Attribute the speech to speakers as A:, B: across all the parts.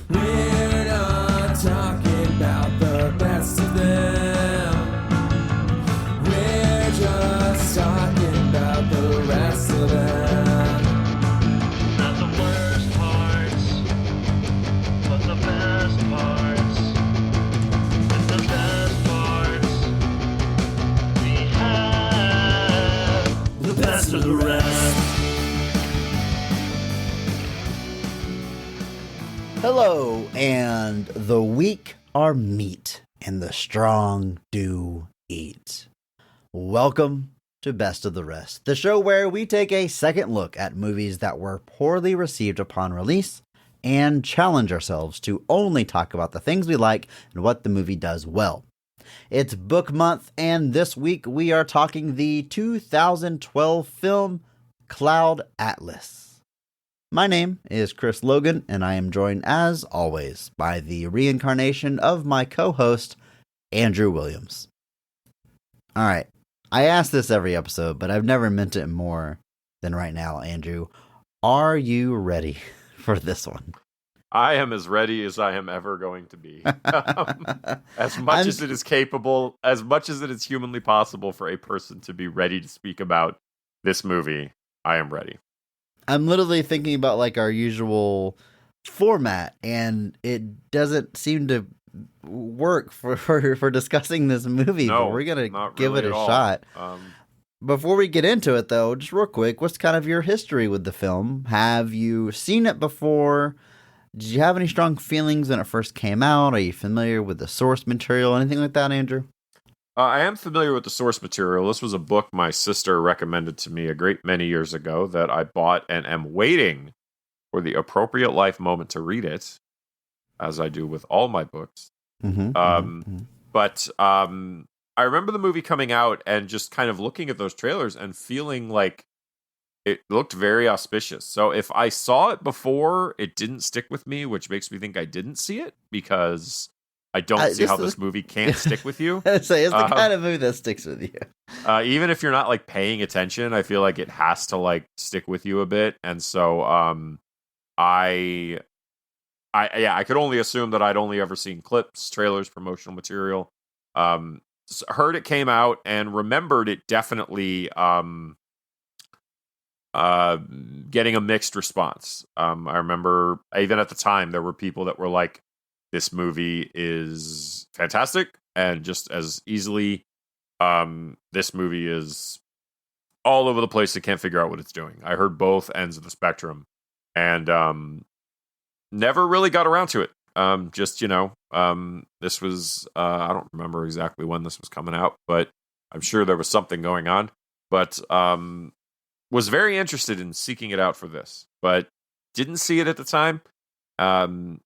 A: We're not talking about the best of them. We're just talking about the rest of them.
B: Not the worst parts, but the best parts. And the best parts we have. The best of the rest.
C: Hello, and the weak are meat, and the strong do eat. Welcome to Best of the Rest, the show where we take a second look at movies that were poorly received upon release and challenge ourselves to only talk about the things we like and what the movie does well. It's book month, and this week we are talking the 2012 film Cloud Atlas. My name is Chris Logan, and I am joined, as always, by the reincarnation of my co-host, Andrew Williams. Alright, I ask this every episode, but I've never meant it more than right now, Andrew. Are you ready for this one?
D: I am as ready as I am ever going to be. As much as it is capable, as much as it is humanly possible for a person to be ready to speak about this movie, I am ready.
C: I'm literally thinking about like our usual format, and it doesn't seem to work for discussing this movie, but we're going to give it a shot. Before we get into it, though, just real quick, what's kind of your history with the film? Have you seen it before? Did you have any strong feelings when it first came out? Are you familiar with the source material? Anything like that, Andrew?
D: I am familiar with the source material. This was a book my sister recommended to me a great many years ago that I bought and am waiting for the appropriate life moment to read it, as I do with all my books. But I remember the movie coming out and just kind of looking at those trailers and feeling like it looked very auspicious. So if I saw it before, it didn't stick with me, which makes me think I didn't see it, because I don't see how this movie can't stick with you.
C: It's the kind of movie that sticks with you.
D: Even if you're not like paying attention, I feel like it has to like stick with you a bit. And so I could only assume that I'd only ever seen clips, trailers, promotional material. Heard it came out and remembered it definitely getting a mixed response. I remember even at the time there were people that were like, this movie is fantastic, and just as easily, this movie is all over the place. It can't figure out what it's doing. I heard both ends of the spectrum, and never really got around to it. This was, I don't remember exactly when this was coming out, but I'm sure there was something going on. But was very interested in seeking it out for this, but didn't see it at the time, and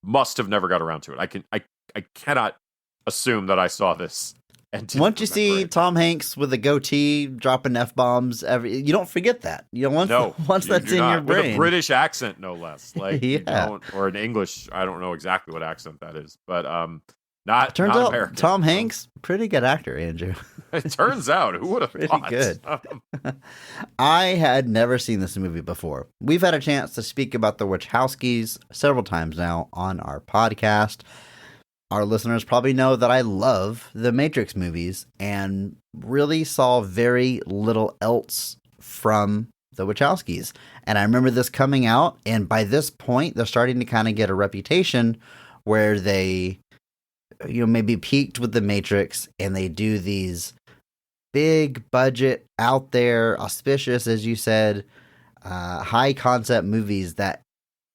D: must have never got around to it. I cannot assume that I saw this. And
C: once you see Tom Hanks with a goatee dropping F-bombs, you don't forget that. Once that's in your brain.
D: With a British accent, no less. Like,
C: yeah.
D: Or an English, I don't know exactly what accent that is, but
C: turns out
D: American.
C: Tom Hanks, pretty good actor, Andrew.
D: It turns out, who would have thought?
C: Pretty good. I had never seen this movie before. We've had a chance to speak about the Wachowskis several times now on our podcast. Our listeners probably know that I love the Matrix movies and really saw very little else from the Wachowskis. And I remember this coming out, and by this point, they're starting to kind of get a reputation where they, maybe peaked with the Matrix, and they do these big budget, out there, auspicious, as you said, high concept movies that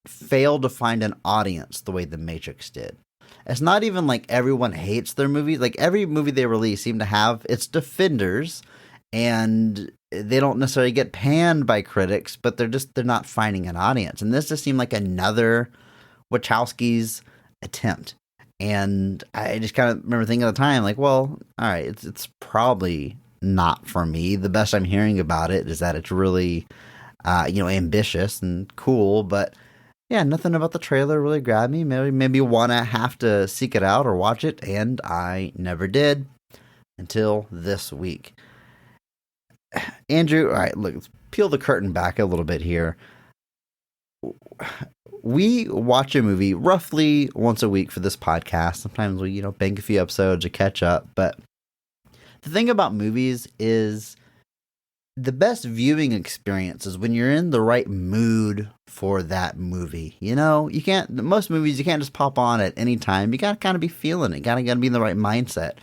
C: fail to find an audience the way the Matrix did. It's not even like everyone hates their movies. Like, every movie they release seem to have its defenders, and they don't necessarily get panned by critics, but they're not finding an audience. And this just seemed like another Wachowski's attempt. And I just kind of remember thinking at the time, like, well, all right, it's probably not for me. The best I'm hearing about it is that it's really, ambitious and cool, but yeah, nothing about the trailer really grabbed me. Maybe want to have to seek it out or watch it, and I never did until this week. Andrew, all right, look, let's peel the curtain back a little bit here. we watch a movie roughly once a week for this podcast. Sometimes we, bank a few episodes to catch up. But the thing about movies is the best viewing experience is when you're in the right mood for that movie. Most movies you can't just pop on at any time. You got to kind of be feeling it. Got to be in the right mindset.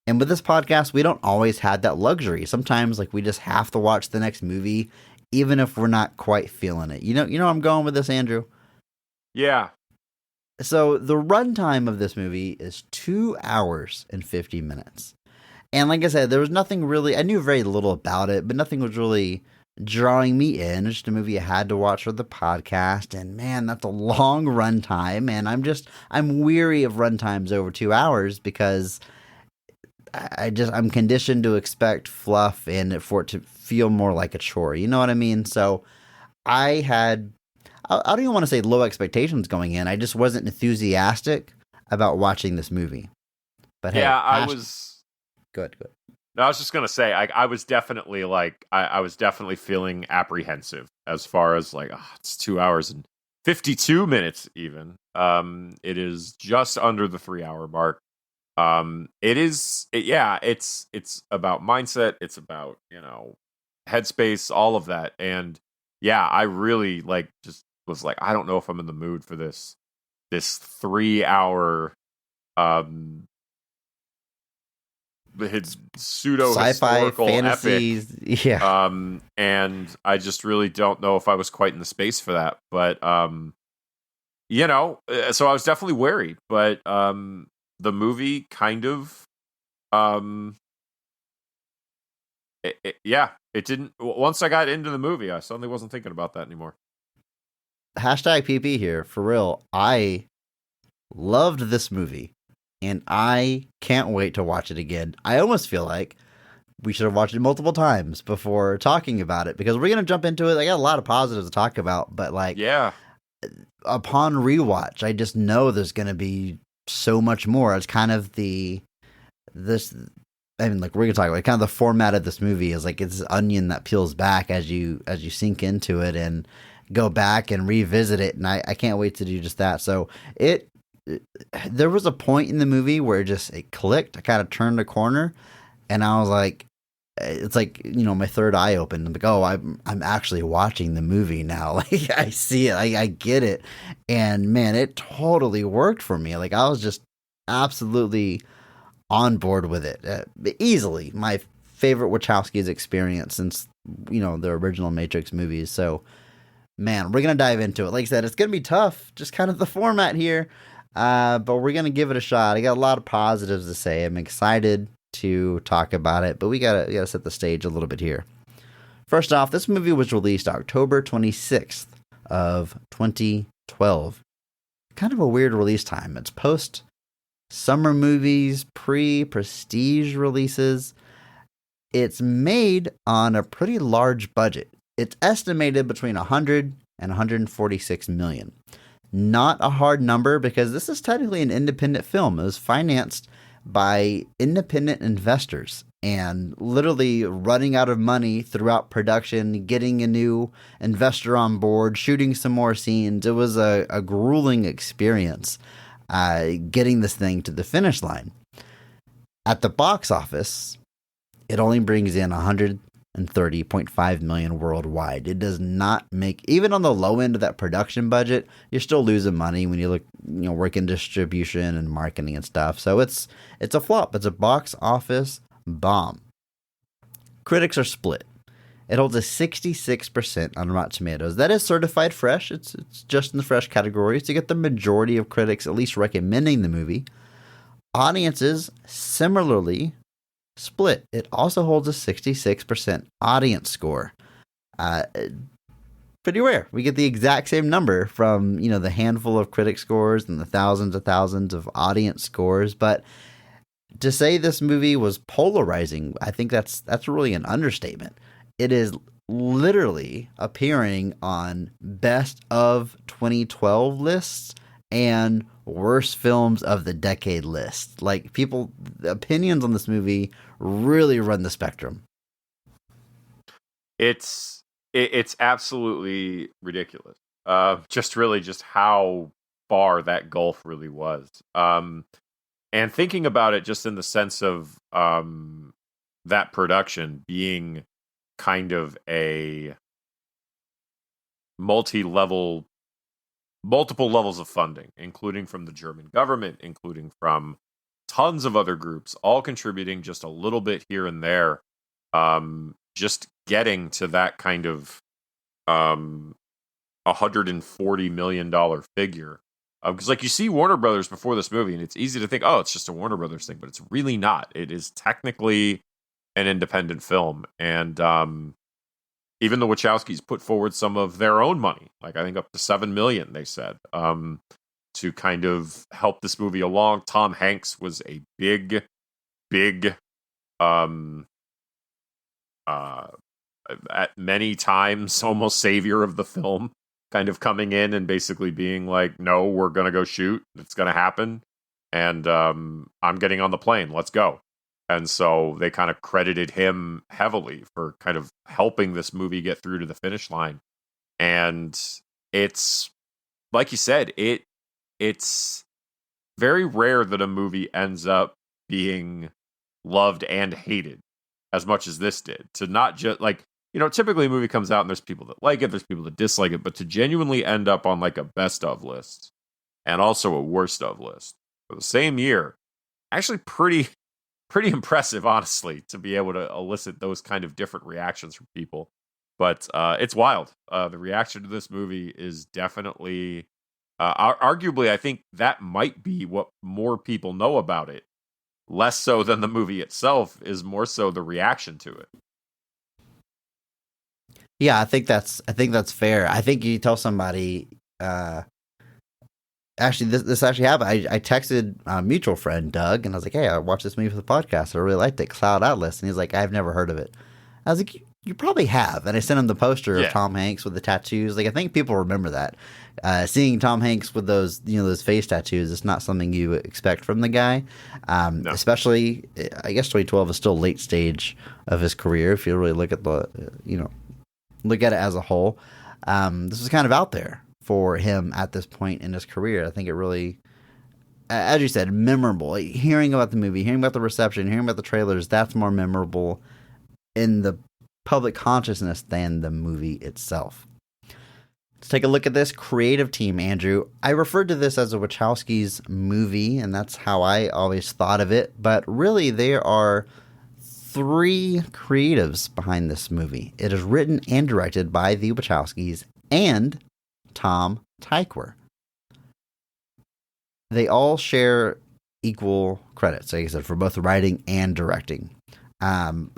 C: And with this podcast, we don't always have that luxury. Sometimes we just have to watch the next movie even if we're not quite feeling it. You know where I'm going with this, Andrew?
D: Yeah.
C: So the runtime of this movie is 2 hours and 50 minutes. And like I said, there was nothing really, I knew very little about it, but nothing was really drawing me in. It's just a movie I had to watch for the podcast. And man, that's a long runtime. And I'm weary of runtimes over 2 hours because I'm conditioned to expect fluff and for it to feel more like a chore. You know what I mean? So I don't even want to say low expectations going in. I just wasn't enthusiastic about watching this movie. But
D: yeah,
C: hey,
D: I was
C: good.
D: No, I was just gonna say, I was definitely I was definitely feeling apprehensive as far as it's 2 hours and 52 minutes even. It is just under the 3 hour mark. It's about mindset. It's about, headspace, all of that. And yeah, I really just was I don't know if I'm in the mood for this 3 hour, it's pseudo
C: sci-fi
D: historical
C: fantasies,
D: epic.
C: Yeah.
D: And I just really don't know if I was quite in the space for that. But so I was definitely wary. But the movie kind of, it didn't. Once I got into the movie, I suddenly wasn't thinking about that anymore.
C: Hashtag PP here, for real. I loved this movie. And I can't wait to watch it again. I almost feel like we should have watched it multiple times before talking about it because we're going to jump into it. I got a lot of positives to talk about, but upon rewatch, I just know there's going to be so much more. It's kind of we're going to talk about kind of the format of this movie is it's this onion that peels back as you sink into it and go back and revisit it. And I can't wait to do just that. So there was a point in the movie where it clicked. I kind of turned a corner and I was like, it's my third eye opened. I'm like, oh, I'm actually watching the movie now. I see it. I get it. And man, it totally worked for me. I was just absolutely on board with it. Easily my favorite Wachowski's experience since, the original Matrix movies. So man, we're going to dive into it. Like I said, it's going to be tough. Just kind of the format here. But we're going to give it a shot. I got a lot of positives to say. I'm excited to talk about it, but we gotta set the stage a little bit here. First off, this movie was released October 26th of 2012. Kind of a weird release time. It's post summer movies, pre-prestige releases. It's made on a pretty large budget. It's estimated between 100 and 146 million. Not a hard number because this is technically an independent film. It was financed by independent investors and literally running out of money throughout production, getting a new investor on board, shooting some more scenes. It was a grueling experience getting this thing to the finish line. At the box office, it only brings in 130.5 million worldwide. It does not make, even on the low end of that production budget, you're still losing money when you look, work in distribution and marketing and stuff. So it's a flop. It's a box office bomb. Critics are split. It holds a 66% on Rotten Tomatoes. That is certified fresh. It's just in the fresh category to get the majority of critics at least recommending the movie. Audiences similarly split. It also holds a 66% audience score. Pretty rare. We get the exact same number from, the handful of critic scores and the thousands of audience scores. But to say this movie was polarizing, I think that's really an understatement. It is literally appearing on best of 2012 lists and worst films of the decade list. The opinions on this movie really run the spectrum.
D: It's absolutely ridiculous. just how far that gulf really was. And thinking about it just in the sense of that production being kind of a multiple levels of funding, including from the German government, including from tons of other groups, all contributing just a little bit here and there, just getting to that kind of $140 million figure. Because like you see Warner Brothers before this movie, and it's easy to think, oh, it's just a Warner Brothers thing, but it's really not. It is technically an independent film, and even the Wachowskis put forward some of their own money, like I think up to $7 million, they said, to kind of help this movie along. Tom Hanks was a big, at many times almost savior of the film, kind of coming in and basically being like, no, we're going to go shoot. It's going to happen. And I'm getting on the plane. Let's go. And so they kind of credited him heavily for kind of helping this movie get through to the finish line. And it's, like you said, it's very rare that a movie ends up being loved and hated as much as this did. To not just, like, you know, typically a movie comes out and there's people that like it, there's people that dislike it, but to genuinely end up on like a best of list and also a worst of list for the same year, actually pretty impressive, honestly, to be able to elicit those kind of different reactions from people. But it's wild. The reaction to this movie is definitely, arguably, I think that might be what more people know about it. Less so than the movie itself, is more so the reaction to it.
C: Yeah, I think that's fair. I think you tell somebody. Actually, this actually happened. I texted a mutual friend, Doug, and I was like, "Hey, I watched this movie for the podcast. I really liked it, Cloud Atlas." And he's like, "I've never heard of it." I was like, "You probably have." And I sent him the poster of Tom Hanks with the tattoos. Like, I think people remember that. Seeing Tom Hanks with those, those face tattoos, it's not something you expect from the guy. No. Especially, I guess 2012 is still late stage of his career. If you really look at look at it as a whole, this was kind of out there for him at this point in his career. I think it really, as you said, memorable. Hearing about the movie, hearing about the reception, hearing about the trailers, that's more memorable in the public consciousness than the movie itself. Let's take a look at this creative team, Andrew. I referred to this as a Wachowski's movie, and that's how I always thought of it. But really, there are 3 creatives behind this movie. It is written and directed by the Wachowskis and Tom Tyker. They all share equal credits, like I said, for both writing and directing. Tom,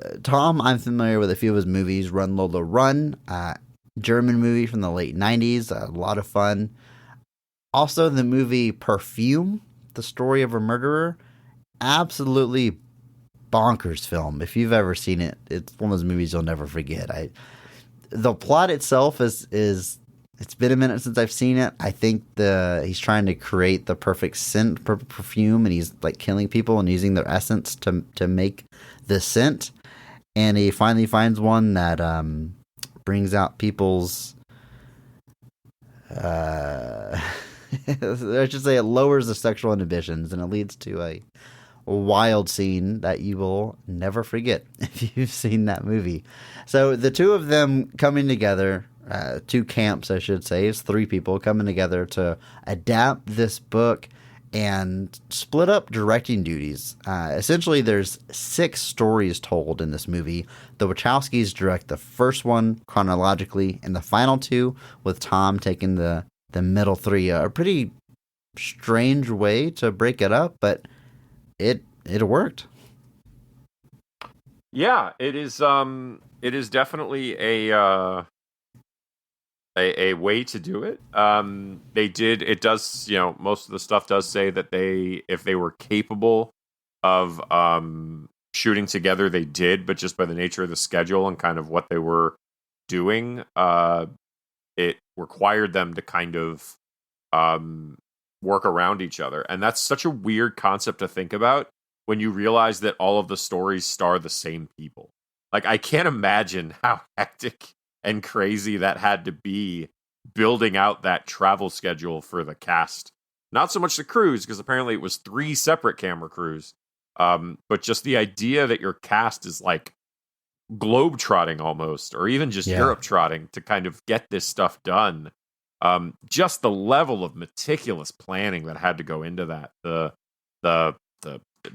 C: I'm familiar with a few of his movies. Run Lola Run, German movie from the late 90s, a lot of fun. Also, the movie Perfume, the story of a murderer, absolutely bonkers film. If you've ever seen it, it's one of those movies you'll never forget. The plot itself is it's been a minute since I've seen it. I think he's trying to create the perfect scent, perfect perfume, and he's like killing people and using their essence to make the scent. And he finally finds one that brings out people's I should say it lowers the sexual inhibitions, and it leads to a wild scene that you will never forget if you've seen that movie. So the two of them coming together, 2 camps, I should say, it's 3 people coming together to adapt this book and split up directing duties. Essentially, there's 6 stories told in this movie. The Wachowskis direct the first one chronologically, and the final 2, with Tom taking the middle 3. A pretty strange way to break it up, but it worked.
D: Yeah, it is definitely a way to do it. It does, most of the stuff does say that if they were capable of shooting together, they did, but just by the nature of the schedule and kind of what they were doing, it required them to kind of work around each other. And that's such a weird concept to think about when you realize that all of the stories star the same people. Like, I can't imagine how hectic and crazy that had to be building out that travel schedule for the cast. Not so much the crews, because apparently it was 3 separate camera crews, but just the idea that your cast is like globe-trotting almost, or even just Europe-trotting to kind of get this stuff done. Just the level of meticulous planning that had to go into that. The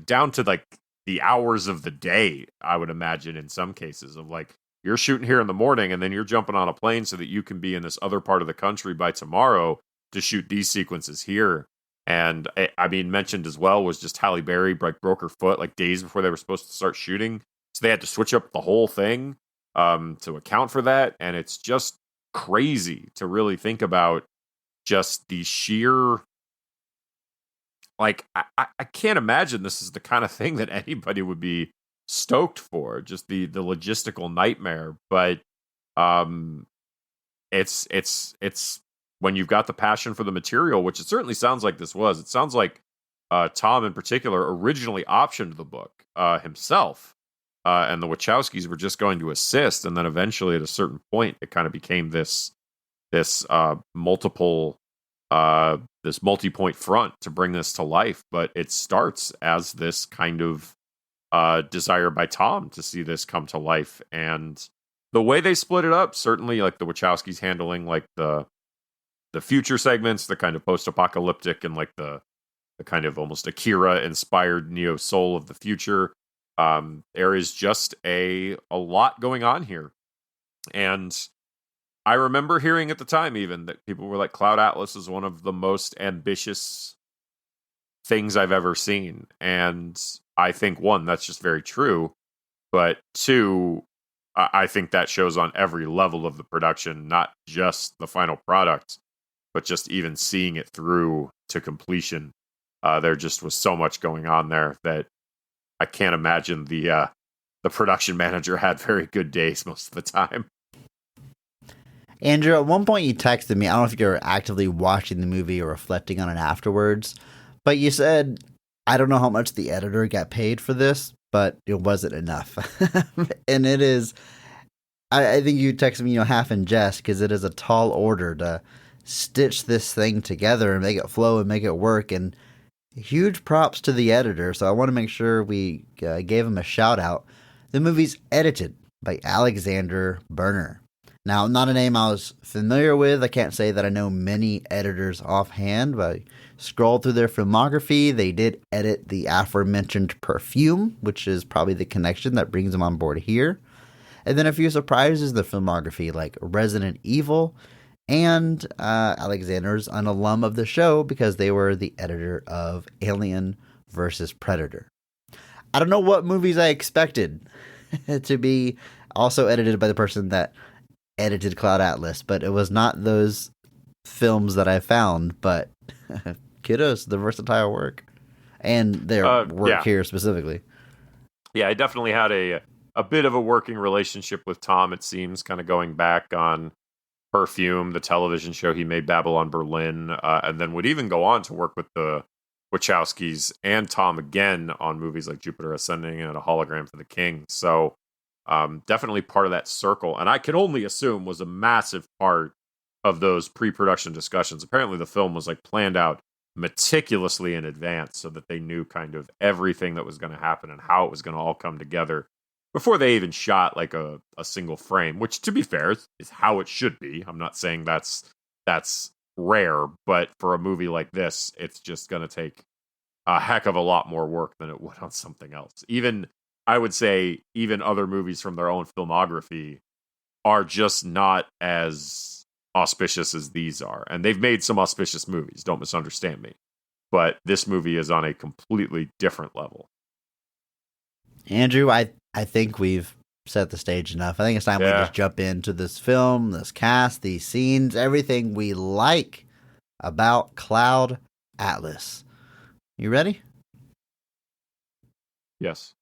D: down to like the hours of the day, I would imagine in some cases, of like, you're shooting here in the morning and then you're jumping on a plane so that you can be in this other part of the country by tomorrow to shoot these sequences here. And I mean, mentioned as well was just Halle Berry broke her foot like days before they were supposed to start shooting. So they had to switch up the whole thing to account for that. And it's just crazy to really think about just the sheer, like, I can't imagine this is the kind of thing that anybody would be stoked for, just the logistical nightmare. But it's when you've got the passion for the material, which it certainly sounds like this was. It sounds like Tom in particular originally optioned the book himself, and the Wachowskis were just going to assist, and then eventually at a certain point it kind of became this multi-point front to bring this to life. But it starts as this kind of desire by Tom to see this come to life, and the way they split it up, certainly like the Wachowskis handling like the future segments, the kind of post-apocalyptic and like the kind of almost Akira inspired neo soul of the future. There is just a lot going on here. And I remember hearing at the time even that people were like, Cloud Atlas is one of the most ambitious things I've ever seen. And I think, one, that's just very true. But two, I think that shows on every level of the production, not just the final product, but just even seeing it through to completion. There just was so much going on there that I can't imagine the production manager had very good days most of the time.
C: Andrew, at one point you texted me, I don't know if you were actively watching the movie or reflecting on it afterwards, but you said, I don't know how much the editor got paid for this, but it wasn't enough. And it is, I think you texted me, half in jest, because it is a tall order to stitch this thing together and make it flow and make it work. And huge props to the editor. So I want to make sure we gave him a shout out. The movie's edited by Alexander Berner. Now, not a name I was familiar with. I can't say that I know many editors offhand, but I scrolled through their filmography. They did edit the aforementioned Perfume, which is probably the connection that brings them on board here. And then a few surprises in the filmography, like Resident Evil, and Alexander's an alum of the show because they were the editor of Alien vs. Predator. I don't know what movies I expected to be also edited by the person that edited Cloud Atlas, but it was not those films that I found, but kudos, the versatile work and their work here specifically.
D: Yeah, I definitely had a bit of a working relationship with Tom, it seems, kind of going back on Perfume, the television show he made, Babylon Berlin, and then would even go on to work with the Wachowskis and Tom again on movies like Jupiter Ascending and A Hologram for the King. So definitely part of that circle, and I can only assume was a massive part of those pre-production discussions. Apparently the film was like planned out meticulously in advance so that they knew kind of everything that was going to happen and how it was going to all come together before they even shot like a single frame, which, to be fair, is how it should be. I'm not saying that's rare, but for a movie like this, it's just going to take a heck of a lot more work than it would on something else. Even, I would say, even other movies from their own filmography are just not as auspicious as these are. And they've made some auspicious movies, don't misunderstand me. But this movie is on a completely different level.
C: Andrew, I think we've set the stage enough. I think it's time we just jump into this film, this cast, these scenes, everything we like about Cloud Atlas. You ready?
D: Yes.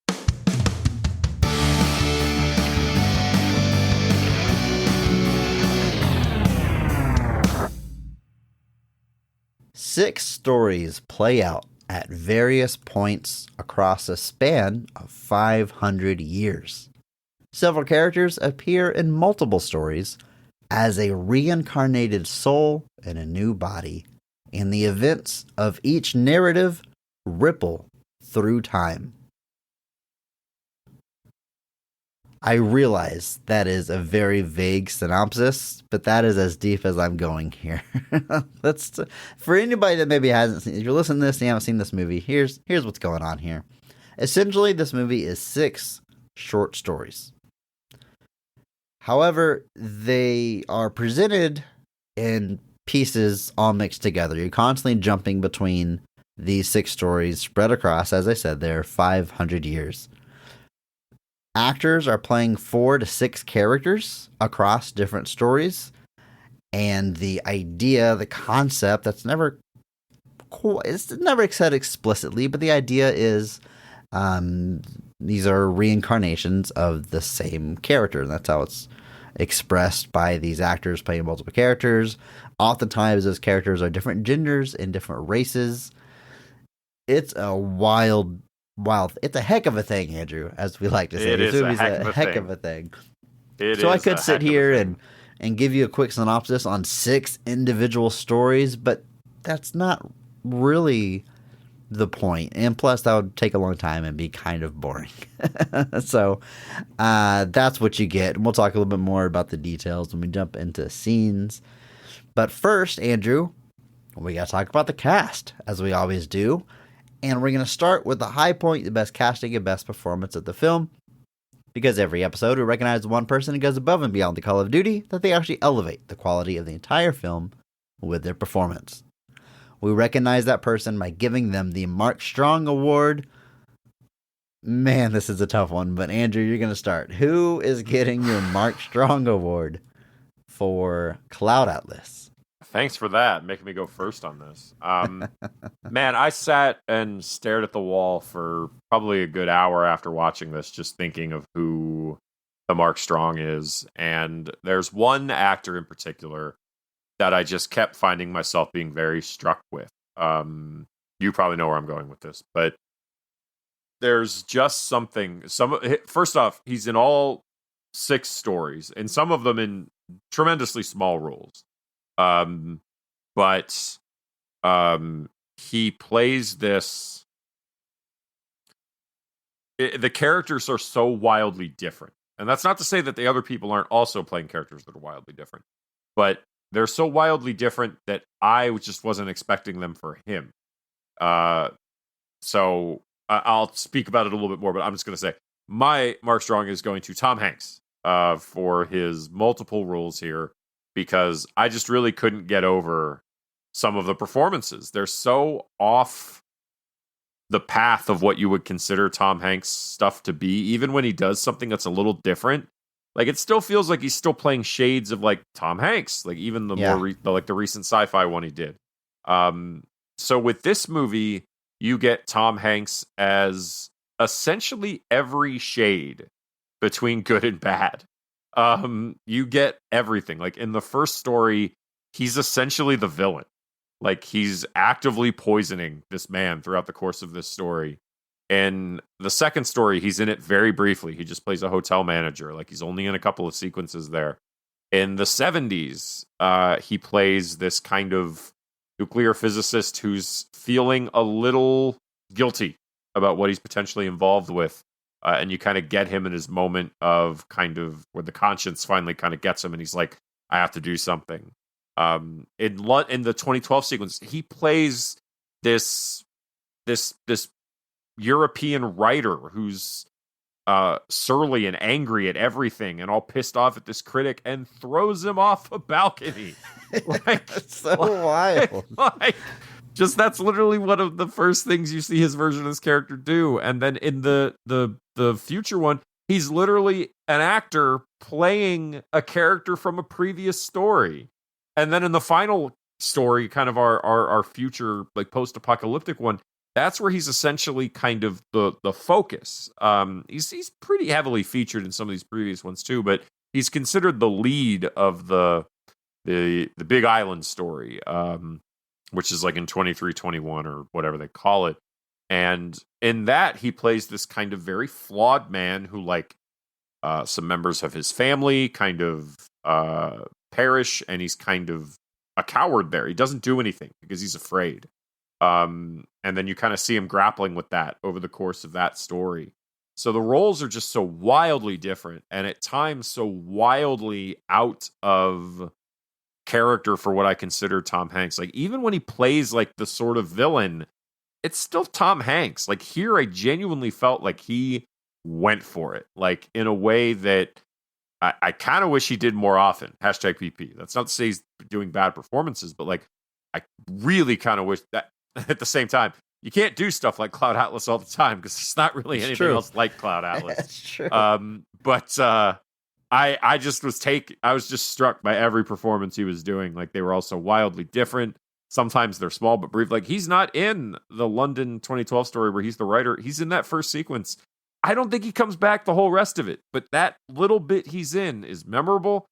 C: Six stories play out at various points across a span of 500 years. Several characters appear in multiple stories, as a reincarnated soul in a new body, and the events of each narrative ripple through time. I realize that is a very vague synopsis, but that is as deep as I'm going here. For anybody that maybe hasn't seen, if you're listening to this and you haven't seen this movie, here's what's going on here. Essentially, this movie is 6 short stories. However, they are presented in pieces all mixed together. You're constantly jumping between these 6 stories spread across, as I said, they're 500 years. Actors are playing 4 to 6 characters across different stories. And the idea, the concept, it's never said explicitly, but the idea is these are reincarnations of the same character. And that's how it's expressed by these actors playing multiple characters. Oftentimes, those characters are different genders and different races. It's a it's a heck of a thing, Andrew, as we like to say.
D: It is a heck of a
C: thing.
D: So
C: I could sit here and give you a quick synopsis on 6 individual stories, but that's not really the point. And plus, that would take a long time and be kind of boring. So that's what you get. And we'll talk a little bit more about the details when we jump into scenes. But first, Andrew, we got to talk about the cast, as we always do. And we're going to start with the high point, the best casting and best performance of the film. Because every episode, we recognize one person who goes above and beyond the call of duty, that they actually elevate the quality of the entire film with their performance. We recognize that person by giving them the Mark Strong Award. Man, this is a tough one, but Andrew, you're going to start. Who is getting your Mark Strong Award for Cloud Atlas?
D: Thanks for that, making me go first on this. Man, I sat and stared at the wall for probably a good hour after watching this, just thinking of who the Mark Strong is. And there's one actor in particular that I just kept finding myself being very struck with. You probably know where I'm going with this, but there's just something. First off, he's in all 6 stories, and some of them in tremendously small roles. But he plays this. The characters are so wildly different, and that's not to say that the other people aren't also playing characters that are wildly different, but they're so wildly different that I just wasn't expecting them for him. So I'll speak about it a little bit more, but I'm just going to say my Mark Strong is going to Tom Hanks for his multiple roles here, because I just really couldn't get over some of the performances. They're so off the path of what you would consider Tom Hanks stuff to be, even when he does something that's a little different. Like, it still feels like he's still playing shades of like Tom Hanks, like even the more the recent sci-fi one he did. So with this movie, you get Tom Hanks as essentially every shade between good and bad. You get everything. Like, in the first story, he's essentially the villain. Like, he's actively poisoning this man throughout the course of this story. In the second story, he's in it very briefly. He just plays a hotel manager. Like, he's only in a couple of sequences there. In the 70s, he plays this kind of nuclear physicist who's feeling a little guilty about what he's potentially involved with. And you kind of get him in his moment of kind of where the conscience finally kind of gets him, and he's like, I have to do something. In the 2012 sequence, he plays this European writer who's surly and angry at everything and all pissed off at this critic and throws him off a balcony.
C: That's so wild.
D: Just that's literally one of the first things you see his version of this character do. And then in the future one, he's literally an actor playing a character from a previous story. And then in the final story, kind of our future, like, post-apocalyptic one, that's where he's essentially kind of the focus. He's pretty heavily featured in some of these previous ones too, but he's considered the lead of the Big Island story, which is like in 2321 or whatever they call it. And in that, he plays this kind of very flawed man who, like, some members of his family kind of perish, and he's kind of a coward there. He doesn't do anything because he's afraid. And then you kind of see him grappling with that over the course of that story. So the roles are just so wildly different, and at times so wildly out of character for what I consider Tom Hanks. Like, even when he plays like the sort of villain, it's still Tom Hanks. Like, here I genuinely felt like he went for it, like in a way that I kind of wish he did more often. Hashtag PP. That's not to say he's doing bad performances, but like, I really kind of wish that at the same time, you can't do stuff like Cloud Atlas all the time because it's not really anything else like Cloud Atlas.
C: That's true.
D: But I just I was just struck by every performance he was doing. Like, they were all so wildly different. Sometimes they're small but brief. Like, he's not in the London 2012 story where he's the writer. He's in that first sequence. I don't think he comes back the whole rest of it, but that little bit he's in is memorable,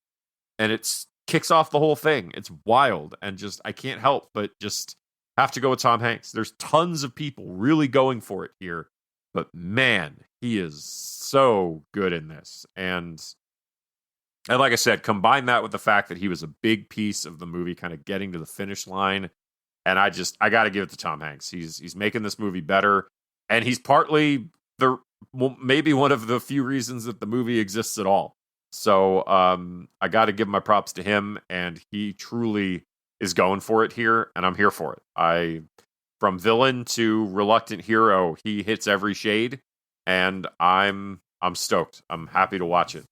D: and it kicks off the whole thing. It's wild, and just I can't help but just have to go with Tom Hanks. There's tons of people really going for it here, but man, he is so good in this. And like I said, combine that with the fact that he was a big piece of the movie kind of getting to the finish line, and I got to give it to Tom Hanks. He's making this movie better, and he's partly maybe one of the few reasons that the movie exists at all. So I got to give my props to him, and he truly is going for it here, and I'm here for it. From villain to reluctant hero, he hits every shade, and I'm stoked. I'm happy to watch it.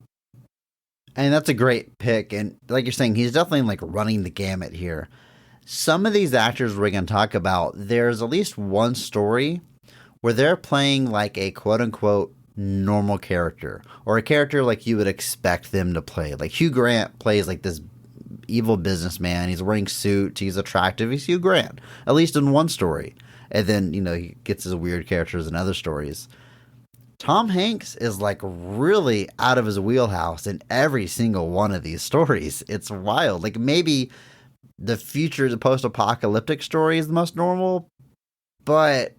C: And that's a great pick. And like you're saying, he's definitely like running the gamut here. Some of these actors we're going to talk about, there's at least one story where they're playing like a quote unquote normal character, or a character like you would expect them to play. Like Hugh Grant plays like this evil businessman. He's wearing suits. He's attractive. He's Hugh Grant, at least in one story. And then, he gets his weird characters in other stories. Tom Hanks is like really out of his wheelhouse in every single one of these stories. It's wild. Like, maybe the future, the post-apocalyptic story is the most normal, but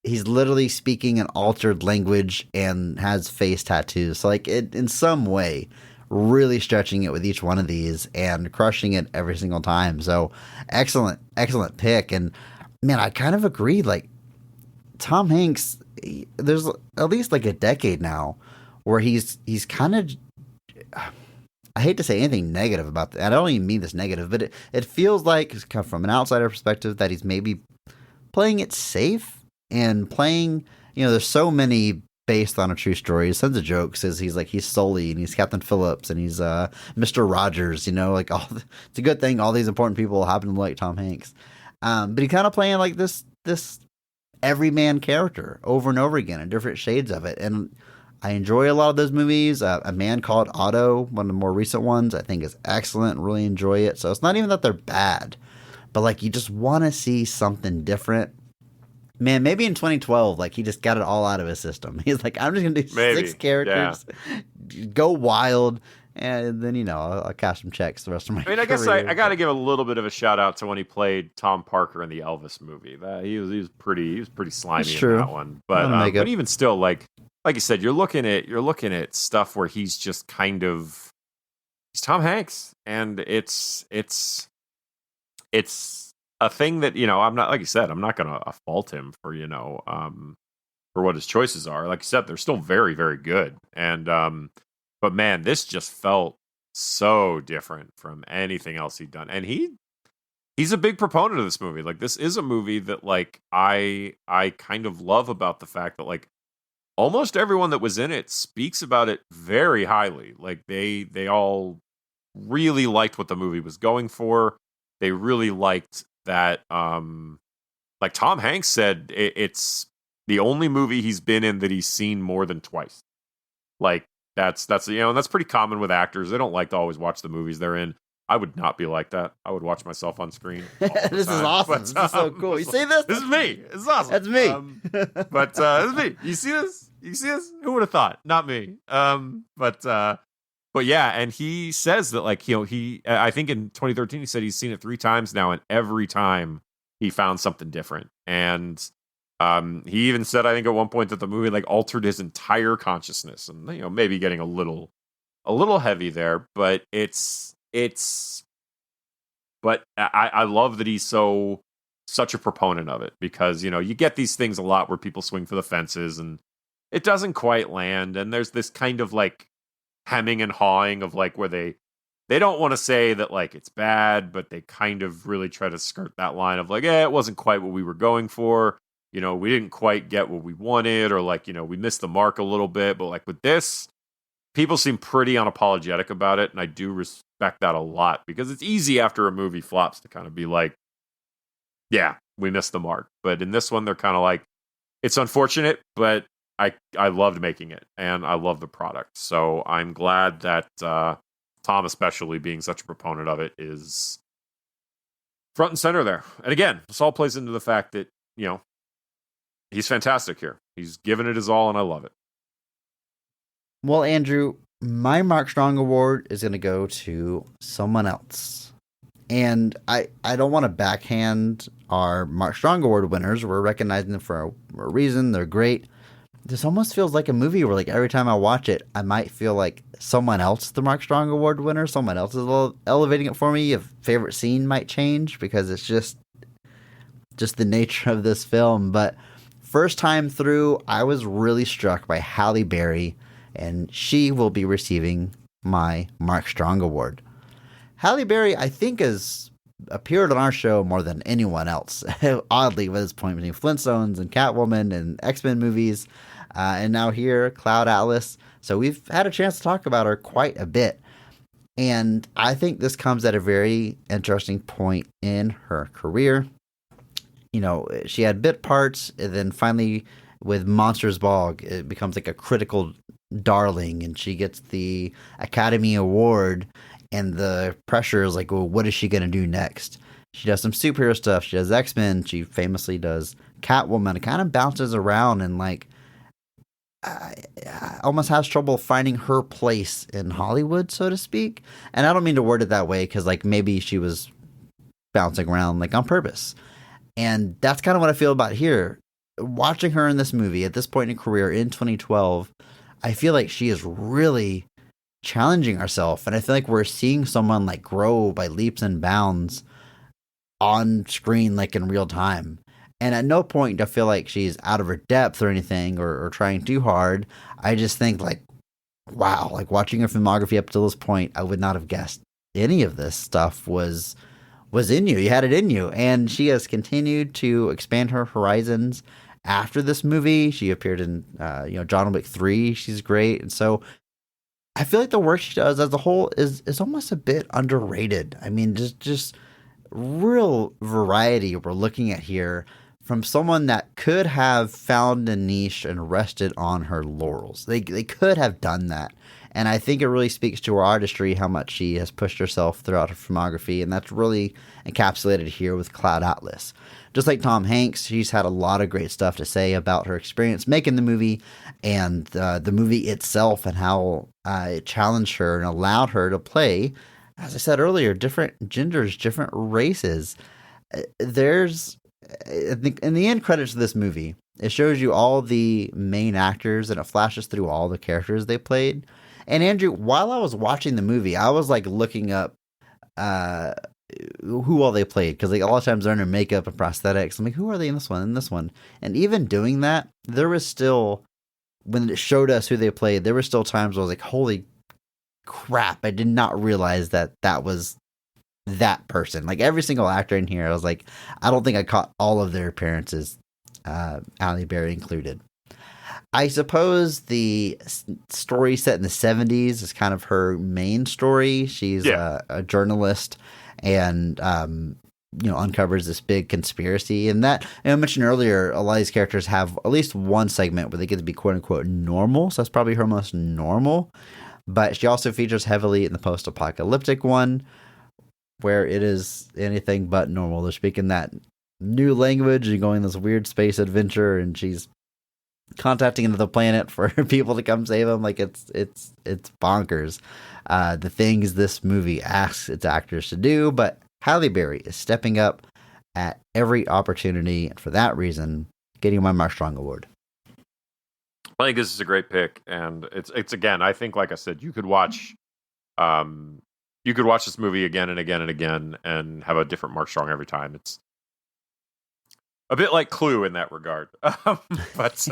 C: he's literally speaking an altered language and has face tattoos. So like, in some way, really stretching it with each one of these and crushing it every single time. So excellent pick. And man, I kind of agree. Like, Tom Hanks, there's at least like a decade now where he's kind of, I hate to say anything negative about that. I don't even mean this negative, but it feels like, kind of from an outsider perspective, that he's maybe playing it safe and playing, there's so many based on a true story. Tons of jokes. He's Sully and he's Captain Phillips and he's Mr. Rogers, like it's a good thing all these important people happen to like Tom Hanks. But he's kind of playing like this everyman character over and over again in different shades of it. And I enjoy a lot of those movies. A Man Called Otto, one of the more recent ones, I think is excellent. Really enjoy it. So it's not even that they're bad, but like, you just want to see something different. Man, maybe in 2012, like, he just got it all out of his system. He's like, I'm just going to do 6 characters, go wild, and then, I'll cash some checks the rest of my career.
D: I guess I got to give a little bit of a shout out to when he played Tom Parker in the Elvis movie. He was pretty slimy in that one. But even still, like you said, you're looking at stuff where he's just kind of, he's Tom Hanks, and it's a thing that, I'm not, like you said, I'm not going to fault him for, for what his choices are. Like you said, they're still very, very good. And, but man, this just felt so different from anything else he'd done. And he's a big proponent of this movie. Like, this is a movie that, like, I kind of love about the fact that, like, almost everyone that was in it speaks about it very highly. Like, they all really liked what the movie was going for. They really liked that, like Tom Hanks said, it's the only movie he's been in that he's seen more than twice. Like, that's and that's pretty common with actors. They don't like to always watch the movies they're in. I would not be like that. I would watch myself on screen.
C: This is awesome. This is so cool. You see this?
D: This is me. It's awesome.
C: That's me.
D: But this is me. You see this? Who would have thought? Not me. But yeah, and he says that, like, I think in 2013 he said he's seen it 3 times now, and every time he found something different. And he even said, I think at one point, that the movie like altered his entire consciousness, and maybe getting a little heavy there, but it's it's, but I love that he's such a proponent of it, because, you know, you get these things a lot where people swing for the fences and it doesn't quite land. And there's this kind of like hemming and hawing of like where they don't want to say that like it's bad, but they kind of really try to skirt that line of like, it wasn't quite what we were going for. You know, we didn't quite get what we wanted, or like, you know, we missed the mark a little bit. But like with this, people seem pretty unapologetic about it. And I do respect that a lot, because it's easy after a movie flops to kind of be like, yeah, we missed the mark. But in this one, they're kind of like, it's unfortunate, but I loved making it and I love the product. So I'm glad that Tom, especially being such a proponent of it, is front and center there. And again, this all plays into the fact that, you know, he's fantastic here. He's given it his all, and I love it.
C: Well, Andrew, my Mark Strong award is going to go to someone else. And I don't want to backhand our Mark Strong award winners. We're recognizing them for a reason. They're great. This almost feels like a movie where, like, every time I watch it, I might feel like someone else, the Mark Strong award winner, someone else is elevating it for me. A favorite scene might change, because it's just the nature of this film. But first time through, I was really struck by Halle Berry, and she will be receiving my Mark Strong award. Halle Berry, I think, has appeared on our show more than anyone else. Oddly, with his point between Flintstones and Catwoman and X-Men movies, and now here, Cloud Atlas. So we've had a chance to talk about her quite a bit. And I think this comes at a very interesting point in her career. You know, she had bit parts, and then finally with Monsters Ball, it becomes like a critical darling, and she gets the Academy Award, and the pressure is like, well, what is she going to do next? She does some superhero stuff. She does X-Men. She famously does Catwoman. It kind of bounces around, and like, almost has trouble finding her place in Hollywood, so to speak. And I don't mean to word it that way, because like maybe she was bouncing around like on purpose. And that's kind of what I feel about here. Watching her in this movie at this point in her career in 2012, I feel like she is really challenging herself. And I feel like we're seeing someone like grow by leaps and bounds on screen, like in real time. And at no point do I feel like she's out of her depth or anything, or trying too hard. I just think like, wow, like watching her filmography up to this point, I would not have guessed any of this stuff was in you. You had it in you. And she has continued to expand her horizons after this movie. She appeared in, John Wick 3. She's great. And so I feel like the work she does as a whole is almost a bit underrated. I mean, just real variety we're looking at here from someone that could have found a niche and rested on her laurels. They could have done that. And I think it really speaks to her artistry, how much she has pushed herself throughout her filmography. And that's really encapsulated here with Cloud Atlas. Just like Tom Hanks, she's had a lot of great stuff to say about her experience making the movie, and the movie itself, and how it challenged her and allowed her to play, as I said earlier, different genders, different races. There's, I think, in the end credits of this movie, it shows you all the main actors, and it flashes through all the characters they played. And Andrew, while I was watching the movie, I was like looking up who all they played, because like a lot of times they're in their makeup and prosthetics. I'm like, who are they in this one? In this one, and even doing that, there was still, when it showed us who they played, there were still times where I was like, holy crap, I did not realize that was that person. Like every single actor in here, I was like, I don't think I caught all of their appearances, Halle Berry included. I suppose the story set in the 70s is kind of her main story. She's a journalist, and uncovers this big conspiracy. And that, I mentioned earlier, a lot of these characters have at least one segment where they get to be quote unquote normal. So that's probably her most normal. But she also features heavily in the post-apocalyptic one, where it is anything but normal. They're speaking that new language and going this weird space adventure, and she's contacting another planet for people to come save them. Like it's bonkers. The things this movie asks its actors to do, but Halle Berry is stepping up at every opportunity, and for that reason, getting my Mark Strong award.
D: I think this is a great pick, and it's again, I think, like I said, you could watch you could watch this movie again and again and again and have a different Mark Strong every time. It's a bit like Clue in that regard. But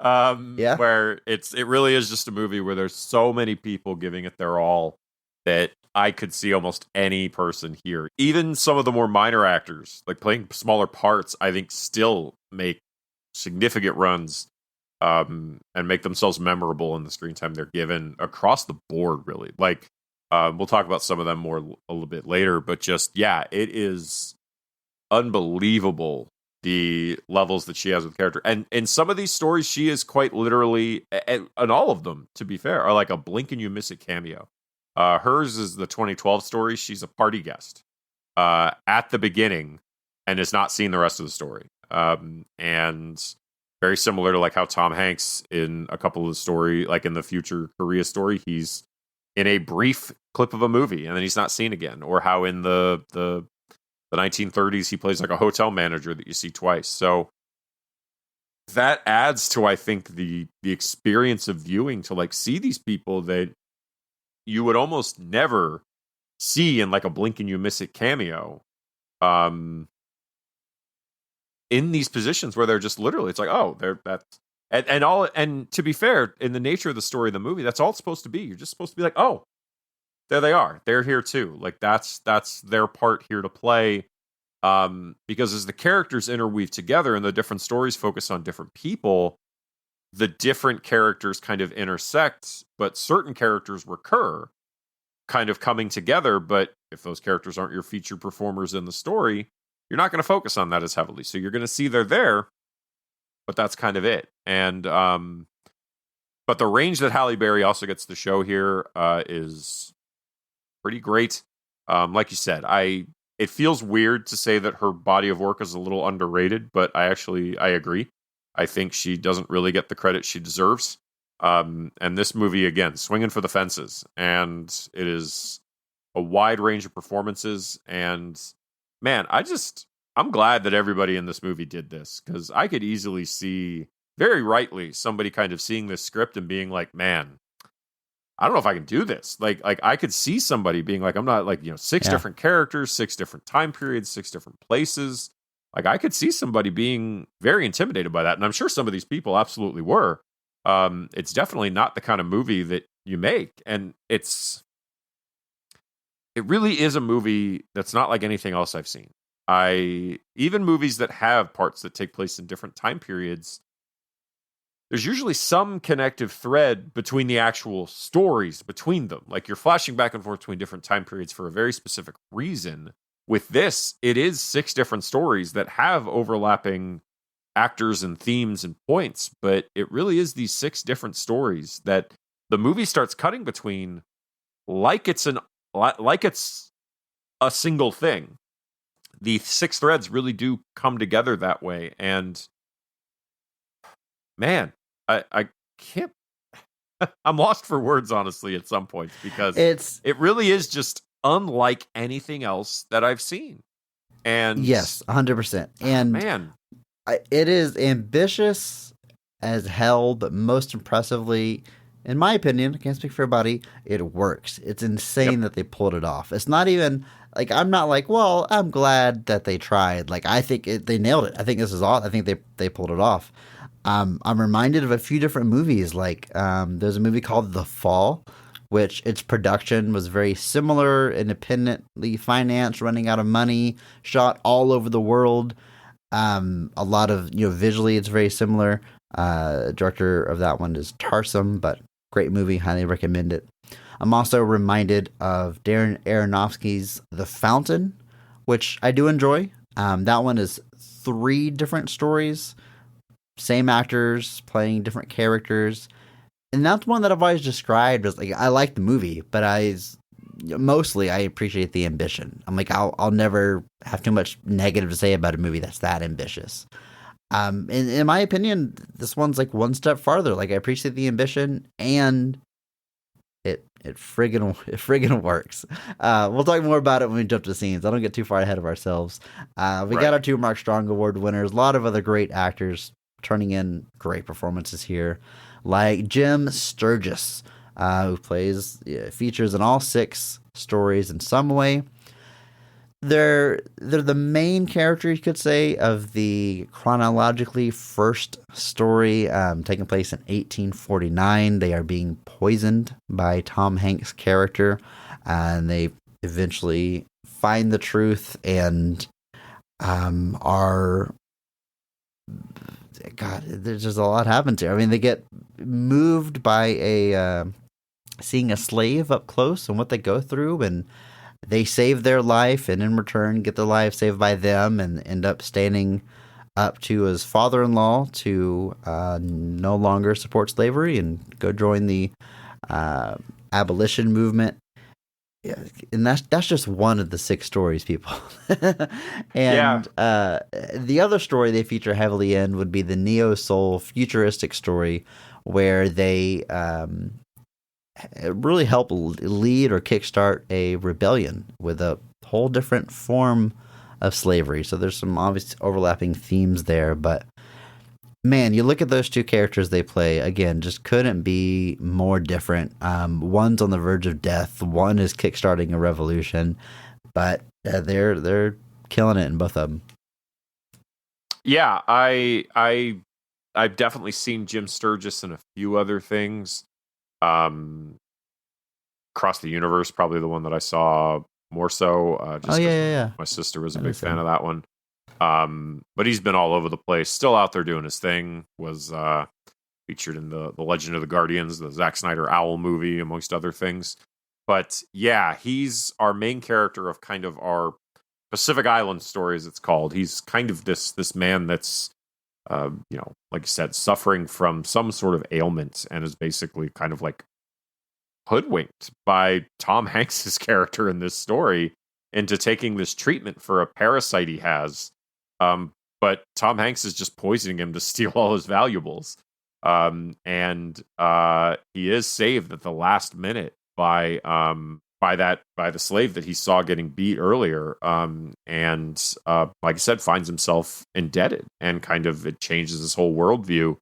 C: Yeah.
D: where it really is just a movie where there's so many people giving it their all that I could see almost any person here. Even some of the more minor actors, like playing smaller parts, I think still make significant runs and make themselves memorable in the screen time they're given across the board, really. Like, we'll talk about some of them more a little bit later, but just, yeah, it is unbelievable the levels that she has with character. And in some of these stories, she is quite literally, and all of them, to be fair, are like a blink and you miss it cameo. Hers is the 2012 story. She's a party guest at the beginning and is not seen the rest of the story. And very similar to like how Tom Hanks in a couple of the story, like in the future Korea story, he's in a brief clip of a movie and then he's not seen again. Or how in the 1930s he plays like a hotel manager that you see twice. So that adds to, I think, the experience of viewing, to like see these people that you would almost never see in like a blink and you miss it cameo, in these positions where they're just literally, it's like, oh, and to be fair, in the nature of the story of the movie, that's all it's supposed to be. You're just supposed to be like, oh, there they are. They're here too. Like that's their part here to play. Because as the characters interweave together and the different stories focus on different people, the different characters kind of intersect, but certain characters recur, kind of coming together. But if those characters aren't your featured performers in the story, you're not going to focus on that as heavily. So you're going to see they're there, but that's kind of it. And but the range that Halle Berry also gets to show here is pretty great. Like you said, it feels weird to say that her body of work is a little underrated, but I agree. I think she doesn't really get the credit she deserves. And this movie, again, swinging for the fences. And it is a wide range of performances. And man, I'm glad that everybody in this movie did this, because I could easily see, very rightly, somebody kind of seeing this script and being like, man, I don't know if I can do this. Like I could see somebody being like, I'm not like, six different characters, 6 different time periods, 6 different places. Like I could see somebody being very intimidated by that. And I'm sure some of these people absolutely were. It's definitely not the kind of movie that you make. And it really is a movie that's not like anything else I've seen. Even movies that have parts that take place in different time periods, there's usually some connective thread between the actual stories between them. Like you're flashing back and forth between different time periods for a very specific reason. With this, it is 6 different stories that have overlapping actors and themes and points, but it really is these 6 different stories that the movie starts cutting between like it's a single thing. The 6 threads really do come together that way. And man, I can't, I'm lost for words, honestly, at some points, because it really is just unlike anything else that I've seen. And
C: yes, 100%. And
D: man,
C: it is ambitious as hell, but most impressively, in my opinion, I can't speak for everybody, it works. It's insane that they pulled it off. It's not even like, I'm not like, well, I'm glad that they tried. Like, I think they nailed it. I think this is all. I think they pulled it off. I'm reminded of a few different movies. Like, there's a movie called The Fall, which its production was very similar, independently financed, running out of money, shot all over the world. A lot of, visually it's very similar. Director of that one is Tarsem, but great movie, highly recommend it. I'm also reminded of Darren Aronofsky's The Fountain, which I do enjoy. That one is 3 different stories, same actors playing different characters. And that's one that I've always described as like, I like the movie, but mostly I appreciate the ambition. I'm like, I'll never have too much negative to say about a movie that's that ambitious. In my opinion, this one's like one step farther. Like I appreciate the ambition, and it friggin' works. We'll talk more about it when we jump to scenes. I don't get too far ahead of ourselves. We got our 2 Mark Strong Award winners. A lot of other great actors turning in great performances here, like Jim Sturgis, who features in all 6 stories in some way. They're the main character, you could say, of the chronologically first story, taking place in 1849. They are being poisoned by Tom Hanks' character, and they eventually find the truth and are... God, there's just a lot happens here. I mean, they get moved by seeing a slave up close and what they go through, and they save their life, and in return get their life saved by them, and end up standing up to his father-in-law to no longer support slavery and go join the abolition movement. Yeah, and that's just one of the 6 stories, people. And the other story they feature heavily in would be the neo-soul futuristic story, where they really help lead or kickstart a rebellion with a whole different form of slavery. So there's some obvious overlapping themes there, but man, you look at those 2 characters they play, again, just couldn't be more different. One's on the verge of death, one is kickstarting a revolution, but they're killing it in both of them.
D: Yeah, I've definitely seen Jim Sturgis in a few other things. Across the Universe, probably the one that I saw more so. Just my sister was a big fan of that one. But he's been all over the place, still out there doing his thing. Was featured in the Legend of the Guardians, the Zack Snyder Owl movie, amongst other things. But yeah, he's our main character of kind of our Pacific Island story, as it's called. He's kind of this man that's like you said, suffering from some sort of ailment, and is basically kind of like hoodwinked by Tom Hanks's character in this story into taking this treatment for a parasite he has. But Tom Hanks is just poisoning him to steal all his valuables. And he is saved at the last minute by the slave that he saw getting beat earlier. And like I said, finds himself indebted, and kind of it changes his whole worldview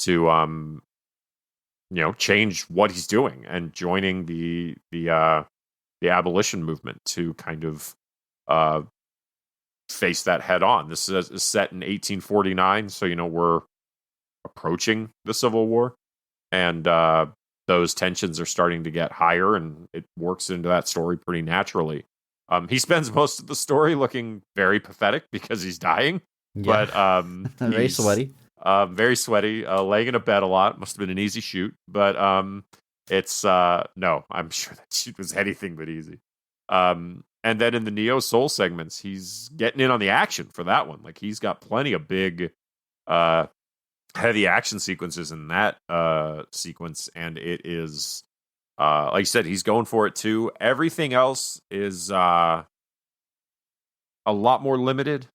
D: to change what he's doing, and joining the abolition movement to kind of face that head on. This is set in 1849, so we're approaching the Civil War, and those tensions are starting to get higher, and it works into that story pretty naturally. He spends most of the story looking very pathetic because he's dying, but
C: very sweaty.
D: Very sweaty, laying in a bed a lot. Must have been an easy shoot, but it's no, I'm sure that shoot was anything but easy. And then in the Neo Soul segments, he's getting in on the action for that one. Like, he's got plenty of big, heavy action sequences in that sequence, and it is, like you said, he's going for it too. Everything else is a lot more limited.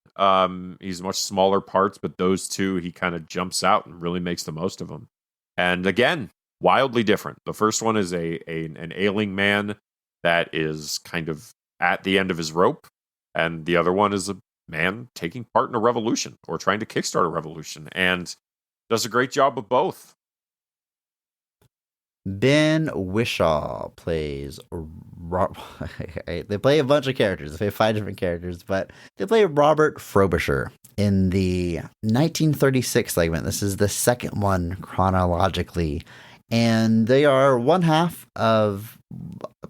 D: He's much smaller parts, but those 2, he kind of jumps out and really makes the most of them. And again, wildly different. The first one is an ailing man that is kind of at the end of his rope, and the other one is a man taking part in a revolution, or trying to kickstart a revolution, and does a great job of both.
C: Ben Whishaw plays... they play a bunch of characters. They play 5 different characters, but they play Robert Frobisher in the 1936 segment. This is the second one chronologically, and they are one half of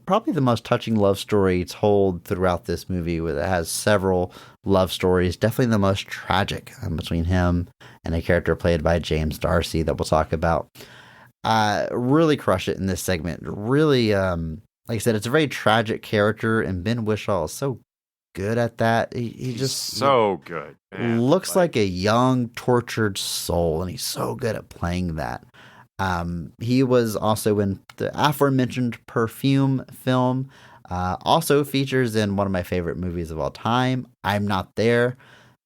C: probably the most touching love story told throughout this movie. It has several love stories, definitely the most tragic between him and a character played by James Darcy that we'll talk about. Really crush it in this segment. Really, like I said, it's a very tragic character, and Ben Whishaw is so good at that. He's just
D: so good. Man.
C: Looks like a young, tortured soul, and he's so good at playing that. He was also in the aforementioned Perfume film. Also features in one of my favorite movies of all time, I'm Not There,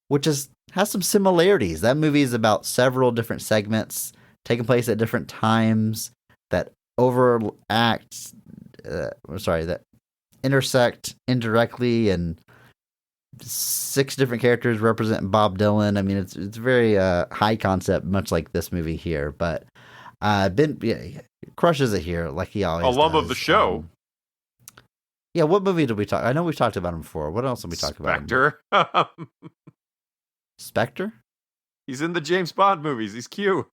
C: which has some similarities. That movie is about several different segments taking place at different times that that intersect indirectly, and 6 different characters represent Bob Dylan. I mean, it's very high concept, much like this movie here. But crushes it here, like he always
D: Alum
C: does.
D: of the show.
C: Yeah, what movie did we talk? I know we've talked about him before. What else have we talked about him?
D: Spectre.
C: Spectre?
D: He's in the James Bond movies. He's Q.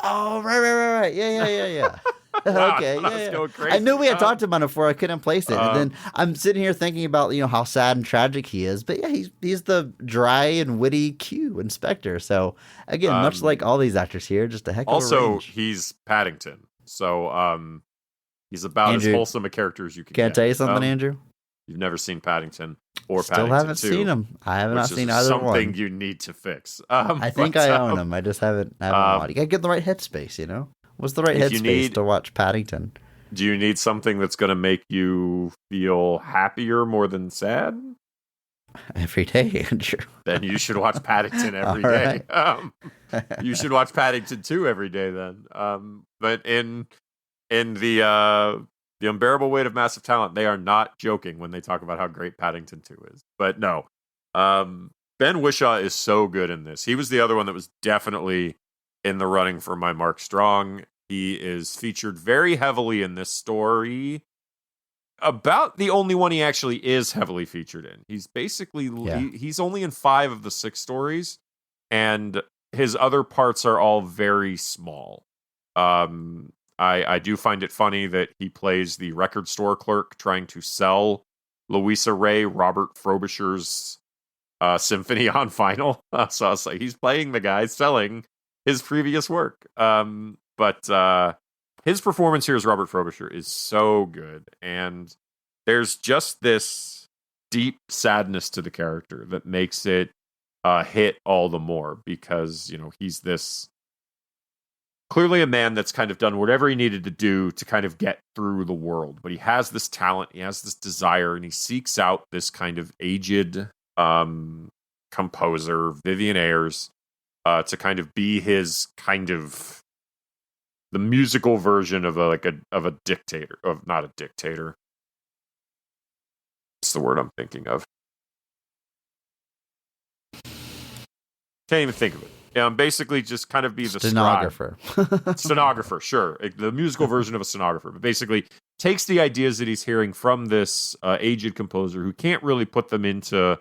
C: Oh, right. Yeah.
D: Wow,
C: Okay,
D: I was
C: yeah.
D: going crazy.
C: I knew we had talked about him before. I couldn't place it, and then I'm sitting here thinking about how sad and tragic he is. But yeah, he's the dry and witty Q in Spectre. So again, much like all these actors here, just a heck of a
D: Also,
C: range.
D: he's Paddington, so he's about
C: Andrew,
D: as wholesome a character as you can
C: Can I
D: get.
C: tell you something, Andrew?
D: You've never seen Paddington or
C: Still
D: Paddington
C: haven't
D: 2,
C: seen him. I have not
D: which
C: seen
D: is
C: either
D: something
C: one.
D: you need to fix.
C: I think I own them. I just haven't watched. You gotta get in the right headspace. What's the right
D: If you
C: headspace to watch Paddington?
D: Do you need something that's going to make you feel happier more than sad?
C: Every day, Andrew.
D: Then you should watch Paddington every
C: All
D: day.
C: right.
D: You should watch Paddington 2 every day then. But in the Unbearable Weight of Massive Talent, they are not joking when they talk about how great Paddington 2 is. But no, Ben Whishaw is so good in this. He was the other one that was definitely in the running for my Mark Strong. He is featured very heavily in this story. About the only one he actually is heavily featured in. He's basically he's only in 5 of the 6 stories, and his other parts are all very small. I do find it funny that he plays the record store clerk trying to sell Louisa Ray Robert Frobisher's Symphony on vinyl. So I was like, he's playing the guy selling his previous work. But his performance here as Robert Frobisher is so good. And there's just this deep sadness to the character that makes it hit all the more because, he's this clearly a man that's kind of done whatever he needed to do to kind of get through the world. But he has this talent, he has this desire, and he seeks out this kind of aged composer, Vivian Ayers, to kind of be his kind of the musical version of a dictator, not a dictator. What's the word I'm thinking of? Can't even think of it. Basically, just kind of be the
C: stenographer.
D: Stenographer, sure, the musical version of a stenographer, but basically takes the ideas that he's hearing from this aged composer who can't really put them into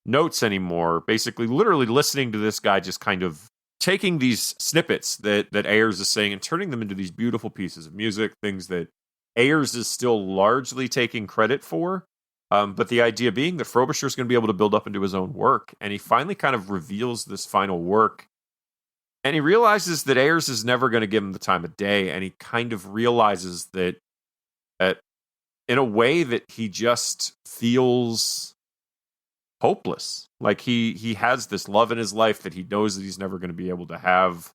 D: notes anymore. Basically, literally listening to this guy just kind of taking these snippets that Ayers is saying and turning them into these beautiful pieces of music, things that Ayers is still largely taking credit for. But the idea being that Frobisher is going to be able to build up into his own work. And he finally kind of reveals this final work. And he realizes that Ayers is never going to give him the time of day. And he kind of realizes that in a way that he just feels hopeless. Like he has this love in his life that he knows that he's never going to be able to have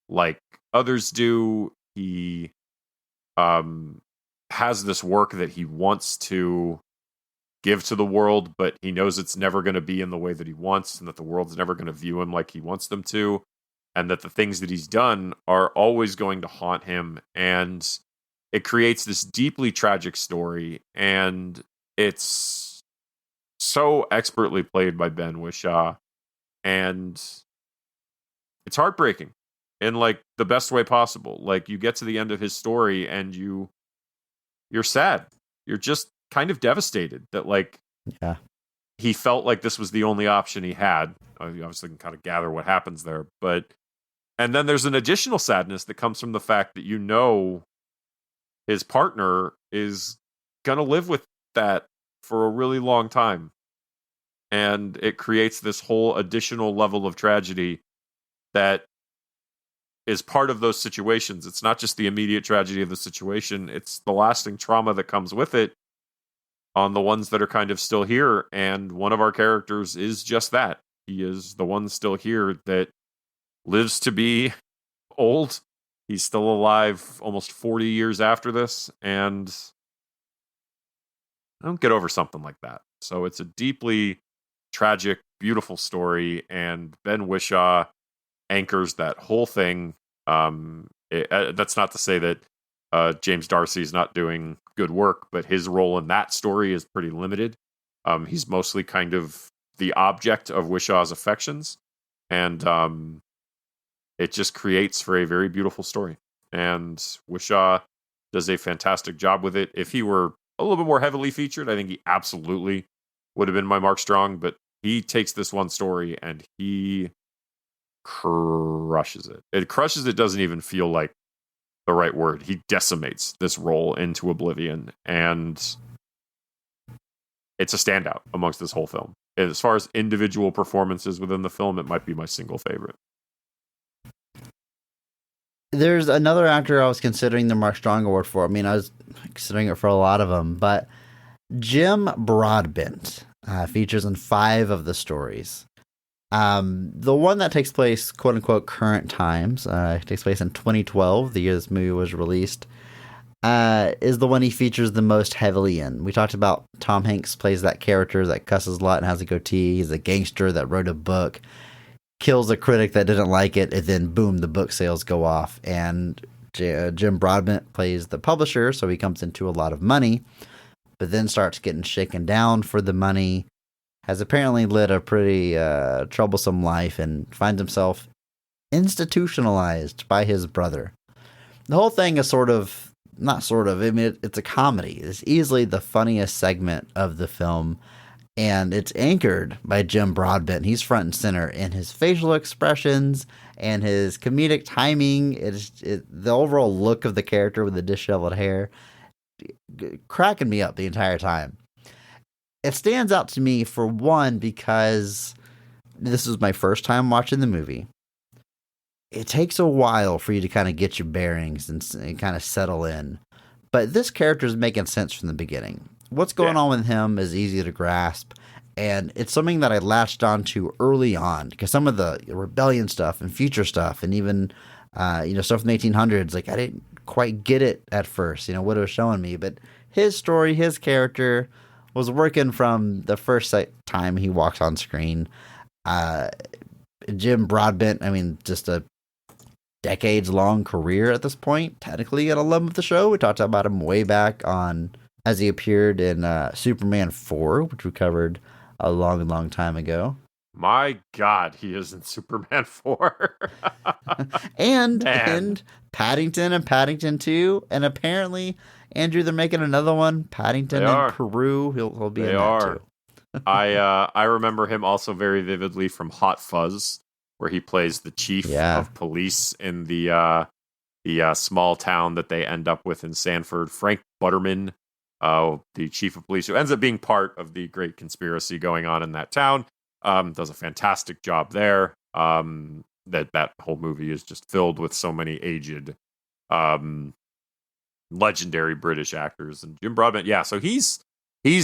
D: like others do. He has this work that he wants to give to the world, but he knows it's never going to be in the way that he wants, and that the world's never going to view him like he wants them to, and that the things that he's done are always going to haunt him. And it creates this deeply tragic story, and it's so expertly played by Ben Whishaw, and it's heartbreaking in like the best way possible. Like you get to the end of his story and you're sad. You're just kind of devastated that like he felt like this was the only option he had. You obviously can kind of gather what happens there, and then there's an additional sadness that comes from the fact that his partner is gonna live with that for a really long time, and it creates this whole additional level of tragedy that is part of those situations. It's not just the immediate tragedy of the situation, it's the lasting trauma that comes with it on the ones that are kind of still here. And one of our characters is just that. He is the one still here that lives to be old. He's still alive almost 40 years after this, and I don't get over something like that. So it's a deeply tragic, beautiful story, and Ben Whishaw anchors that whole thing. That's not to say that James Darcy is not doing good work, but his role in that story is pretty limited. He's mostly kind of the object of Wishaw's affections, and it just creates for a very beautiful story. and Wishaw does a fantastic job with it. If he were a little bit more heavily featured, I think he absolutely would have been my Mark Strong, but he takes this one story and he crushes it. It crushes it doesn't even feel like the right word. He decimates this role into oblivion, and it's a standout amongst this whole film. As far as individual performances within the film, it might be my single favorite.
C: There's another actor I was considering the Mark Strong Award for. I mean, I was considering it for a lot of them, but Jim Broadbent features in 5 of the stories. The one that takes place, quote unquote, current times, takes place in 2012, the year this movie was released, is the one he features the most heavily in. We talked about Tom Hanks plays that character that cusses a lot and has a goatee. He's a gangster that wrote a book, kills a critic that didn't like it, and then boom, the book sales go off. And Jim Broadbent plays the publisher, so he comes into a lot of money, but then starts getting shaken down for the money, has apparently led a pretty troublesome life, and finds himself institutionalized by his brother. The whole thing is it's a comedy. It's easily the funniest segment of the film, and it's anchored by Jim Broadbent. He's front and center in his facial expressions and his comedic timing. The overall look of the character with the disheveled hair, cracking me up the entire time. It stands out to me, for one, because this was my first time watching the movie. It takes a while for you to kind of get your bearings and kind of settle in. But this character is making sense from the beginning. What's going on with him is easy to grasp. And it's something that I latched onto early on, because some of the rebellion stuff and future stuff and even stuff from the 1800s, like I didn't quite get it at first, what it was showing me. But his story, his character was working from the first time he walks on screen. Jim Broadbent, just a decades-long career at this point, technically an alum of the show. We talked about him way back on as he appeared in Superman 4, which we covered a long, long time ago.
D: My God, he is in Superman 4.
C: and Paddington and Paddington 2, and apparently, Andrew, they're making another one, Paddington in Peru. He'll be in that too.
D: I remember him also very vividly from Hot Fuzz, where he plays the chief of police in the small town that they end up with in Sanford. Frank Butterman, the chief of police, who ends up being part of the great conspiracy going on in that town, does a fantastic job there. That whole movie is just filled with so many aged, legendary British actors. And Jim Broadbent, so he's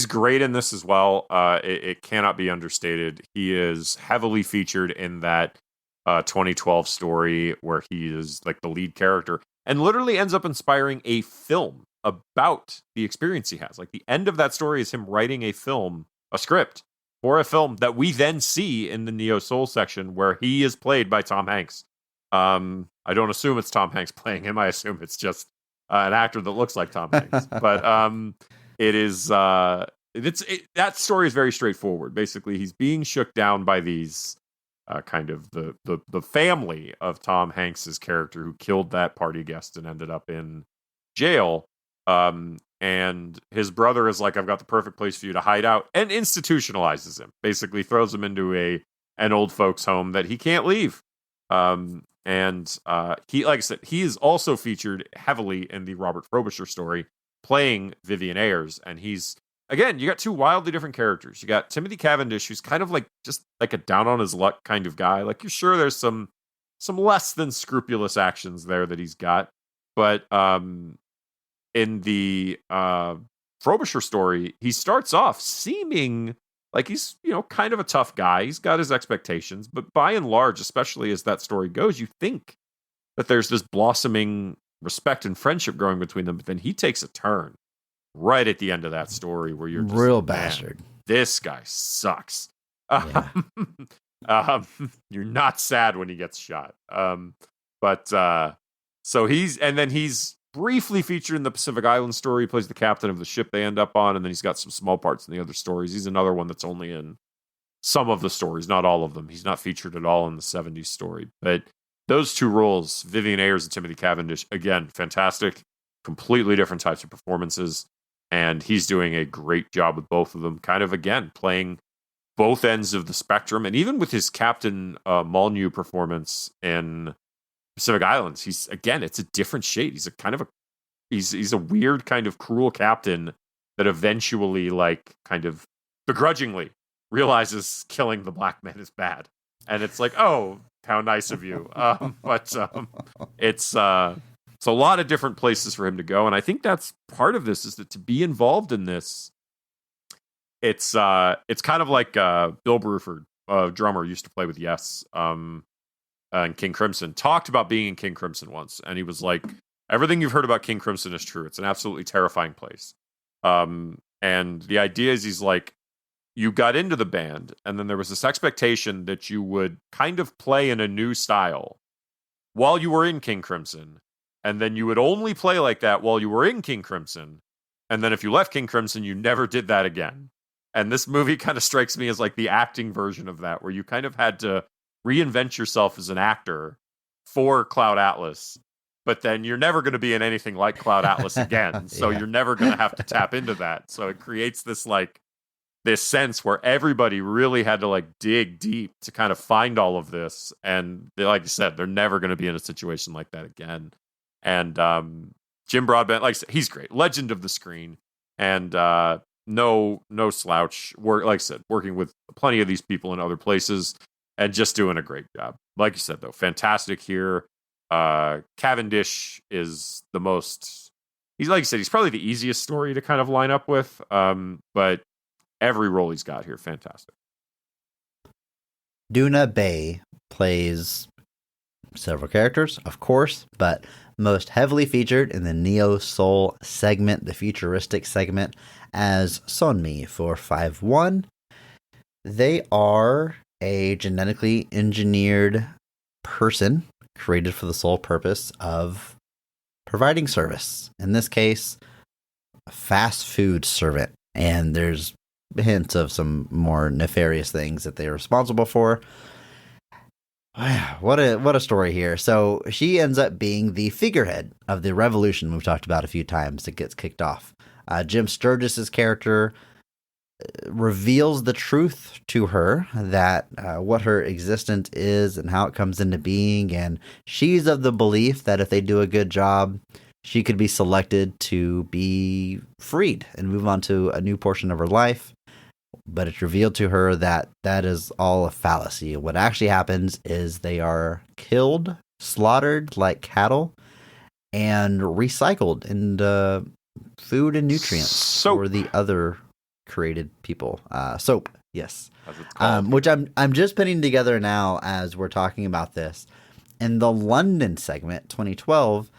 D: great in this as well. It cannot be understated. He is heavily featured in that 2012 story where he is like the lead character and literally ends up inspiring a film about the experience he has. Like the end of that story is him writing a script for a film that we then see in the Neo Soul section where he is played by Tom Hanks. I don't assume it's Tom Hanks playing him. I assume it's just an actor that looks like Tom Hanks. But it is that story is very straightforward. Basically, he's being shook down by these kind of the family of Tom Hanks's character who killed that party guest and ended up in jail. And his brother is like, I've got the perfect place for you to hide out, and institutionalizes him. Basically, throws him into an old folks' home that he can't leave. And he, like I said, he is also featured heavily in the Robert Frobisher story, playing Vivian Ayers, and he's, again, you got 2 wildly different characters. You got Timothy Cavendish, who's kind of like just like a down on his luck kind of guy. Like, you're sure there's some less than scrupulous actions there that he's got, but in the Frobisher story, he starts off seeming like he's kind of a tough guy. He's got his expectations, but by and large, especially as that story goes, you think that there's this blossoming respect and friendship growing between them, but then he takes a turn right at the end of that story where you're just,
C: real bastard.
D: This guy sucks.
C: Yeah.
D: You're not sad when he gets shot. So he's briefly featured in the Pacific Island story. He plays the captain of the ship they end up on, and then he's got some small parts in the other stories. He's another one that's only in some of the stories, not all of them. He's not featured at all in the 70s story, but those two roles, Vivian Ayers and Timothy Cavendish, again, fantastic, completely different types of performances. And he's doing a great job with both of them, kind of, again, playing both ends of the spectrum. And even with his Captain Molyneux performance in Pacific Islands, he's, again, it's a different shade. He's a kind of he's a weird kind of cruel captain that eventually, like, kind of begrudgingly realizes killing the black man is bad. And it's like, oh, how nice of you. But it's a lot of different places for him to go. And I think that's part of this, is that to be involved in this, it's kind of like Bill Bruford, drummer, used to play with Yes, and King Crimson, talked about being in King Crimson once. And he was like, everything you've heard about King Crimson is true. It's an absolutely terrifying place. And the idea is, he's like, you got into the band, and then there was this expectation that you would kind of play in a new style while you were in King Crimson. And then you would only play like that while you were in King Crimson. And then if you left King Crimson, you never did that again. And this movie kind of strikes me as like the acting version of that, where you kind of had to reinvent yourself as an actor for Cloud Atlas. But then you're never going to be in anything like Cloud Atlas again. So you're never going to have to tap into that. So it creates this sense where everybody really had to like dig deep to kind of find all of this. And like you said, they're never going to be in a situation like that again. And Jim Broadbent, like I said, he's great. Legend of the screen. And no slouch. Like I said, working with plenty of these people in other places and just doing a great job. Like you said, though, fantastic here. Cavendish is the most, he's, like you said, he's probably the easiest story to kind of line up with. But every role he's got here, fantastic.
C: Duna Bay plays several characters, of course, but most heavily featured in the neo-soul segment, the futuristic segment, as Sonmi 451. They are a genetically engineered person created for the sole purpose of providing service. In this case, a fast food servant. And there's hints of some more nefarious things that they're responsible for. What a story here. So she ends up being the figurehead of the revolution we've talked about a few times that gets kicked off. Jim Sturgis's character reveals the truth to her, that what her existence is and how it comes into being. And she's of the belief that if they do a good job, she could be selected to be freed and move on to a new portion of her life. But it's revealed to her that that is all a fallacy. What actually happens is they are killed, slaughtered like cattle, and recycled into food and nutrients for the other created people. Soap, yes. Which I'm just putting together now as we're talking about this. In the London segment, 2012,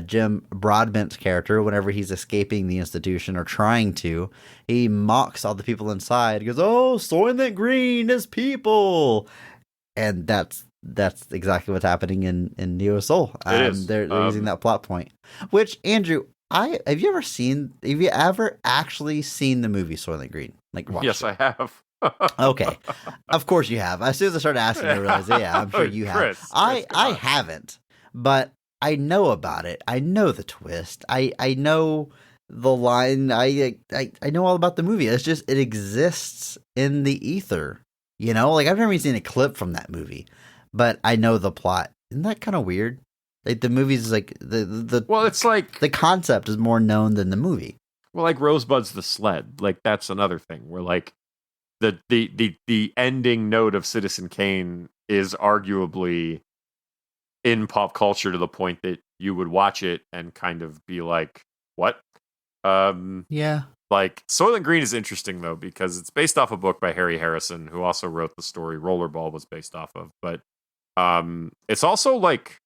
C: Jim Broadbent's character, whenever he's escaping the institution or trying to, he mocks all the people inside. He goes, "Oh, Soylent Green is people," and that's exactly what's happening in Neo Soul. They're using that plot point. Which, Andrew, have you ever actually seen the movie Soylent Green?
D: Yes, I have.
C: Okay, of course you have. As soon as I started asking, I realized, yeah, I'm sure you have.
D: Chris,
C: I haven't, but I know about it. I know the twist. I know the line. I know all about the movie. It's just, it exists in the ether. You know, like I've never even seen a clip from that movie, but I know the plot. Isn't that kind of weird? Like the movie's like well, it's like the concept is more known than the movie.
D: Well, like Rosebud's the sled. Like that's another thing where like the ending note of Citizen Kane is arguably in pop culture to the point that you would watch it and kind of be like, what?
C: Yeah.
D: Like Soylent Green is interesting though, because it's based off a book by Harry Harrison, who also wrote the story Rollerball was based off of. But it's also like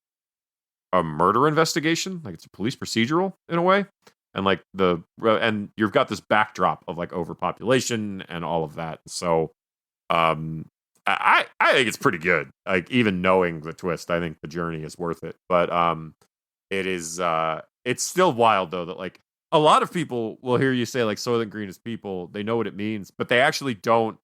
D: a murder investigation. Like it's a police procedural in a way. And like and you've got this backdrop of like overpopulation and all of that. So I think it's pretty good. Like even knowing the twist, I think the journey is worth it. But it is it's still wild though that like a lot of people will hear you say like Soylent Green is people, they know what it means, but they actually don't.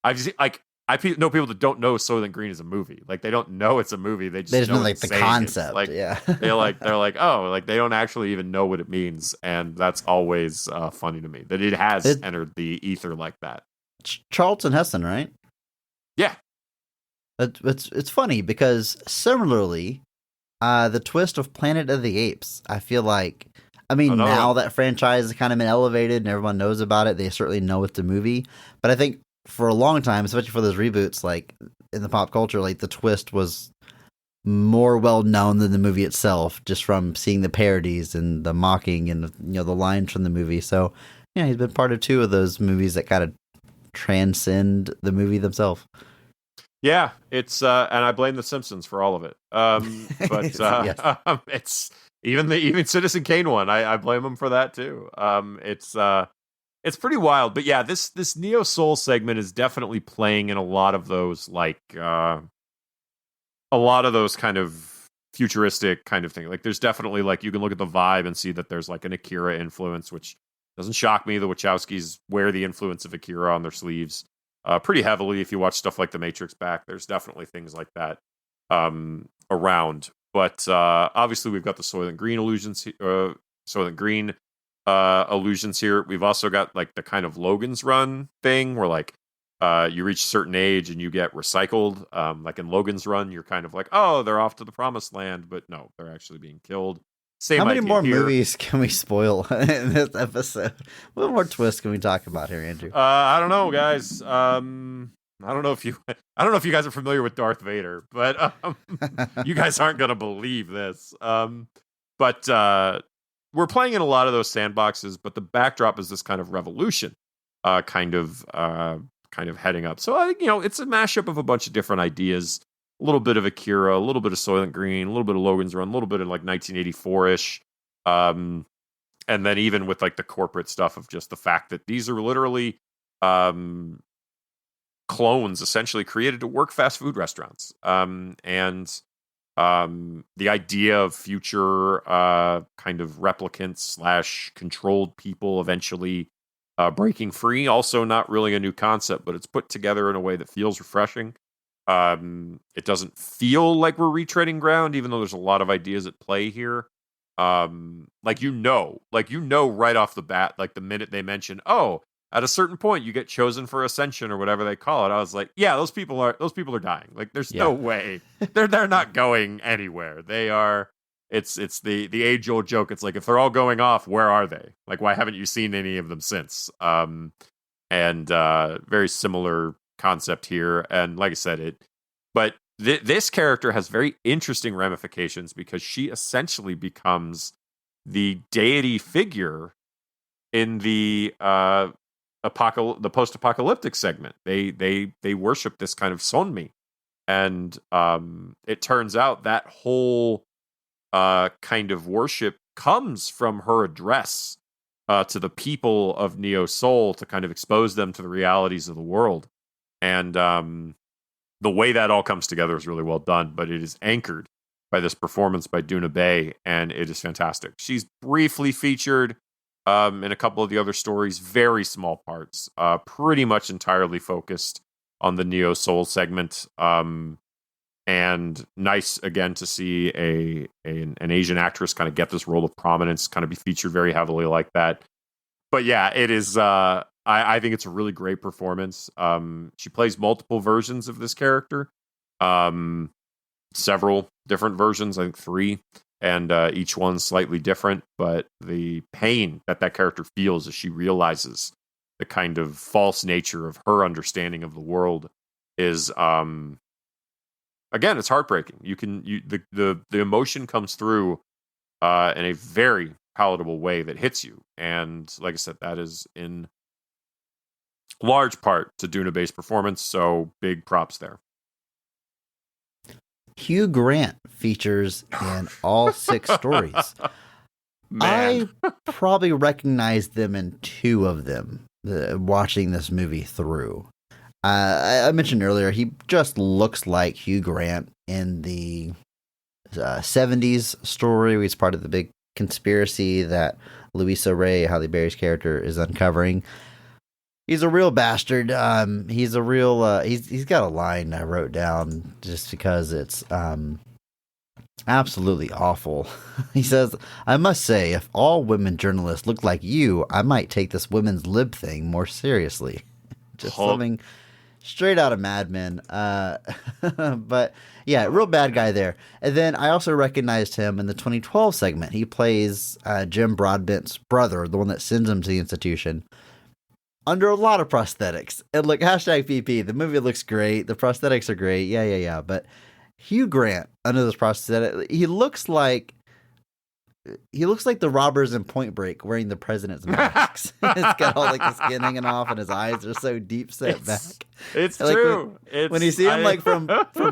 D: I've seen, like know people that don't know Soylent Green is a movie. Like they don't know it's a movie. They
C: They
D: just
C: just know
D: know
C: like
D: it's
C: the
D: saying
C: concept.
D: Like
C: Yeah.
D: they're like, oh, like they don't actually even know what it means, and that's always funny to me that it has entered the ether like that.
C: Charlton Heston, right?
D: Yeah.
C: It's funny because similarly, the twist of Planet of the Apes, I feel like, I mean, now that franchise has kind of been elevated and everyone knows about it, they certainly know it's a movie. But I think for a long time, especially for those reboots, like in the pop culture, like the twist was more well known than the movie itself, just from seeing the parodies and the mocking and the lines from the movie. So yeah, he's been part of 2 of those movies that kind of transcend the movie themselves.
D: Yeah, it's and I blame The Simpsons for all of it. But
C: Yes.
D: It's even Citizen Kane one. I blame them for that too. It's pretty wild. But yeah, this Neo Soul segment is definitely playing in a lot of those a lot of those kind of futuristic kind of thing. Like there's definitely like you can look at the vibe and see that there's like an Akira influence, which doesn't shock me. The Wachowskis wear the influence of Akira on their sleeves. Pretty heavily. If you watch stuff like The Matrix back, there's definitely things like that around. But obviously, we've got the Soylent Green illusions. Illusions here. We've also got like the kind of Logan's Run thing, where like you reach a certain age and you get recycled. Like in Logan's Run, you're kind of like, oh, they're off to the promised land, but no, they're actually being killed. Same
C: How many
D: idea
C: more
D: here.
C: movies can we spoil in this episode? What more twists can we talk about here, Andrew?
D: I don't know, guys. I don't know if you guys are familiar with Darth Vader, but you guys aren't gonna believe this. But we're playing in a lot of those sandboxes, but the backdrop is this kind of revolution, kind of heading up. So it's a mashup of a bunch of different ideas. A little bit of Akira, a little bit of Soylent Green, a little bit of Logan's Run, a little bit of like 1984-ish. And then even with like the corporate stuff of just the fact that these are literally clones essentially created to work fast food restaurants. And the idea of future kind of replicants / controlled people eventually breaking free, also not really a new concept, but it's put together in a way that feels refreshing. It doesn't feel like we're retreading ground, even though there's a lot of ideas at play here. Like right off the bat, like the minute they mention, oh, at a certain point you get chosen for ascension or whatever they call it, I was like, yeah, those people are dying. Like there's no way they're not going anywhere. They are. It's the age old joke. It's like if they're all going off, where are they? Like why haven't you seen any of them since? And very similar concept here, and like I said, this character has very interesting ramifications because she essentially becomes the deity figure in the post-apocalyptic segment. They worship this kind of Sonmi, and it turns out that whole kind of worship comes from her address to the people of Neo Soul to kind of expose them to the realities of the world. And the way that all comes together is really well done, but it is anchored by this performance by Duna Bay, and it is fantastic. She's briefly featured in a couple of the other stories, very small parts, pretty much entirely focused on the Neo Soul segment. And nice, again, to see an Asian actress kind of get this role of prominence, kind of be featured very heavily like that. But yeah, it is... I think it's a really great performance. She plays multiple versions of this character, several different versions, I think 3, and each one slightly different. But the pain that character feels as she realizes the kind of false nature of her understanding of the world is, again, it's heartbreaking. The emotion comes through in a very palatable way that hits you, and like I said, that is in large part to Duna Bay's performance, so big props there.
C: Hugh Grant features in all 6 stories.
D: Man.
C: I probably recognized them in 2 of them, watching this movie through. I mentioned earlier, he just looks like Hugh Grant in the 70s story, where he's part of the big conspiracy that Louisa Ray, Halle Berry's character, is uncovering. He's a real bastard. He's a real. He's got a line I wrote down just because it's absolutely awful. He says, "I must say, if all women journalists looked like you, I might take this women's lib thing more seriously." Just something straight out of Mad Men. But yeah, real bad guy there. And then I also recognized him in the 2012 segment. He plays Jim Broadbent's brother, the one that sends him to the institution, under a lot of prosthetics. And look, hashtag PP, the movie looks great. The prosthetics are great. Yeah. But Hugh Grant under this prosthetic, he looks like the robbers in Point Break wearing the president's masks. It's got all like the skin hanging off, and his eyes are so deep set back.
D: It's
C: like
D: true.
C: When you see him like from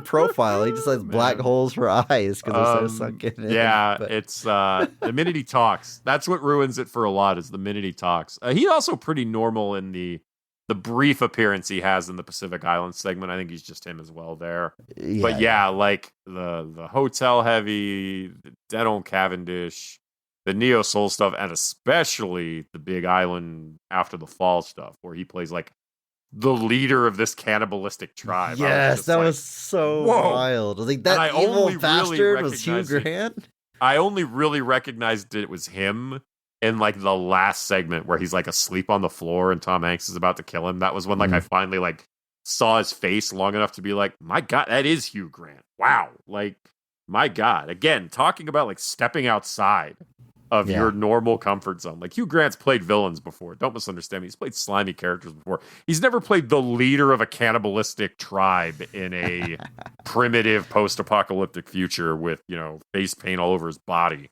C: profile, he just has black holes for eyes because they're so sunken in.
D: Yeah, it's the minute he talks. That's what ruins it for a lot. Is the minute he talks. He's also pretty normal in the brief appearance he has in the Pacific Islands segment. I think he's just him as well there. But yeah, like the hotel heavy, the Dead on Cavendish, the Neo Soul stuff, and especially the Big Island After the Fall stuff, where he plays like the leader of this cannibalistic tribe.
C: Yes, that was so wild. I think that evil bastard was Hugh Grant.
D: I only really recognized it was him in like the last segment where he's like asleep on the floor and Tom Hanks is about to kill him. That was when like I finally like saw his face long enough to be like, my God, that is Hugh Grant. Wow. Like, my God. Again, talking about like stepping outside of your normal comfort zone. Like Hugh Grant's played villains before. Don't misunderstand me. He's played slimy characters before. He's never played the leader of a cannibalistic tribe in a primitive post-apocalyptic future with, face paint all over his body.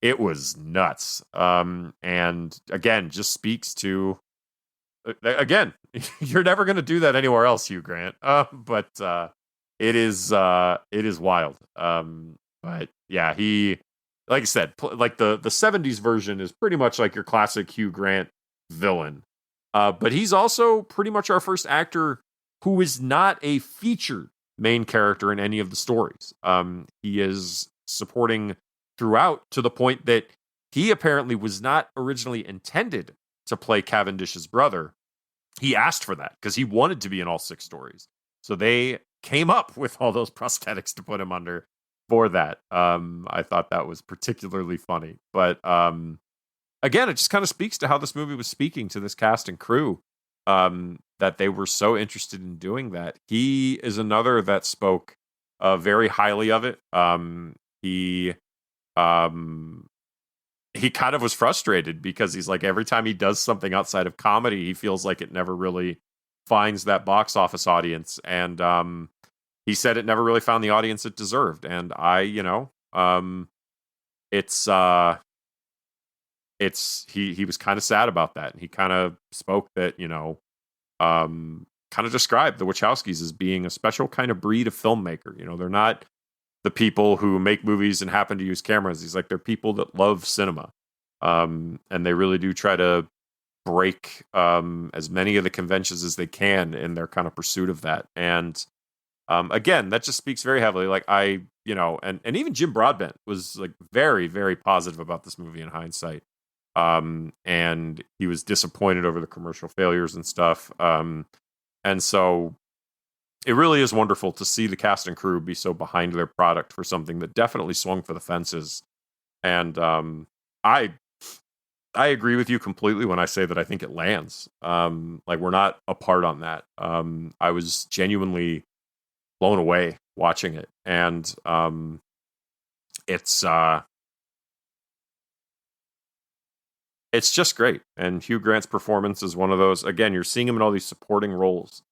D: It was nuts. And again, just speaks to, again, you're never going to do that anywhere else, Hugh Grant. But it is wild. But yeah, he, like I said, like the 70s version is pretty much like your classic Hugh Grant villain. But he's also pretty much our first actor who is not a featured main character in any of the stories. He is supporting throughout, to the point that he apparently was not originally intended to play Cavendish's brother. He asked for that because he wanted to be in all 6 stories. So they came up with all those prosthetics to put him under for that. I thought that was particularly funny. But again, it just kind of speaks to how this movie was speaking to this cast and crew, that they were so interested in doing that. He is another that spoke very highly of it. He kind of was frustrated because he's like, every time he does something outside of comedy, he feels like it never really finds that box office audience. And he said it never really found the audience it deserved. And he was kind of sad about that. And he kind of spoke that, kind of described the Wachowskis as being a special kind of breed of filmmaker. They're not the people who make movies and happen to use cameras. He's like, they're people that love cinema. And they really do try to break as many of the conventions as they can in their kind of pursuit of that. And again, that just speaks very heavily. Like and even Jim Broadbent was like very, very positive about this movie in hindsight. And he was disappointed over the commercial failures and stuff. And so it really is wonderful to see the cast and crew be so behind their product for something that definitely swung for the fences. And I agree with you completely when I say that I think it lands. Like, we're not apart on that. I was genuinely blown away watching it. And it's just great. And Hugh Grant's performance is one of those, again, you're seeing him in all these supporting roles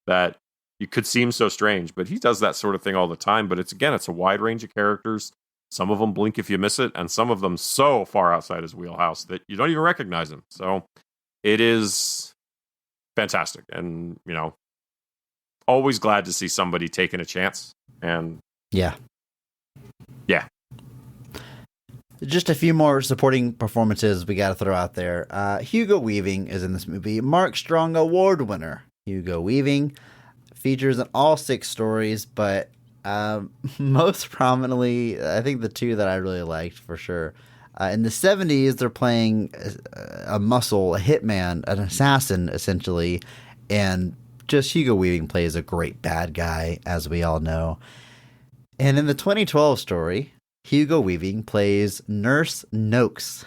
D: that you could seem so strange, but he does that sort of thing all the time. But it's a wide range of characters. Some of them blink if you miss it, and some of them so far outside his wheelhouse that you don't even recognize him. So it is fantastic. And, always glad to see somebody taking a chance. And
C: yeah. Just a few more supporting performances we got to throw out there. Hugo Weaving is in this movie. Mark Strong Award winner Hugo Weaving features in all 6 stories, but most prominently, I think the 2 that I really liked for sure. In the 70s, they're playing a muscle, a hitman, an assassin, essentially, and just Hugo Weaving plays a great bad guy, as we all know. And in the 2012 story, Hugo Weaving plays Nurse Noakes,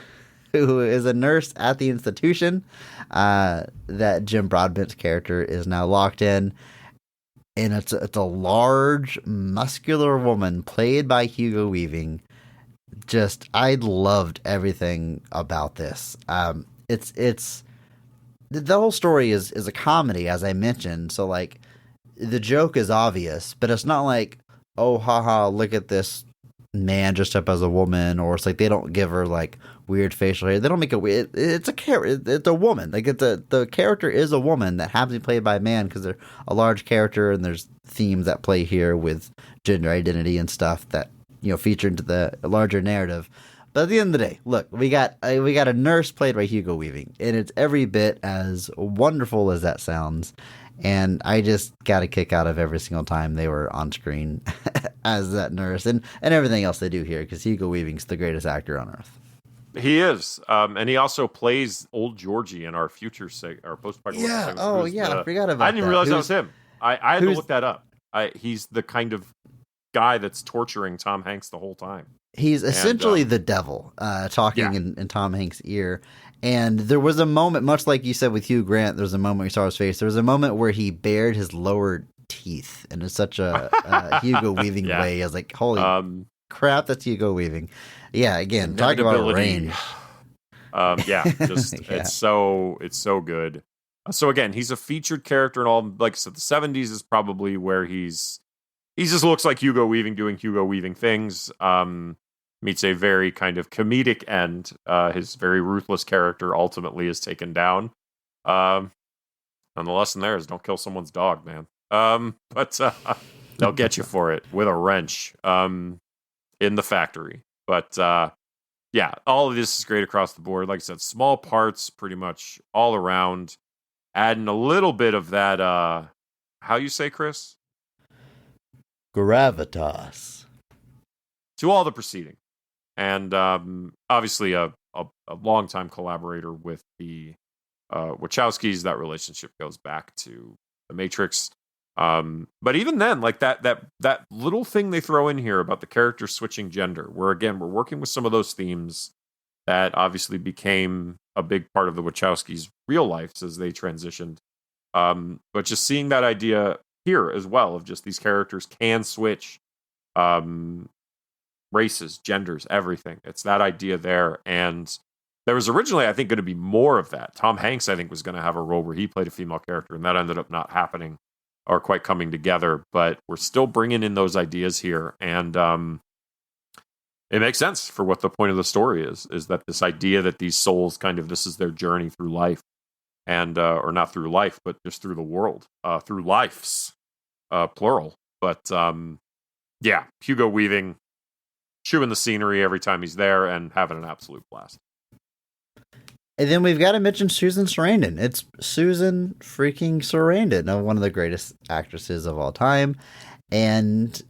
C: who is a nurse at the institution that Jim Broadbent's character is now locked in. And it's a large, muscular woman played by Hugo Weaving. Just, I loved everything about this. It's the whole story is a comedy, as I mentioned. So, like, the joke is obvious, but it's not like, oh, haha, look at this man dressed up as a woman, or it's like they don't give her like weird facial hair. They don't make it weird. It's a character. It's a woman. Like the character is a woman that happens to be played by a man because they're a large character, and there's themes that play here with gender identity and stuff that feature into the larger narrative. But at the end of the day, look, we got a nurse played by Hugo Weaving, and it's every bit as wonderful as that sounds. And I just got a kick out of every single time they were on screen as that nurse and everything else they do here, because Hugo Weaving's the greatest actor on earth.
D: He is. And he also plays Old Georgie in our future our post-apocalyptic segment.
C: Oh, yeah. I forgot about that.
D: I didn't even realize that was him. I had to look that up. He's the kind of guy that's torturing Tom Hanks the whole time.
C: He's essentially the devil talking in Tom Hanks' ear. And there was a moment, much like you said with Hugh Grant, there was a moment where you saw his face. There was a moment where he bared his lower teeth. And it's such a Hugo Weaving way. I was like, holy crap, that's Hugo Weaving. Yeah, again, talking about range.
D: It's so good. So again, he's a featured character in all, like I said, the 70s is probably where he just looks like Hugo Weaving doing Hugo Weaving things. Meets a very kind of comedic end. His very ruthless character ultimately is taken down. And the lesson there is don't kill someone's dog, man. But they'll get you for it with a wrench in the factory. But all of this is great across the board. Like I said, small parts pretty much all around. Adding a little bit of that, how you say, Chris?
C: Gravitas.
D: To all the proceeding. And obviously a longtime collaborator with the Wachowskis. That relationship goes back to The Matrix. But even then, like that little thing they throw in here about the characters switching gender, where again, we're working with some of those themes that obviously became a big part of the Wachowskis' real lives as they transitioned. But just seeing that idea here as well of just these characters can switch races, genders, everything. It's that idea there. And there was originally, I think, going to be more of that. Tom Hanks, I think, was going to have a role where he played a female character, and that ended up not happening or quite coming together. But we're still bringing in those ideas here. And it makes sense for what the point of the story is that this idea that these souls kind of, this is their journey through life. And, or not through life, but just through the world, through lives, plural. But Hugo Weaving, chewing the scenery every time he's there and having an absolute blast.
C: And then we've got to mention Susan Sarandon. It's Susan freaking Sarandon, one of the greatest actresses of all time. And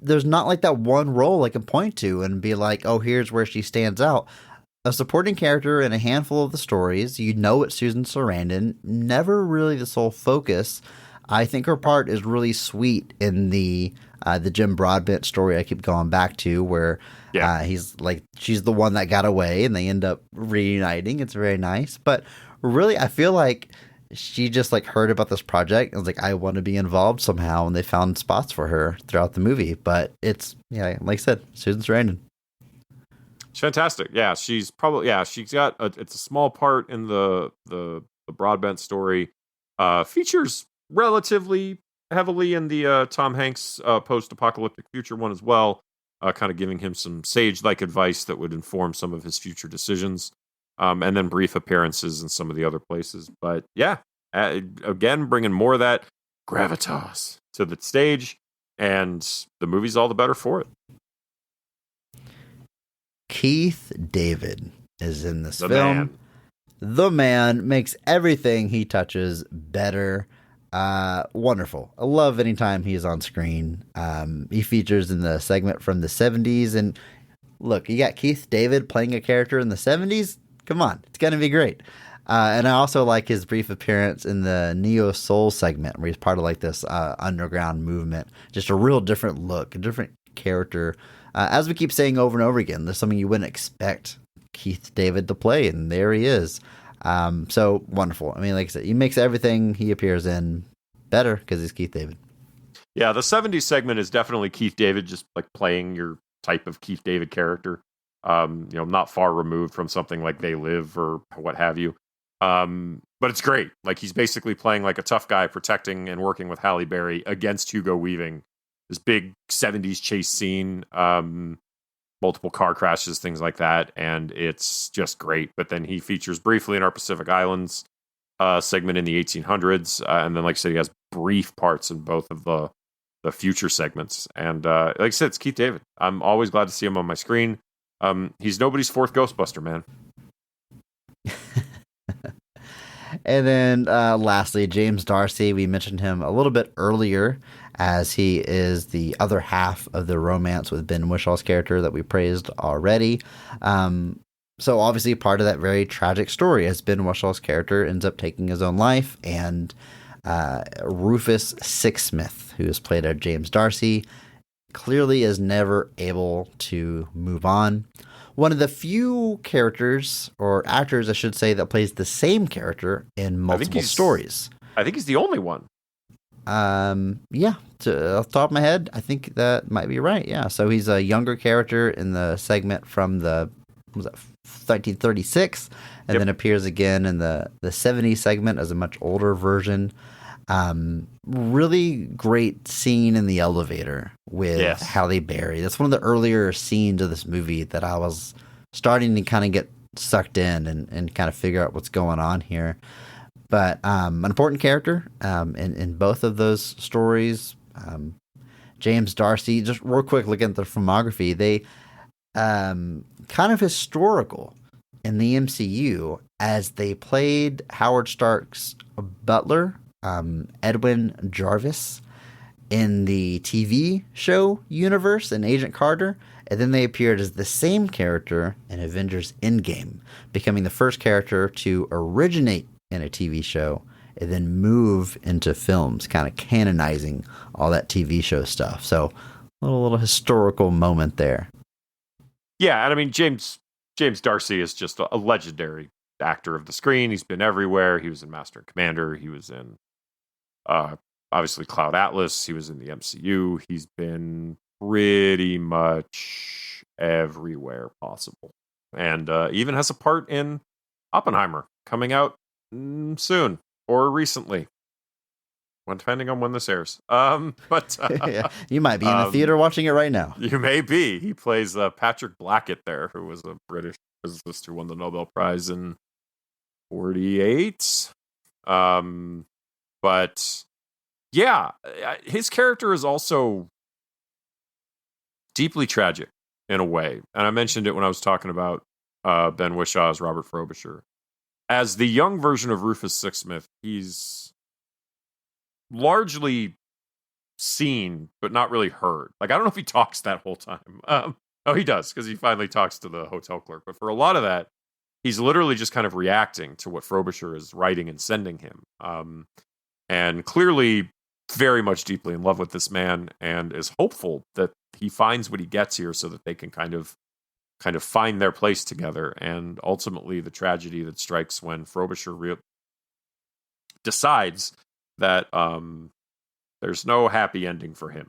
C: there's not like that one role I can point to and be like, oh, here's where she stands out. A supporting character in a handful of the stories. It's Susan Sarandon. Never really the sole focus. I think her part is really sweet in the Jim Broadbent story I keep going back to, where he's like, she's the one that got away and they end up reuniting. It's very nice. But really, I feel like she just like heard about this project and was like, I want to be involved somehow. And they found spots for her throughout the movie. But it's, like I said, Susan Sarandon.
D: It's fantastic. Yeah, she's got it's a small part in the Broadbent story. Features relatively heavily in the Tom Hanks post-apocalyptic future one as well, kind of giving him some sage-like advice that would inform some of his future decisions, and then brief appearances in some of the other places. But again, bringing more of that gravitas to the stage, and the movie's all the better for it. Keith
C: David is in this film. The man makes everything he touches better. Wonderful. I love anytime he's on screen. He features in the segment from the 70s, and Look, you got Keith David playing a character in the 70s. Come on, it's going to be great. And I also like his brief appearance in the Neo Soul segment where he's part of like this underground movement. Just a real different look, a different character. As we keep saying over and over again, there's something you wouldn't expect Keith David to play, and there he is. So wonderful. I mean, like I said, he makes everything he appears in better because he's Keith David.
D: Yeah, the 70s segment is definitely Keith David just like playing your type of Keith David character. Not far removed from something like They Live or what have you. But it's great. Like he's basically playing like a tough guy protecting and working with Halle Berry against Hugo Weaving. This big 70s chase scene, multiple car crashes, things like that, and it's just great. But then he features briefly in our Pacific Islands segment in the 1800s, and then like I said, he has brief parts in both of the future segments. And like I said, it's Keith David. I'm always glad to see him on my screen. He's nobody's fourth Ghostbuster, man.
C: And then lastly, James D'Arcy. We mentioned him a little bit earlier as he is the other half of the romance with Ben Wishaw's character that we praised already. So obviously part of that very tragic story as Ben Wishaw's character ends up taking his own life, and Rufus Sixsmith, who has played James D'Arcy, clearly is never able to move on. One of the few characters, or actors, I should say, that plays the same character in multiple stories.
D: I think he's the only one.
C: Yeah, off the top of my head, I think that might be right. Yeah, so he's a younger character in the segment from the 1936, and then appears again in the 70s segment as a much older version. Really great scene in the elevator with Halle Berry. That's one of the earlier scenes of this movie that I was starting to kind of get sucked in and kind of figure out what's going on here. But an important character in both of those stories. James D'Arcy, just real quick, looking at the filmography, they kind of historical in the MCU as they played Howard Stark's butler, Edwin Jarvis, in the TV show universe in Agent Carter, and then they appeared as the same character in Avengers Endgame, becoming the first character to originate in a TV show and then move into films, kind of canonizing all that TV show stuff. So a little historical moment there.
D: Yeah, and I mean, James D'Arcy is just a legendary actor of the screen. He's been everywhere. He was in Master and Commander. He was in, obviously, Cloud Atlas. He was in the MCU. He's been pretty much everywhere possible. And even has a part in Oppenheimer, coming out soon or recently, depending on when this airs.
C: Yeah, you might be in the theater watching it right now.
D: You may be. He plays Patrick Blackett there, who was a British physicist who won the Nobel Prize in 1948. But yeah, his character is also deeply tragic in a way. And I mentioned it when I was talking about Ben Whishaw as Robert Frobisher. As the young version of Rufus Sixsmith, he's largely seen, but not really heard. Like, I don't know if he talks that whole time. Oh, he does, because he finally talks to the hotel clerk. But for a lot of that, he's literally just kind of reacting to what Frobisher is writing and sending him. And clearly very much deeply in love with this man, and is hopeful that he finds what he gets here so that they can kind of find their place together. And ultimately the tragedy that strikes when Frobisher decides that there's no happy ending for him.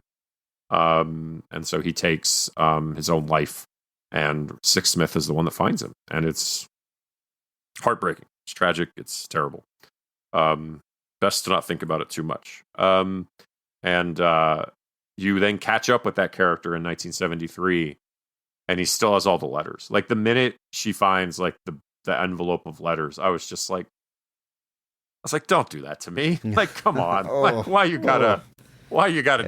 D: And so he takes his own life, and Sixsmith is the one that finds him. And it's heartbreaking. It's tragic. It's terrible. Best to not think about it too much. And you then catch up with that character in 1973, and he still has all the letters. Like, the minute she finds like the envelope of letters, I was like, don't do that to me. Like, come on. Like, why you gotta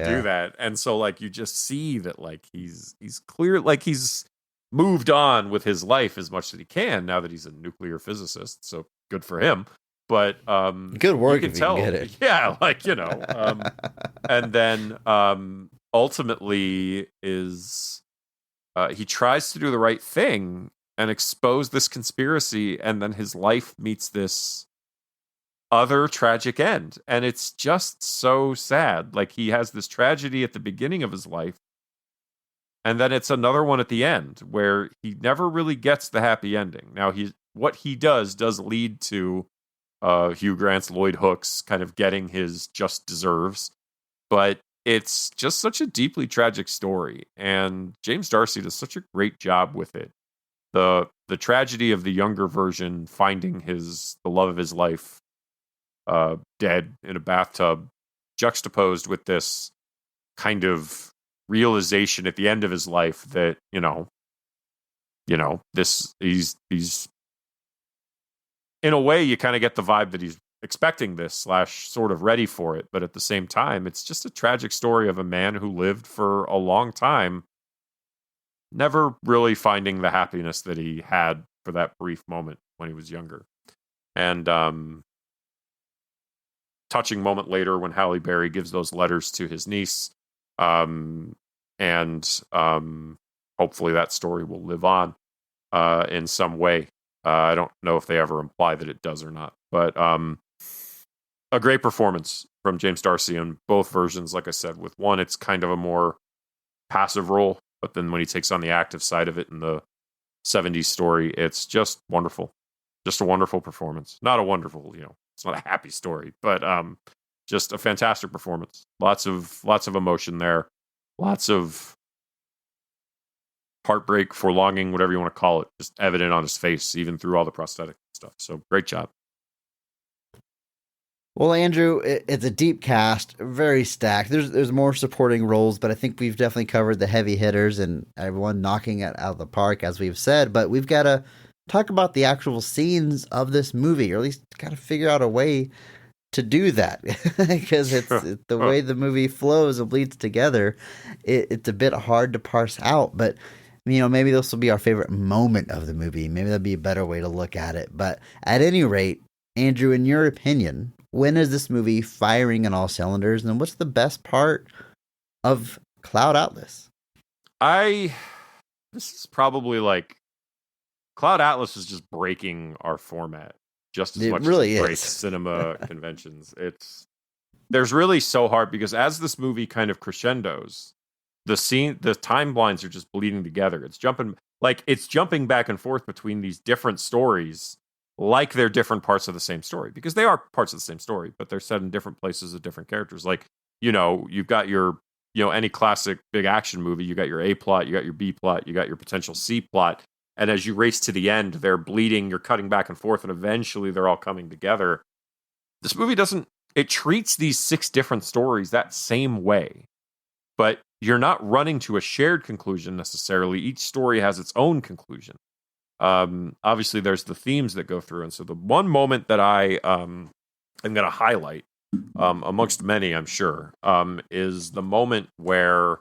D: do that? And so, like, you just see that, like, he's clear, like, he's moved on with his life as much as he can now that he's a nuclear physicist. So good for him. But
C: good work,
D: you can tell.
C: You can get it.
D: Yeah, like, you know. And then ultimately is he tries to do the right thing and expose this conspiracy, and then his life meets this other tragic end. And it's just so sad. Like, he has this tragedy at the beginning of his life, and then it's another one at the end where he never really gets the happy ending. Now, what he does lead to Hugh Grant's Lloyd Hooks kind of getting his just deserves, but it's just such a deeply tragic story, and James D'Arcy does such a great job with it. The tragedy of the younger version finding the love of his life dead in a bathtub, juxtaposed with this kind of realization at the end of his life that this he's in a way, you kind of get the vibe that he's expecting this / sort of ready for it, but at the same time, it's just a tragic story of a man who lived for a long time, never really finding the happiness that he had for that brief moment when he was younger. And touching moment later when Halle Berry gives those letters to his niece, and hopefully that story will live on in some way. I don't know if they ever imply that it does or not, but a great performance from James D'Arcy in both versions. Like I said, with one, it's kind of a more passive role, but then when he takes on the active side of it in the 70s story, it's just wonderful. Just a wonderful performance. Not a wonderful, it's not a happy story, but just a fantastic performance. Lots of emotion there. Lots of heartbreak, for longing, whatever you want to call it, just evident on his face, even through all the prosthetic stuff. So great job.
C: Well, Andrew, it's a deep cast, very stacked. There's more supporting roles, but I think we've definitely covered the heavy hitters and everyone knocking it out of the park, as we've said. But we've got to talk about the actual scenes of this movie, or at least got to figure out a way to do that, because it's the way the movie flows and bleeds together. It's a bit hard to parse out, but maybe this will be our favorite moment of the movie. Maybe that'd be a better way to look at it. But at any rate, Andrew, in your opinion, when is this movie firing on all cylinders, and what's the best part of Cloud Atlas?
D: This is probably like Cloud Atlas is just breaking our format just as much
C: really
D: as it breaks cinema conventions. There's really so hard, because as this movie kind of crescendos, the timelines are just bleeding together. It's jumping back and forth between these different stories, like they're different parts of the same story, because they are parts of the same story, but they're set in different places with different characters. Like, you've got your, any classic big action movie, you got your A plot, you got your B plot, you got your potential C plot. And as you race to the end, they're bleeding, you're cutting back and forth, and eventually they're all coming together. This movie it treats these 6 different stories that same way, but you're not running to a shared conclusion necessarily. Each story has its own conclusion. Obviously, there's the themes that go through. And so the one moment that I am going to highlight, amongst many, I'm sure, is the moment where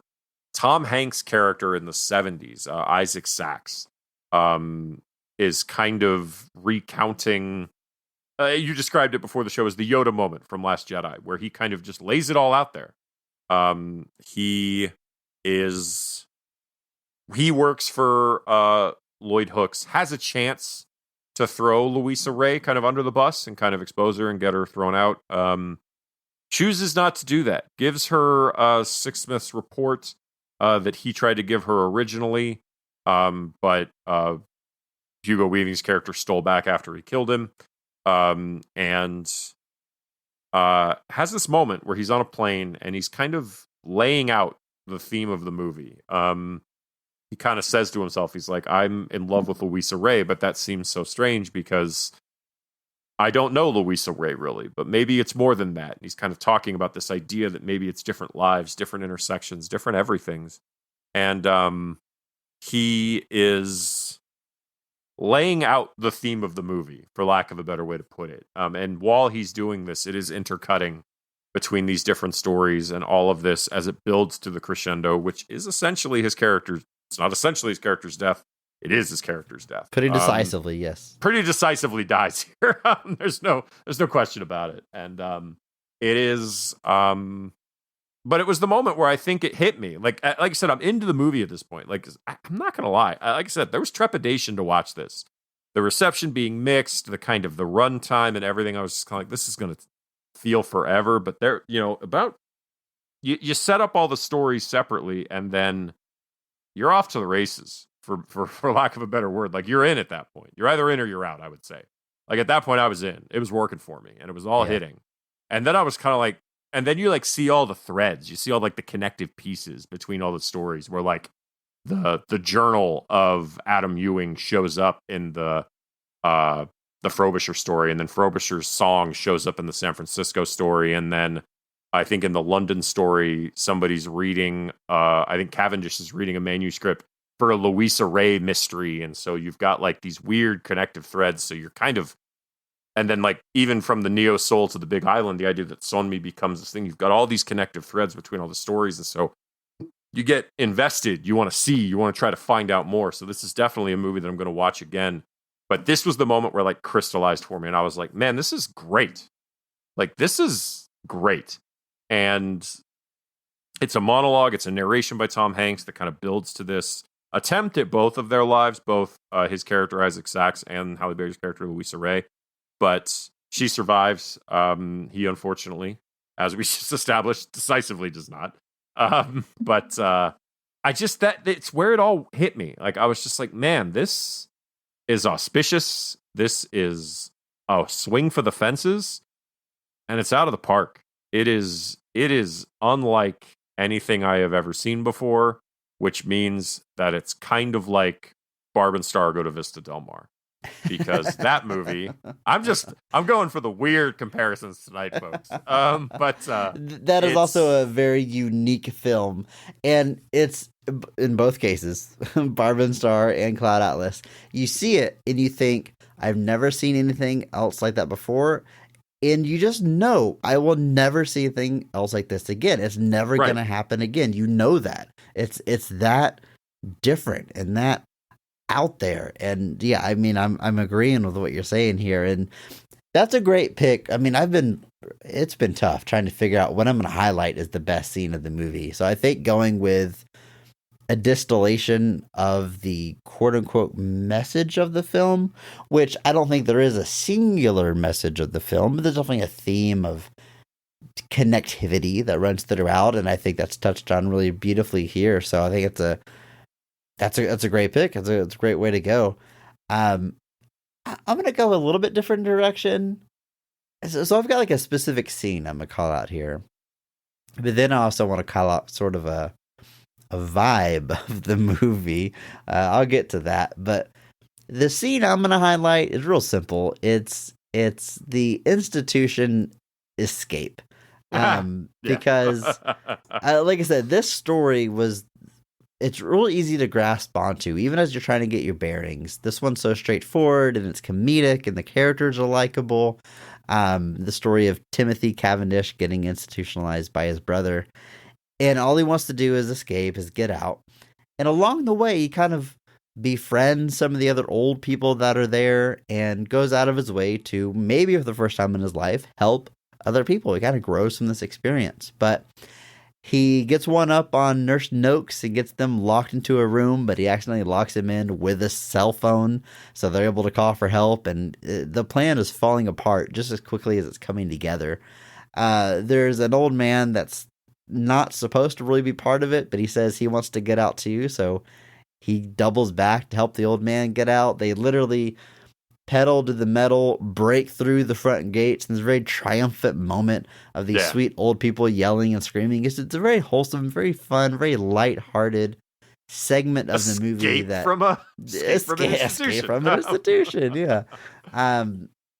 D: Tom Hanks' character in the 70s, Isaac Sachs, is kind of recounting. You described it before the show as the Yoda moment from Last Jedi, where he kind of just lays it all out there. He works for Lloyd Hooks, has a chance to throw Louisa Ray kind of under the bus and kind of expose her and get her thrown out. Chooses not to do that. Gives her Six Smith's report that he tried to give her originally, but Hugo Weaving's character stole back after he killed him, and has this moment where he's on a plane and he's kind of laying out the theme of the movie. He kind of says to himself, he's like, I'm in love with Louisa Ray, but that seems so strange because I don't know Louisa Ray really, but maybe it's more than that. And he's kind of talking about this idea that maybe it's different lives, different intersections, different everythings. And he is laying out the theme of the movie, for lack of a better way to put it. And while he's doing this, it is intercutting between these different stories and all of this as it builds to the crescendo, which is essentially his character's. It's not essentially his character's death. It is his character's death.
C: Pretty decisively, yes.
D: Pretty decisively dies here. There's no question about it. And it is but it was the moment where I think it hit me. Like I said, I'm into the movie at this point. Like, I'm not gonna lie. Like I said, there was trepidation to watch this. The reception being mixed, the kind of the runtime and everything. I was just kind of like, this is gonna feel forever. But there, about you set up all the stories separately, and then you're off to the races. For lack of a better word, like you're in at that point. You're either in or you're out. I would say. Like at that point, I was in. It was working for me, and it was all hitting. And then I was kind of like. And then you like see all the threads. You see all like the connective pieces between all the stories where like the journal of Adam Ewing shows up in the Frobisher story, and then Frobisher's song shows up in the San Francisco story, and then I think in the London story somebody's reading I think Cavendish is reading a manuscript for a Louisa Ray mystery, and so you've got like these weird connective threads, so you're kind of. And then, like, even from the Neo Soul to the Big Island, the idea that Sonmi becomes this thing, you've got all these connective threads between all the stories. And so you get invested. You want to see, you want to try to find out more. So this is definitely a movie that I'm going to watch again. But this was the moment where, like, crystallized for me. And I was like, man, this is great. Like, this is great. And it's a monologue. It's a narration by Tom Hanks that kind of builds to this attempt at both of their lives, both his character, Isaac Sachs, and Halle Berry's character, Louisa Ray. But she survives. He, unfortunately, as we just established, decisively does not. But I just, that it's where it all hit me. Like, I was just like, man, this is auspicious. This is a swing for the fences. And it's out of the park. It is unlike anything I have ever seen before, which means that it's kind of like Barb and Star Go to Vista Del Mar. Because that movie, I'm going for the weird comparisons tonight, folks. But
C: that is also a very unique film, and it's in both cases, Barb and Star and Cloud Atlas. You see it and you think, I've never seen anything else like that before, and you just know I will never see anything else like this again. It's never going to happen again. You know that it's that different and that out there. And yeah, I mean, I'm agreeing with what you're saying here, and that's a great pick. I mean, it's been tough trying to figure out what I'm going to highlight as the best scene of the movie. So I think going with a distillation of the quote unquote message of the film, which I don't think there is a singular message of the film, but there's definitely a theme of connectivity that runs throughout, and I think that's touched on really beautifully here. So I think that's a great pick. It's a great way to go. I'm going to go a little bit different direction. So I've got like a specific scene I'm going to call out here. But then I also want to call out sort of a vibe of the movie. I'll get to that. But the scene I'm going to highlight is real simple. It's the institution escape. Because, like I said, this story it's real easy to grasp onto, even as you're trying to get your bearings. This one's so straightforward, and it's comedic, and the characters are likable. The story of Timothy Cavendish getting institutionalized by his brother, and all he wants to do is escape, is get out. And along the way, he kind of befriends some of the other old people that are there, and goes out of his way to, maybe for the first time in his life, help other people. He kind of grows from this experience. But he gets one up on Nurse Noakes and gets them locked into a room, but he accidentally locks him in with a cell phone, so they're able to call for help, and the plan is falling apart just as quickly as it's coming together. There's an old man that's not supposed to really be part of it, but he says he wants to get out too, so he doubles back to help the old man get out. They literally pedal to the metal, break through the front gates, and this very triumphant moment of these sweet old people yelling and screaming. It's a very wholesome, very fun, very light-hearted segment of the movie that escape from an institution. Yeah,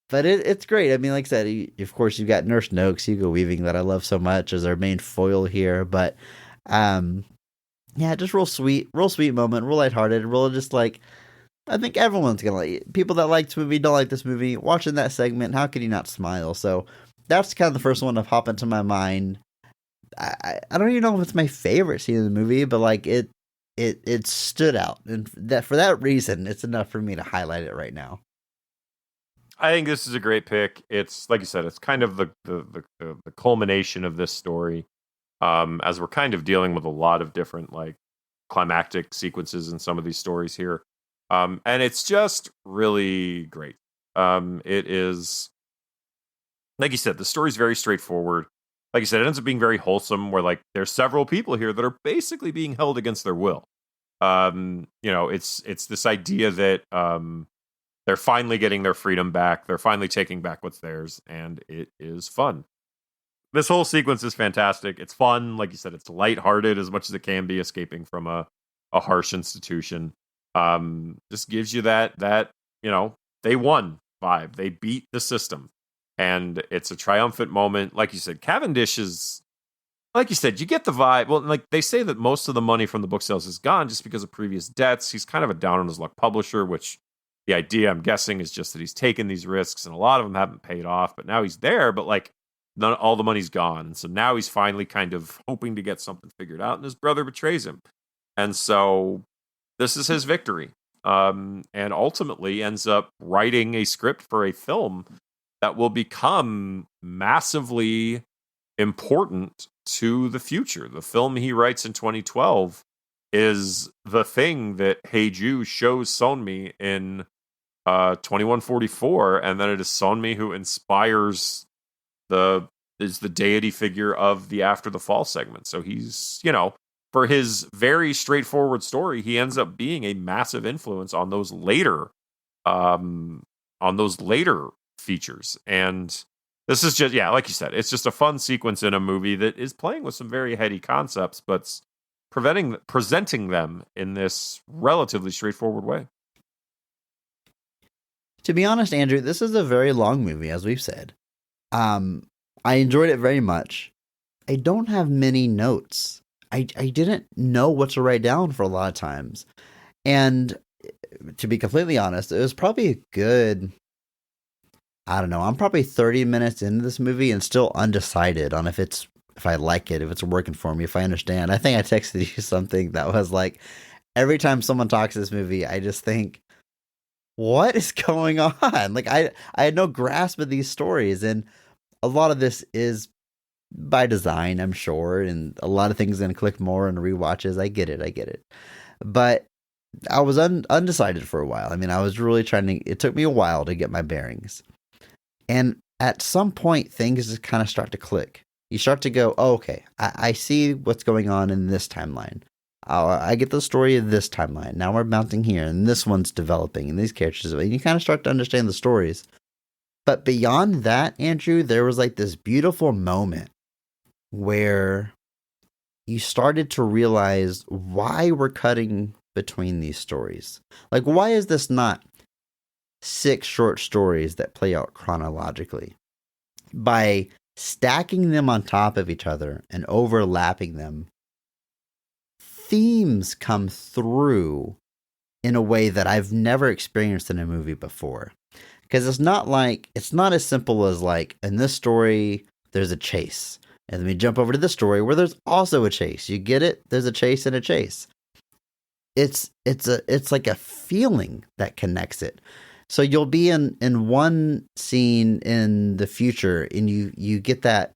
C: but it's great. I mean, like I said, of course, you've got Nurse Noakes, Hugo Weaving, that I love so much as our main foil here. But yeah, just real sweet moment, real lighthearted, real just like. I think everyone's going to like people that like this movie, don't like this movie. Watching that segment, how could you not smile? So that's kind of the first one to pop into my mind. I don't even know if it's my favorite scene in the movie, but like it stood out. And that for that reason, it's enough for me to highlight it right now.
D: I think this is a great pick. It's like you said, it's kind of the culmination of this story. as we're kind of dealing with a lot of different like climactic sequences in some of these stories here. And it's just really great. It is, like you said, the story's very straightforward. Like you said, it ends up being very wholesome, where like there's several people here that are basically being held against their will. It's this idea that they're finally getting their freedom back. They're finally taking back what's theirs, and it is fun. This whole sequence is fantastic. It's fun. Like you said, it's lighthearted as much as it can be, escaping from a harsh institution. Just gives you that, they won vibe. They beat the system. And it's a triumphant moment. Like you said, Cavendish is, like you said, you get the vibe. Well, like they say that most of the money from the book sales is gone just because of previous debts. He's kind of a down on his luck publisher, which the idea, I'm guessing, is just that he's taken these risks and a lot of them haven't paid off. But now he's there, but like all the money's gone. And so now he's finally kind of hoping to get something figured out, and his brother betrays him. And so this is his victory. And ultimately ends up writing a script for a film that will become massively important to the future. The film he writes in 2012 is the thing that Heiju shows Sonmi in 2144, and then it is Sonmi who inspires the deity figure of the After the Fall segment. So he's, for his very straightforward story, he ends up being a massive influence on those later features. And this is just, like you said, it's just a fun sequence in a movie that is playing with some very heady concepts, but presenting them in this relatively straightforward way.
C: To be honest, Andrew, this is a very long movie, as we've said. I enjoyed it very much. I don't have many notes. I didn't know what to write down for a lot of times. And to be completely honest, it was probably a good, I don't know, I'm probably 30 minutes into this movie and still undecided on if I like it, if it's working for me, if I understand. I think I texted you something that was like, every time someone talks this movie, I just think, what is going on? Like, I had no grasp of these stories, and a lot of this is by design, I'm sure, and a lot of things are going to click more in rewatches. I get it. But I was undecided for a while. I mean, I was really it took me a while to get my bearings. And at some point, things just kind of start to click. You start to go, oh, okay, I see what's going on in this timeline. I get the story of this timeline. Now we're bouncing here, and this one's developing, and these characters, and you kind of start to understand the stories. But beyond that, Andrew, there was like this beautiful moment where you started to realize why we're cutting between these stories. Like, why is this not 6 short stories that play out chronologically? By stacking them on top of each other and overlapping them, themes come through in a way that I've never experienced in a movie before. Because it's not as simple as like, in this story, there's a chase. And then we jump over to this story where there's also a chase. You get it? There's a chase and a chase. It's like a feeling that connects it. So you'll be in one scene in the future, and you get that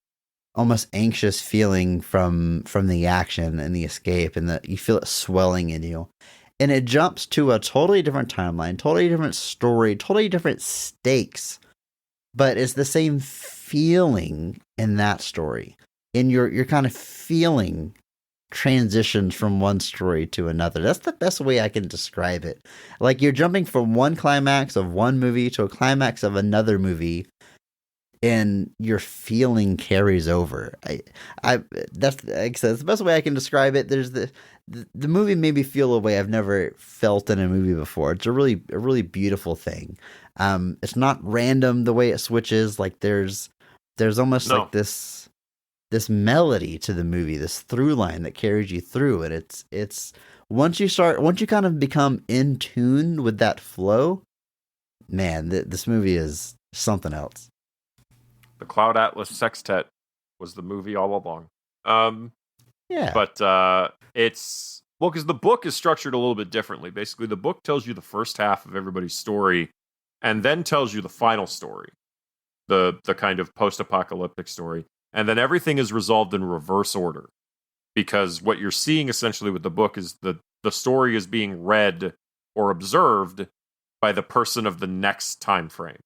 C: almost anxious feeling from the action and the escape, and you feel it swelling in you. And it jumps to a totally different timeline, totally different story, totally different stakes. But it's the same feeling in that story. And you're kind of feeling transitions from one story to another. That's the best way I can describe it. Like, you're jumping from one climax of one movie to a climax of another movie, and your feeling carries over. That's, like I said, that's the best way I can describe it. There's the movie made me feel a way I've never felt in a movie before. It's a really beautiful thing. It's not random the way it switches. Like, there's almost like this melody to the movie, this through line that carries you through. And it's once you kind of become in tune with that flow, man, this movie is something else.
D: The Cloud Atlas Sextet was the movie all along.
C: Yeah.
D: But it's, well, because the book is structured a little bit differently. Basically, the book tells you the first half of everybody's story and then tells you the final story, the kind of post-apocalyptic story. And then everything is resolved in reverse order. because what you're seeing essentially with the book is the story is being read or observed by the person of the next time frame.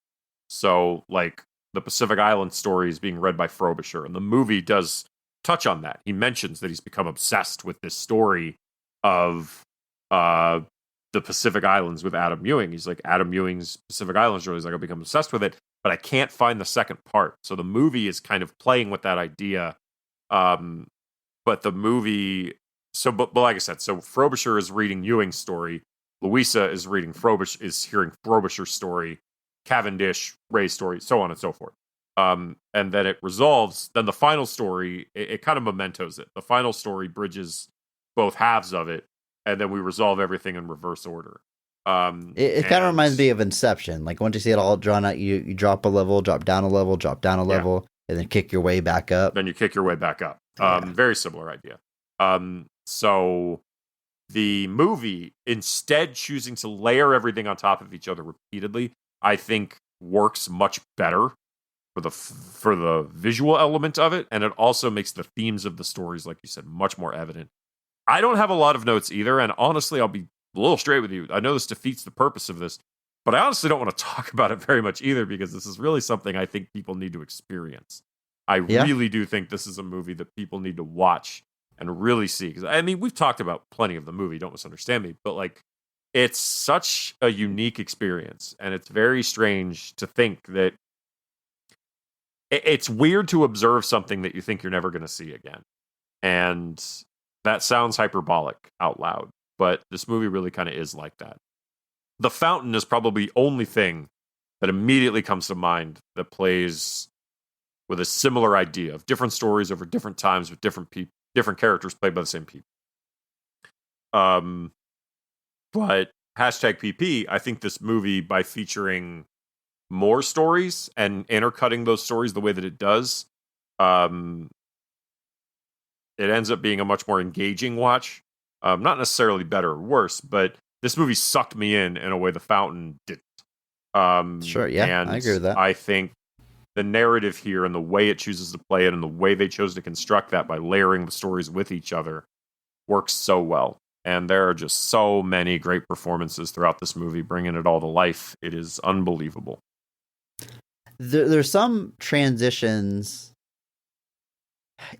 D: So, like, the Pacific Island story is being read by Frobisher, and the movie does touch on that. He mentions that he's become obsessed with this story of the Pacific Islands with Adam Ewing. He's like, Adam Ewing's Pacific Island story. He's like, I've become obsessed with it, but I can't find the second part. So the movie is kind of playing with that idea. But the movie, but like I said, so Frobisher is reading Ewing's story. Louisa is reading hearing Frobisher's story. Cavendish, Ray's story, so on and so forth. And then it resolves. Then the final story, it kind of mementos it. The final story bridges both halves of it, and then we resolve everything in reverse order.
C: It kind of reminds me of Inception. Like, once you see it all drawn out, you drop a level, drop down a level, and then kick your way back up.
D: Then you kick your way back up. Very similar idea. So the movie, instead choosing to layer everything on top of each other repeatedly, I think works much better for the visual element of it, and it also makes the themes of the stories, like you said, much more evident. I don't have a lot of notes either, and honestly, I'll be a little straight with you. I know this defeats the purpose of this, but I honestly don't want to talk about it very much either, because this is really something I think people need to experience. I really do think this is a movie that people need to watch and really see. Because, I mean, we've talked about plenty of the movie, don't misunderstand me, but like, it's such a unique experience, and it's very strange to think that it's weird to observe something that you think you're never going to see again. And that sounds hyperbolic out loud, but this movie really kind of is like that. The Fountain is probably the only thing that immediately comes to mind that plays with a similar idea of different stories over different times with different people, different characters played by the same people. But hashtag PP, I think this movie, by featuring more stories and intercutting those stories the way that it does, it ends up being a much more engaging watch. Not necessarily better or worse, but this movie sucked me in a way The Fountain didn't.
C: Sure, yeah, I agree with that.
D: I think the narrative here and the way it chooses to play it and the way they chose to construct that by layering the stories with each other works so well. And there are just so many great performances throughout this movie, bringing it all to life. It is unbelievable.
C: There's some transitions,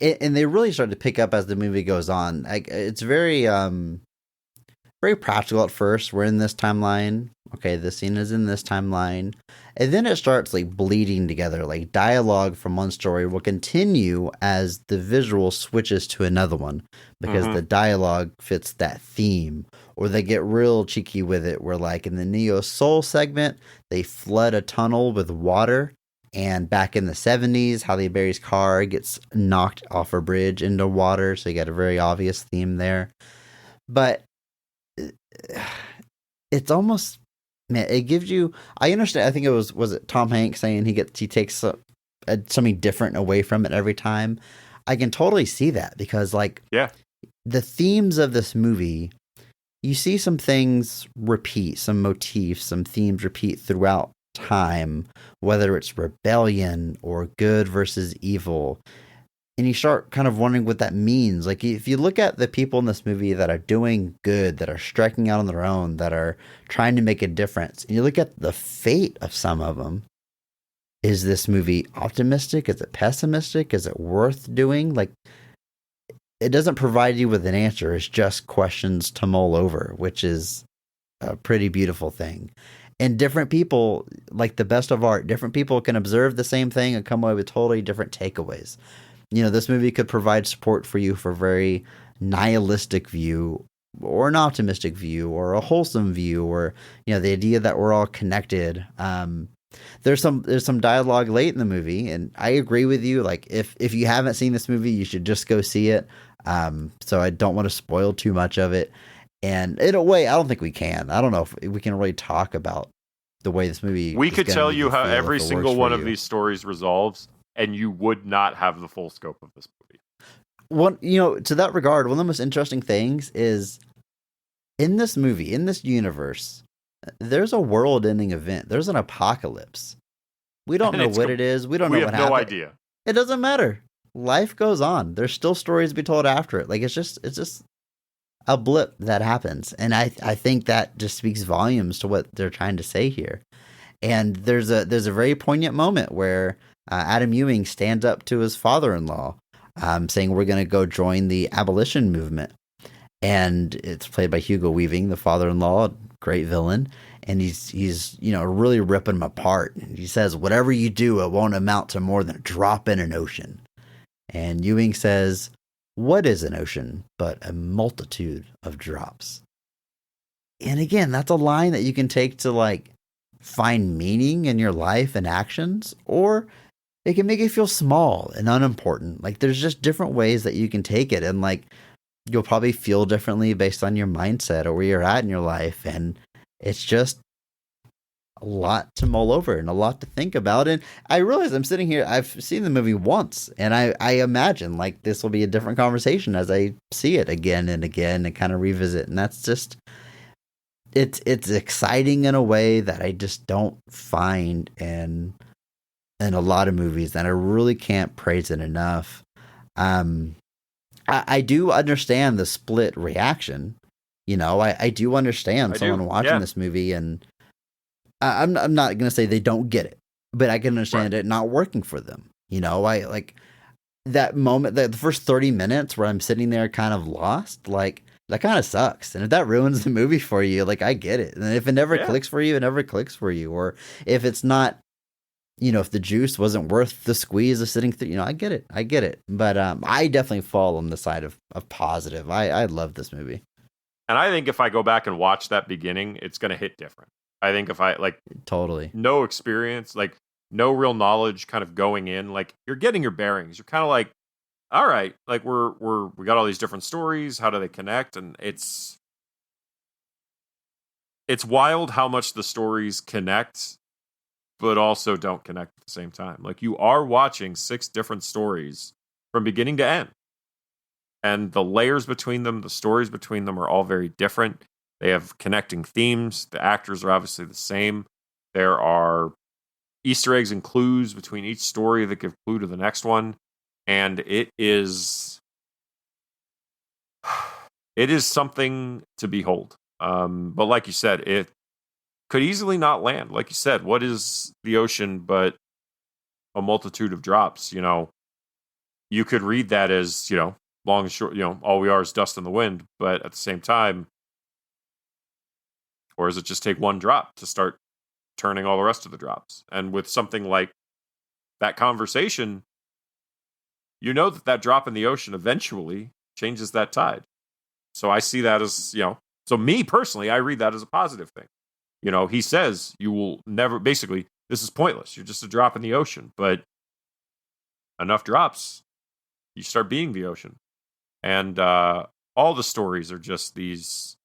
C: and they really start to pick up as the movie goes on. It's very, very practical at first. We're in this timeline. Okay, the scene is in this timeline. And then it starts like bleeding together. Like, dialogue from one story will continue as the visual switches to another one, because the dialogue fits that theme. Or they get real cheeky with it, where like in the Neo Soul segment, they flood a tunnel with water. And back in the 70s, Halle Berry's car gets knocked off a bridge into water. So you got a very obvious theme there. But it's almost, man, it gives you, I understand. I think it was it Tom Hanks saying he takes something different away from it every time. I can totally see that, because like, the themes of this movie, you see some things repeat, some motifs, some themes repeat throughout time, whether it's rebellion or good versus evil. And you start kind of wondering what that means. Like, if you look at the people in this movie that are doing good, that are striking out on their own, that are trying to make a difference, and you look at the fate of some of them, is this movie optimistic? Is it pessimistic? Is it worth doing? Like, it doesn't provide you with an answer. It's just questions to mull over, which is a pretty beautiful thing. And different people, like the best of art, different people can observe the same thing and come away with totally different takeaways. You know, this movie could provide support for you for a very nihilistic view, or an optimistic view, or a wholesome view, or, you know, the idea that we're all connected. There's some dialogue late in the movie, and I agree with you. Like, if you haven't seen this movie, you should just go see it. So I don't want to spoil too much of it. And in a way, I don't think we can. I don't know if we can really talk about the way this movie.
D: We could tell you how every single one of these stories resolves, and you would not have the full scope of this movie.
C: One, you know, to that regard, one of the most interesting things is in this movie, in this universe, there's a world-ending event. There's an apocalypse. We don't know what it is. We don't know what happened.
D: We have no idea.
C: It doesn't matter. life goes on. There's still stories to be told after it. Like it's just a blip that happens. And I think that just speaks volumes to what they're trying to say here. And there's a very poignant moment where Adam Ewing stands up to his father-in-law, saying we're going to go join the abolition movement. And it's played by Hugo Weaving, the father-in-law, great villain. And he's really ripping him apart. He says, whatever you do, it won't amount to more than a drop in an ocean. And Ewing says, what is an ocean but a multitude of drops? And again, that's a line that you can take to like find meaning in your life and actions, or it can make you feel small and unimportant. Like there's just different ways that you can take it. And like, you'll probably feel differently based on your mindset or where you're at in your life. And it's just a lot to mull over and a lot to think about. And I realize I'm sitting here, I've seen the movie once, and I imagine like this will be a different conversation as I see it again and again and kind of revisit. And that's just, it's exciting in a way that I just don't find in a lot of movies, and I really can't praise it enough. I do understand the split reaction. I do understand someone watching this movie, and I'm not going to say they don't get it, but I can understand it not working for them. I like that moment, the first 30 minutes where I'm sitting there kind of lost, like that kind of sucks. And if that ruins the movie for you, like I get it. And if it never clicks for you, it never clicks for you. Or if it's not, if the juice wasn't worth the squeeze of sitting through, I get it. But I definitely fall on the side of positive. I love this movie.
D: And I think if I go back and watch that beginning, it's going to hit different. I think if I
C: totally
D: no experience, like no real knowledge kind of going in, like you're getting your bearings. You're kind of like, all right, like we got all these different stories. How do they connect? And it's wild how much the stories connect, but also don't connect at the same time. Like you are watching 6 different stories from beginning to end. And the layers between them, the stories between them are all very different. They have connecting themes. The actors are obviously the same. There are Easter eggs and clues between each story that give clue to the next one. And it is something to behold. But like you said, it could easily not land. Like you said, what is the ocean but a multitude of drops? You could read that as, long and short, all we are is dust in the wind. But at the same time, or does it just take one drop to start turning all the rest of the drops? And with something like that conversation, that drop in the ocean eventually changes that tide. So I see that as, so me personally, I read that as a positive thing. He says you will never, basically, this is pointless. You're just a drop in the ocean, but enough drops, you start being the ocean. And all the stories are just these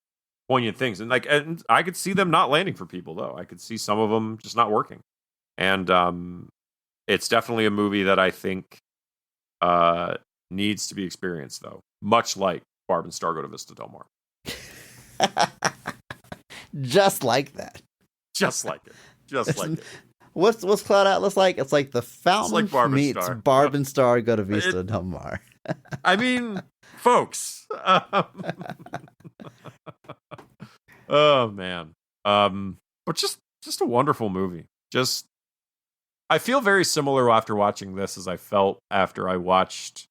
D: poignant things. And I could see them not landing for people, though. I could see some of them just not working. And it's definitely a movie that I think needs to be experienced, though. Much like Barb and Star Go to Vista Del Mar.
C: Just like that.
D: Just like it. Just like it.
C: What's Cloud Atlas like? It's like the Fountain meets Barb and Star Go to Vista Del Mar.
D: I mean, folks. Oh man. But just a wonderful movie. I feel very similar after watching this as I felt after I watched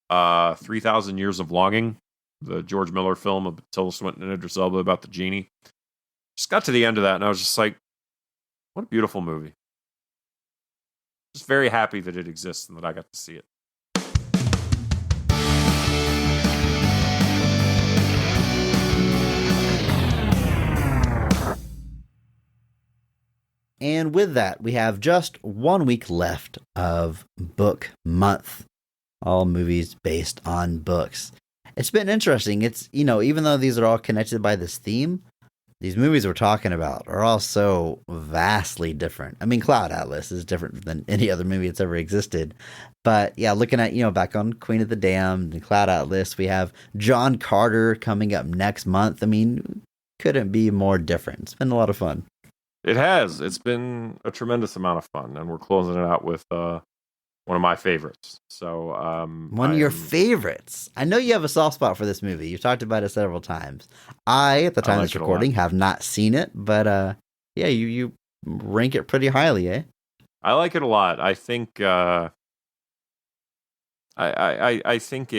D: 3,000 Years of Longing, the George Miller film of Tilda Swinton and Idris Elba about the genie. Just got to the end of that and I was just like, what a beautiful movie. Just very happy that it exists and that I got to see it.
C: And with that, we have just 1 week left of book month. All movies based on books. It's been interesting. It's, even though these are all connected by this theme, these movies we're talking about are all so vastly different. I mean, Cloud Atlas is different than any other movie that's ever existed. But yeah, looking at, back on Queen of the Damned and Cloud Atlas, we have John Carter coming up next month. I mean, couldn't be more different. It's been a lot of fun.
D: It has. It's been a tremendous amount of fun. And we're closing it out with one of my favorites. So
C: One of your favorites. I know you have a soft spot for this movie. You've talked about it several times. I, at the time of
D: like
C: this
D: it a lot.
C: recording, have not seen it, but yeah, you rank it pretty highly, eh?
D: I like it a lot. I think I think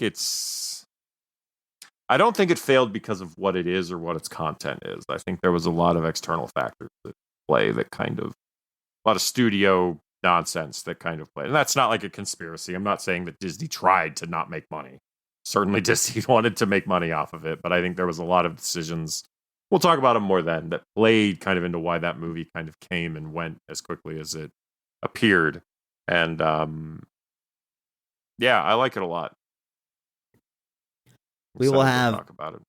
D: it's I don't think it failed because of what it is or what its content is. I think there was a lot of external factors that play that kind of a lot of studio nonsense that kind of played. And that's not like a conspiracy. I'm not saying that Disney tried to not make money. Certainly Disney wanted to make money off of it, but I think there was a lot of decisions, we'll talk about them more then, that played kind of into why that movie kind of came and went as quickly as it appeared. And yeah, I like it a lot.
C: We will
D: Excited to
C: have
D: talk about it.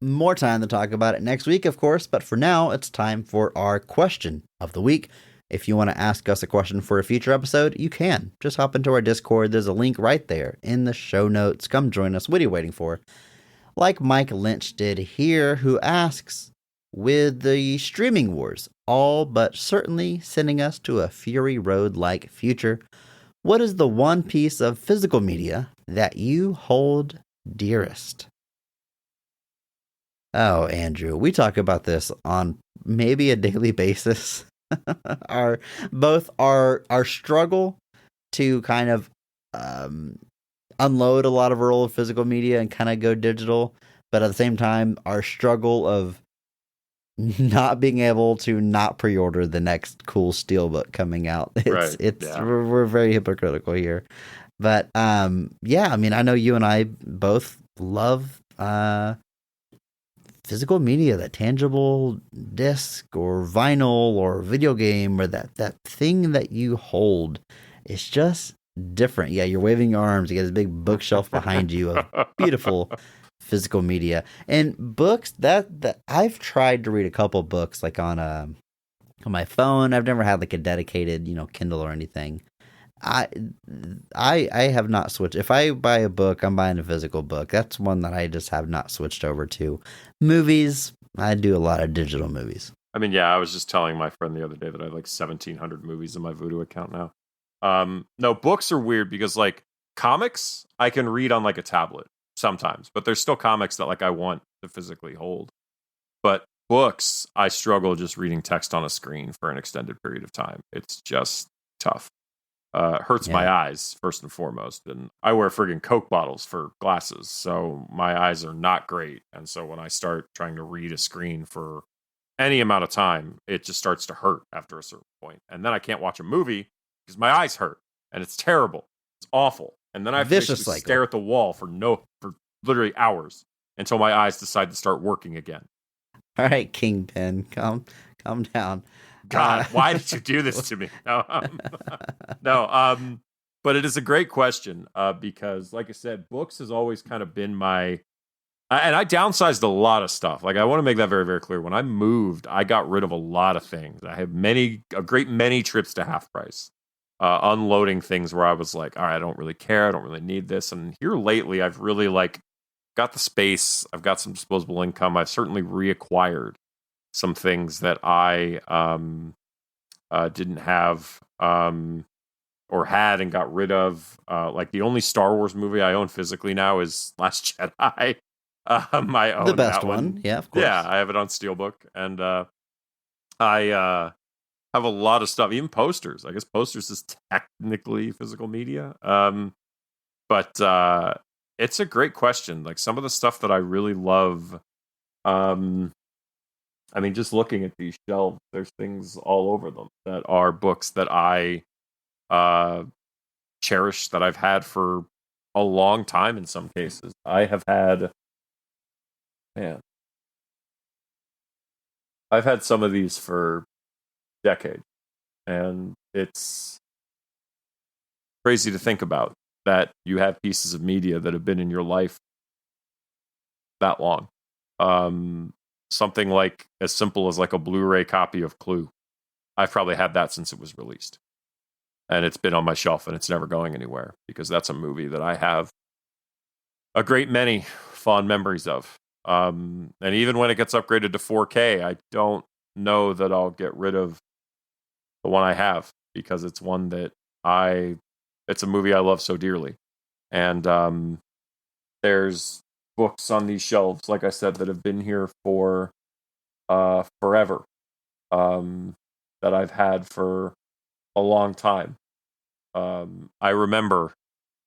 C: more time to talk about it next week, of course, but for now, it's time for our question of the week. If you want to ask us a question for a future episode, you can. Just hop into our Discord. There's a link right there in the show notes. Come join us. What are you waiting for? Like Mike Lynch did here, who asks, with the streaming wars all but certainly sending us to a Fury Road-like future, what is the one piece of physical media that you hold dearest? Oh, Andrew, we talk about this on maybe a daily basis. our struggle to kind of unload a lot of our old physical media and kind of go digital, but at the same time, our struggle of not being able to not pre-order the next cool Steelbook coming out. We're very hypocritical here, but yeah, I mean, I know you and I both love physical media, that tangible disc or vinyl or video game or that thing that you hold. It's just different. Yeah, you're waving your arms. You got this big bookshelf behind you of beautiful physical media and books that I've tried to read a couple books like on my phone. I've never had like a dedicated, Kindle or anything. I have not switched. If I buy a book, I'm buying a physical book. That's one that I just have not switched over to. Movies, I do a lot of digital movies.
D: I mean, yeah, I was just telling my friend the other day that I have like 1,700 movies in my Vudu account now. No, books are weird because like comics, I can read on like a tablet sometimes, but there's still comics that like I want to physically hold. But books, I struggle just reading text on a screen for an extended period of time. It's just tough. Hurts my eyes first and foremost, and I wear friggin' Coke bottles for glasses, so my eyes are not great. And so when I start trying to read a screen for any amount of time, it just starts to hurt after a certain point, and then I can't watch a movie because my eyes hurt, and it's terrible, it's awful. And then I have to basically stare at the wall for literally hours until my eyes decide to start working again.
C: All right, Kingpin, calm down.
D: God, why did you do this to me? No, but it is a great question because, like I said, books has always kind of been my, and I downsized a lot of stuff. Like I want to make that very, very clear. When I moved, I got rid of a lot of things. I had a great many trips to Half Price, unloading things where I was like, all right, I don't really care. I don't really need this. And here lately, I've really like got the space. I've got some disposable income. I've certainly reacquired some things that I didn't have or had and got rid of. Like the only Star Wars movie I own physically now is Last Jedi. I own
C: the best
D: that
C: one. Yeah, of course.
D: Yeah, I have it on Steelbook, and I have a lot of stuff, even posters. I guess posters is technically physical media, but it's a great question. Like some of the stuff that I really love. I mean, just looking at these shelves, there's things all over them that are books that I cherish, that I've had for a long time in some cases. I have had, I've had some of these for decades, and it's crazy to think about that you have pieces of media that have been in your life that long. Something like as simple as like a Blu-ray copy of Clue. I've probably had that since it was released. And it's been on my shelf and it's never going anywhere because that's a movie that I have a great many fond memories of. And even when it gets upgraded to 4K, I don't know that I'll get rid of the one I have because it's one that It's a movie I love so dearly. And there's books on these shelves, like I said, that have been here for forever, that I've had for a long time. I remember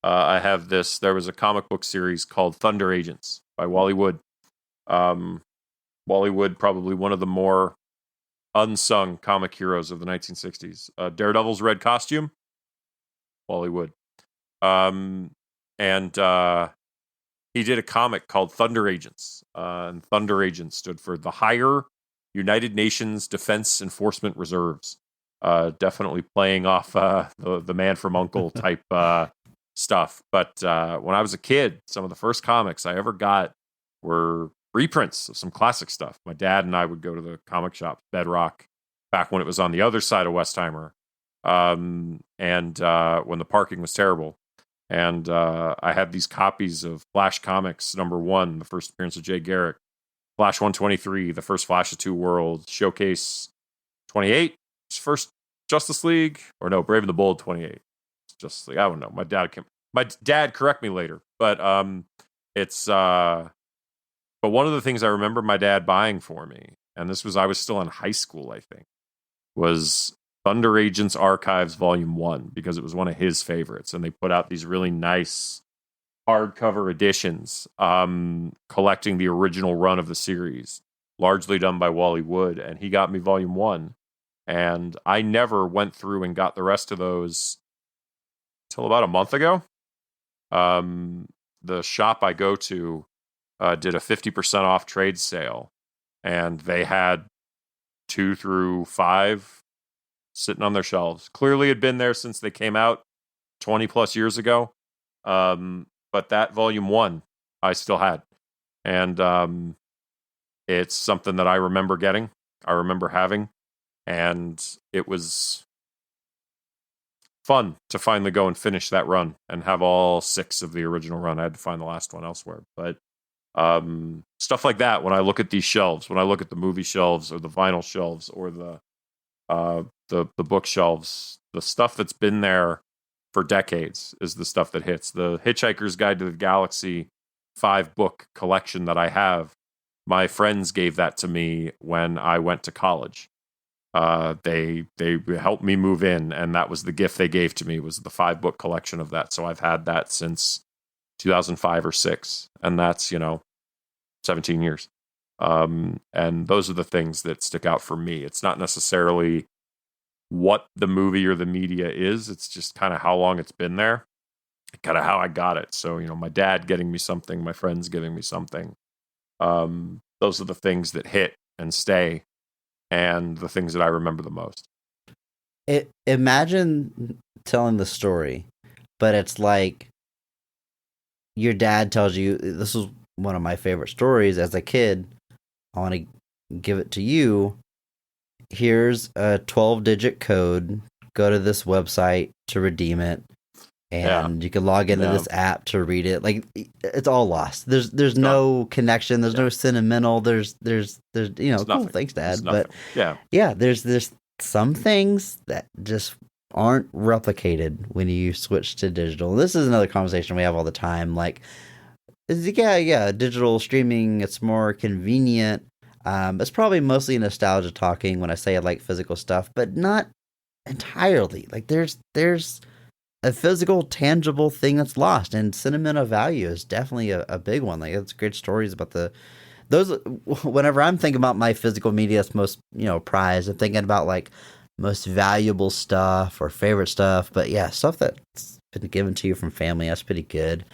D: I have this. There was a comic book series called Thunder Agents by Wally Wood. Wally Wood, probably one of the more unsung comic heroes of the 1960s. Daredevil's red costume, Wally Wood. And he did a comic called Thunder Agents. And Thunder Agents stood for the Higher United Nations Defense Enforcement Reserves. Definitely playing off the Man from U.N.C.L.E. type stuff. But when I was a kid, some of the first comics I ever got were reprints of some classic stuff. My dad and I would go to the comic shop, Bedrock, back when it was on the other side of Westheimer, and when the parking was terrible. And I had these copies of Flash Comics #1, the first appearance of Jay Garrick, Flash 123, the first Flash of Two Worlds, Showcase 28, first Justice League, or no, Brave and the Bold 28. Justice League, I don't know. My dad correct me later, but it's but one of the things I remember my dad buying for me, and I was still in high school, I think, was Thunder Agents Archives Volume 1, because it was one of his favorites, and they put out these really nice hardcover editions, collecting the original run of the series, largely done by Wally Wood, and he got me Volume 1, and I never went through and got the rest of those till about a month ago. The shop I go to did a 50% off trade sale, and they had 2 through 5 sitting on their shelves. Clearly had been there since they came out 20 plus years ago. But that Volume 1 I still had. And it's something that I remember getting, I remember having, and it was fun to finally go and finish that run and have all 6 of the original run. I had to find the last one elsewhere. But stuff like that, when I look at these shelves, when I look at the movie shelves or the vinyl shelves or the bookshelves, the stuff that's been there for decades is the stuff that hits. The Hitchhiker's Guide to the Galaxy 5-book collection that I have, my friends gave that to me when I went to college. They helped me move in, and that was the gift they gave to me, was the 5-book collection of that. So I've had that since 2005 or 6, and that's 17 years. And those are the things that stick out for me. It's not necessarily what the movie or the media is, it's just kind of how long it's been there, kind of how I got it. So my dad getting me something, my friends giving me something, those are the things that hit and stay, and the things that I remember the most.
C: Imagine telling the story, but it's like your dad tells you, this is one of my favorite stories as a kid, I want to give it to you. Here's a 12-digit code. Go to this website to redeem it, and you can log into this app to read it. Like, it's all lost. There's no connection. There's no sentimental. There's cool, thanks, Dad. But there's some things that just aren't replicated when you switch to digital. This is another conversation we have all the time. Like, digital streaming, it's more convenient. It's probably mostly nostalgia talking when I say I like physical stuff, but not entirely. Like, there's a physical, tangible thing that's lost, and sentimental value is definitely a big one. Like, it's great stories about those. Whenever I'm thinking about my physical media, it's most prized. I'm thinking about like most valuable stuff or favorite stuff, but stuff that's been given to you from family. That's pretty good.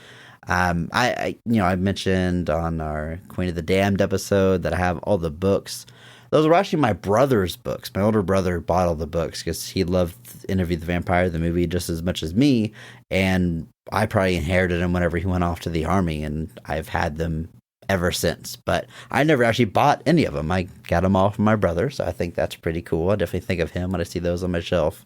C: I mentioned on our Queen of the Damned episode that I have all the books. Those were actually my brother's books. My older brother bought all the books because he loved Interview the Vampire, the movie, just as much as me. And I probably inherited them whenever he went off to the army, and I've had them ever since. But I never actually bought any of them. I got them all from my brother, so I think that's pretty cool. I definitely think of him when I see those on my shelf.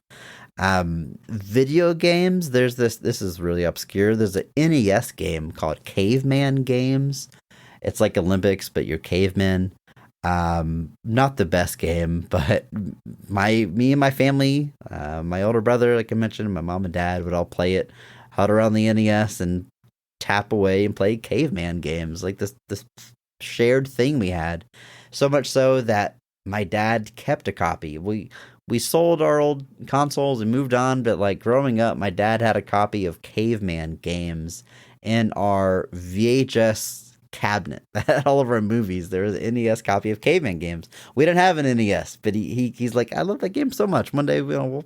C: Video games, there's this is really obscure. There's an NES game called Caveman Games. It's like Olympics, but you're cavemen. Not the best game, but me and my family, my older brother, like I mentioned, my mom and dad would all play it, huddle around the NES and tap away and play caveman games, like this shared thing we had. So much so that my dad kept a copy. We sold our old consoles and moved on, but like growing up, my dad had a copy of caveman games in our VHS cabinet that had all of our movies. There was an NES copy of caveman games. We didn't have an NES, but he's like, I love that game so much. One day we'll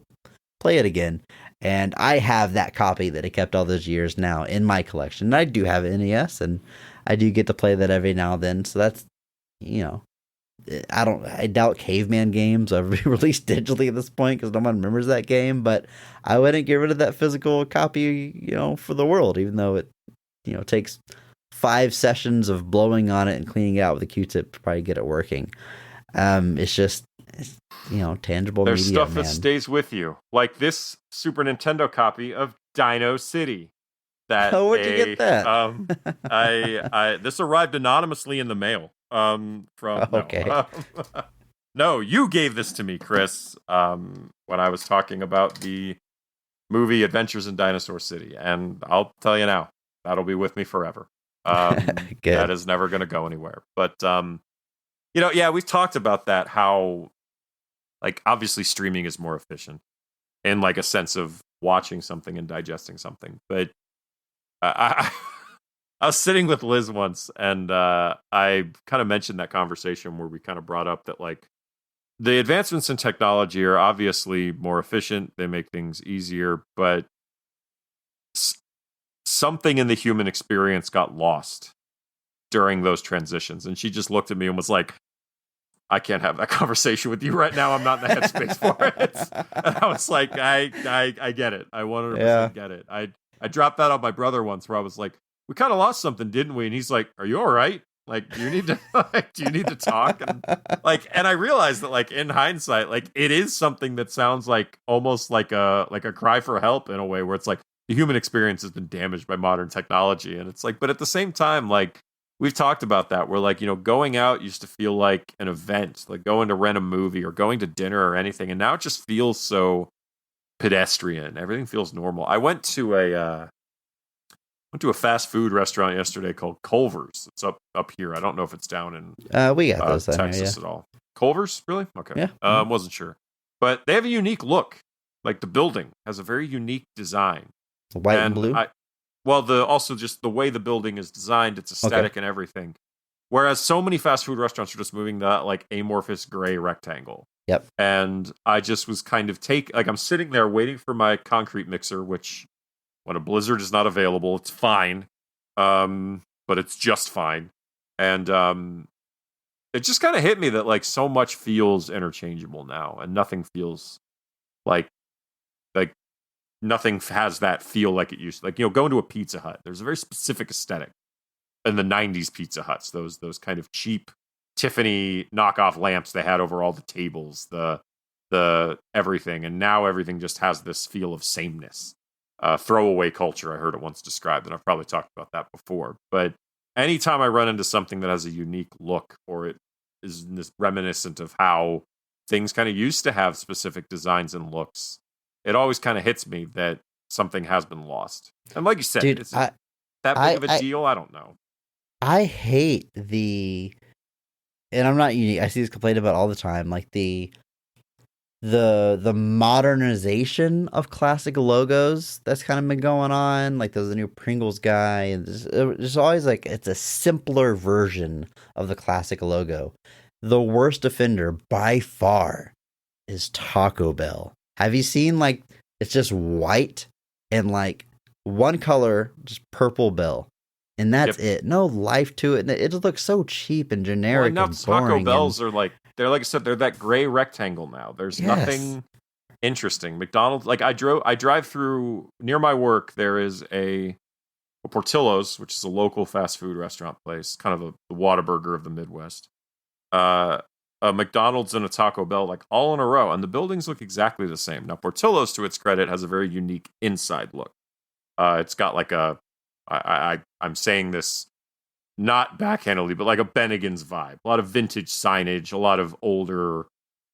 C: play it again. And I have that copy that I kept all those years now in my collection. And I do have an NES, and I do get to play that every now and then. So that's, I doubt caveman games are released digitally at this point because no one remembers that game, but I wouldn't get rid of that physical copy, for the world, even though it, takes 5 sessions of blowing on it and cleaning it out with a Q-tip to probably get it working. It's just, tangible
D: There's
C: media,
D: stuff that stays with you, like this Super Nintendo copy of Dino City.
C: Where'd you get
D: that? This arrived anonymously in the mail.
C: Okay.
D: No, you gave this to me, Chris, when I was talking about the movie Adventures in Dinosaur City, and I'll tell you now, that'll be with me forever. That is never going to go anywhere. But yeah, we've talked about that. How, like, obviously streaming is more efficient in like a sense of watching something and digesting something. But I was sitting with Liz once, and I kind of mentioned that conversation where we kind of brought up that, like, the advancements in technology are obviously more efficient. They make things easier, but something in the human experience got lost during those transitions. And she just looked at me and was like, I can't have that conversation with you right now. I'm not in the headspace for it. And I was like, I get it. I 100% get it. I dropped that on my brother once where I was like, we kind of lost something, didn't we? And he's like, are you all right? Like, do you need to talk? And I realized that, like, in hindsight, like, it is something that sounds like almost like a cry for help in a way, where it's like the human experience has been damaged by modern technology. And it's like, but at the same time, like, we've talked about that, where, like, going out used to feel like an event, like going to rent a movie or going to dinner or anything. And now it just feels so pedestrian. Everything feels normal. I went to a fast food restaurant yesterday called Culver's. It's up here. I don't know if it's down in
C: we got those
D: Texas
C: here,
D: at all. Culver's, really? Okay.
C: Yeah.
D: Wasn't sure, but they have a unique look. Like, the building has a very unique design.
C: White and blue.
D: Also just the way the building is designed, its aesthetic and everything. Whereas so many fast food restaurants are just moving that, like, amorphous gray rectangle.
C: Yep.
D: And I just was kind of I'm sitting there waiting for my concrete mixer, which, when a blizzard is not available, it's fine. But it's just fine. And it just kind of hit me that, like, so much feels interchangeable now, and nothing feels like nothing has that feel like it used to. Like, going to a Pizza Hut, there's a very specific aesthetic in the 90s Pizza Huts, those kind of cheap Tiffany knockoff lamps they had over all the tables, the everything. And now everything just has this feel of sameness. Throwaway culture, I heard it once described, and I've probably talked about that before. But anytime I run into something that has a unique look, or it is reminiscent of how things kind of used to have specific designs and looks, it always kind of hits me that something has been lost. And like you said,
C: dude,
D: it's that big of a deal. I don't know.
C: I hate and I'm not unique. I see this complained about all the time, like the modernization of classic logos that's kind of been going on. Like, there's a new Pringles guy, and there's always, like, it's a simpler version of the classic logo. The worst offender by far is Taco Bell. Have you seen, like, it's just white and, like, one color, just purple bell, and that's it. No life to it. And it just looks so cheap and generic.
D: Well,
C: and boring.
D: Taco Bells are like I said, they're that gray rectangle now. There's nothing interesting. McDonald's, like, I drive through near my work. There is a Portillo's, which is a local fast food restaurant place, kind of the Whataburger of the Midwest. A McDonald's and a Taco Bell, like, all in a row, and the buildings look exactly the same. Now, Portillo's, to its credit, has a very unique inside look. It's got like I'm saying this not backhandedly, but like a Bennigan's vibe. A lot of vintage signage, a lot of older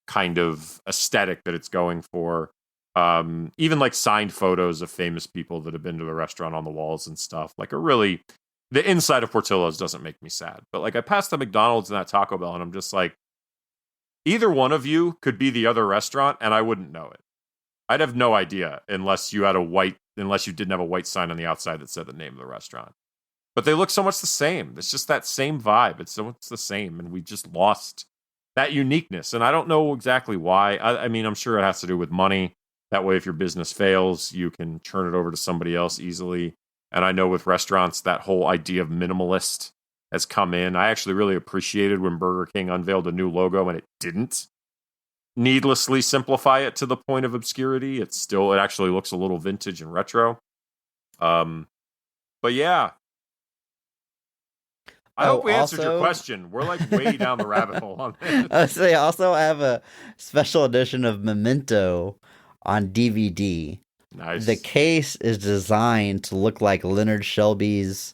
D: kind of aesthetic that it's going for. Even like signed photos of famous people that have been to the restaurant on the walls and stuff. Like the inside of Portillo's doesn't make me sad. But like I passed the McDonald's and that Taco Bell and I'm just like, either one of you could be the other restaurant and I wouldn't know it. I'd have no idea unless you didn't have a white sign on the outside that said the name of the restaurant. But they look so much the same. It's just that same vibe. It's so much the same. And we just lost that uniqueness. And I don't know exactly why. I mean, I'm sure it has to do with money. That way, if your business fails, you can turn it over to somebody else easily. And I know with restaurants, that whole idea of minimalist has come in. I actually really appreciated when Burger King unveiled a new logo and it didn't needlessly simplify it to the point of obscurity. It actually looks a little vintage and retro. But yeah. I hope we answered your question. We're like way down the rabbit hole on this.
C: I have a special edition of Memento on DVD.
D: Nice.
C: The case is designed to look like Leonard Shelby's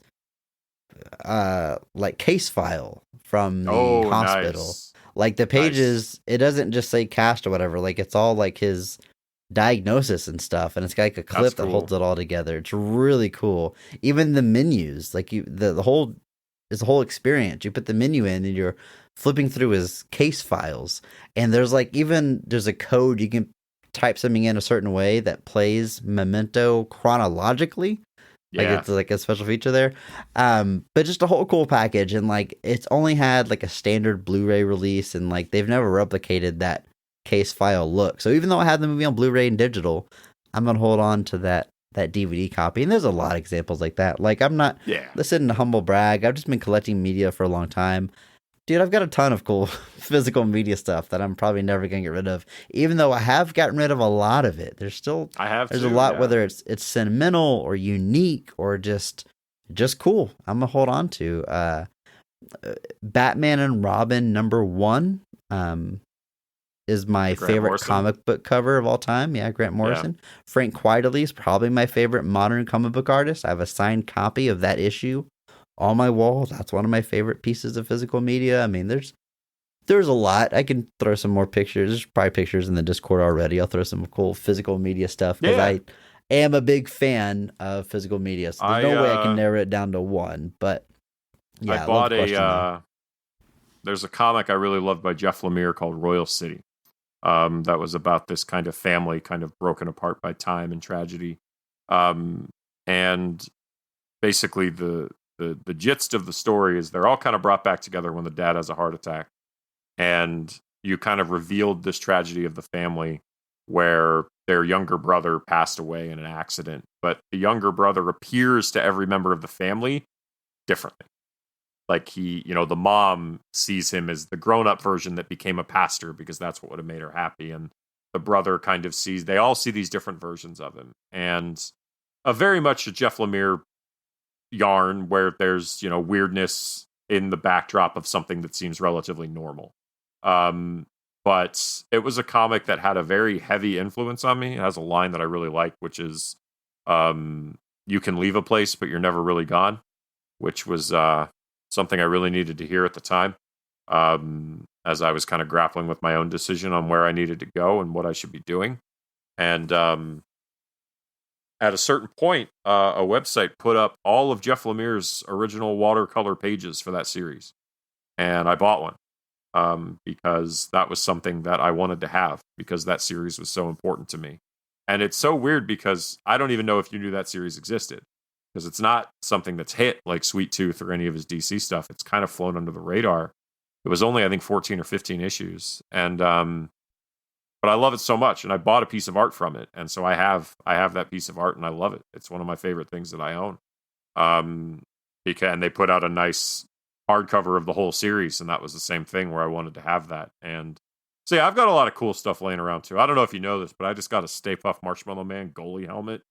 C: like case file from the hospital.
D: Nice.
C: Like the pages, it doesn't just say cast or whatever. Like it's all like his diagnosis and stuff, and it's got like a clip that holds it all together. It's really cool. Even the menus, like the whole experience. You put the menu in and you're flipping through his case files, and there's a code you can type something in a certain way that plays Memento chronologically.
D: Yeah.
C: Like it's like a special feature there. But just a whole cool package, and like it's only had like a standard Blu-ray release, and like they've never replicated that case file look. So even though I had the movie on Blu-ray and digital, I'm gonna hold on to that DVD copy. And there's a lot of examples like that. Like I'm not listening to humble brag. I've just been collecting media for a long time. Dude, I've got a ton of cool physical media stuff that I'm probably never going to get rid of, even though I have gotten rid of a lot of it. There's a lot, whether it's sentimental or unique or just cool. I'm going to hold on to. Batman and Robin #1 is my favorite
D: Morrison
C: comic book cover of all time. Yeah, Grant Morrison. Yeah. Frank Quitely is probably my favorite modern comic book artist. I have a signed copy of that issue on my wall. That's one of my favorite pieces of physical media. I mean, there's a lot. I can throw some more pictures. There's probably pictures in the Discord already. I'll throw some cool physical media stuff because I am a big fan of physical media. So there's no way I can narrow it down to one. But yeah,
D: I bought there's a comic I really loved by Jeff Lemire called Royal City. That was about this kind of family kind of broken apart by time and tragedy. And basically the gist of the story is they're all kind of brought back together when the dad has a heart attack. And you kind of revealed this tragedy of the family where their younger brother passed away in an accident, but the younger brother appears to every member of the family differently. Like the mom sees him as the grown-up version that became a pastor because that's what would have made her happy. And the brother kind of they all see these different versions of him. And very much a Jeff Lemire yarn where there's weirdness in the backdrop of something that seems relatively normal, but it was a comic that had a very heavy influence on me. It has a line that I really like, which is you can leave a place but you're never really gone, which was something I really needed to hear at the time, as I was kind of grappling with my own decision on where I needed to go and what I should be doing. And at a certain point, a website put up all of Jeff Lemire's original watercolor pages for that series. And I bought one because that was something that I wanted to have because that series was so important to me. And it's so weird because I don't even know if you knew that series existed because it's not something that's hit like Sweet Tooth or any of his DC stuff. It's kind of flown under the radar. It was only, I think, 14 or 15 issues. And but I love it so much, and I bought a piece of art from it, and so I have that piece of art, and I love it. It's one of my favorite things that I own. And they put out a nice hardcover of the whole series, and that was the same thing where I wanted to have that. And so yeah, I've got a lot of cool stuff laying around too. I don't know if you know this, but I just got a Stay Puft Marshmallow Man goalie helmet.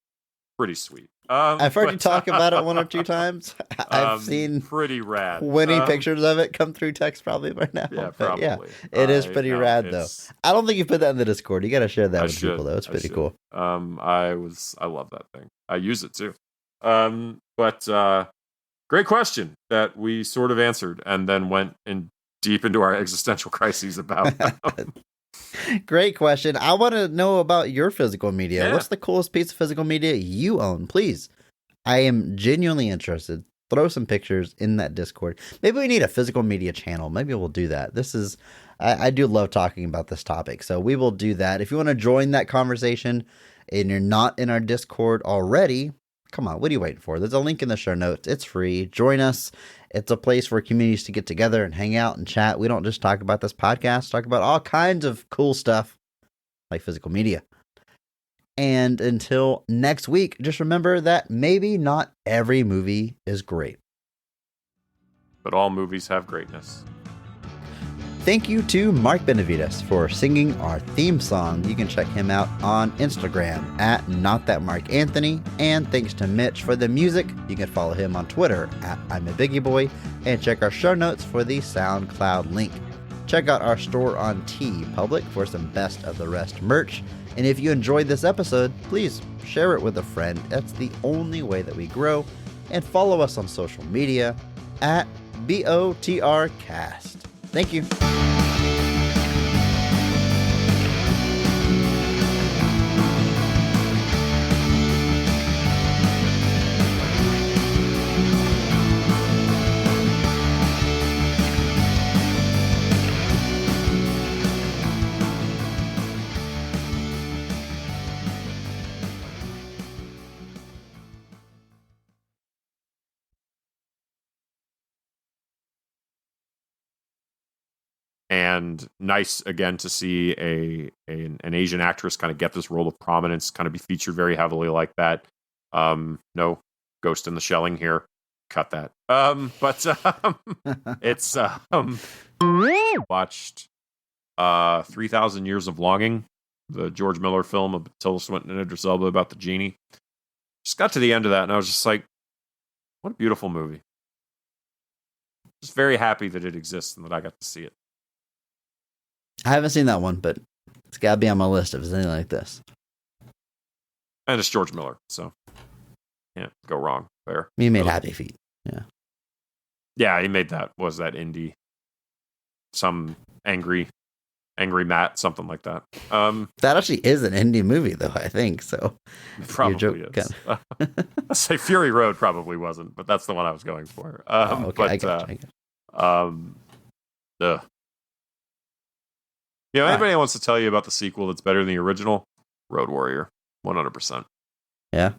D: Pretty sweet.
C: I've heard you talk about it one or two times. I've seen
D: pretty rad
C: 20 pictures of it come through text probably by now.
D: Yeah, probably. Yeah,
C: it is pretty rad though. I don't think you put that in the Discord. You got to share that with people though. It's pretty cool.
D: I love that thing. I use it too. But Great question that we sort of answered and then went in deep into our existential crises about.
C: Great question. I want to know about your physical media.
D: Yeah.
C: What's the coolest piece of physical media you own? Please. I am genuinely interested. Throw some pictures in that Discord. Maybe we need a physical media channel. Maybe we'll do that. I do love talking about this topic. So we will do that. If you want to join that conversation and you're not in our Discord already, come on, what are you waiting for? There's a link in the show notes. It's free. Join us. It's a place for communities to get together and hang out and chat. We don't just talk about this podcast, talk about all kinds of cool stuff like physical media. And until next week, just remember that maybe not every movie is great.
D: But all movies have greatness.
C: Thank you to Mark Benavides for singing our theme song. You can check him out on Instagram at NotThatMarkAnthony. And thanks to Mitch for the music. You can follow him on Twitter at I'm a Biggie Boy. And check our show notes for the SoundCloud link. Check out our store on TeePublic for some Best of the Rest merch. And if you enjoyed this episode, please share it with a friend. That's the only way that we grow. And follow us on social media at BOTRcast. Thank you.
D: And nice again to see an Asian actress kind of get this role of prominence, kind of be featured very heavily like that. No Ghost in the Shelling here. Cut that. It's watched 3,000 Years of Longing, the George Miller film of Tilda Swinton and Idris Elba about the genie. Just got to the end of that and I was just like, what a beautiful movie. Just very happy that it exists and that I got to see it.
C: I haven't seen that one, but it's got to be on my list if it's anything like this.
D: And it's George Miller, so can't go wrong there.
C: He made Happy Feet. Yeah.
D: Yeah, he made that. Was that indie? Some angry Matt, something like that.
C: That actually is an indie movie, though, I think. So
D: probably is. I say Fury Road probably wasn't, but that's the one I was going for.
C: Okay,
D: but
C: I got you.
D: Anybody wants to tell you about the sequel that's better than the original? Road Warrior, 100%.
C: Yeah.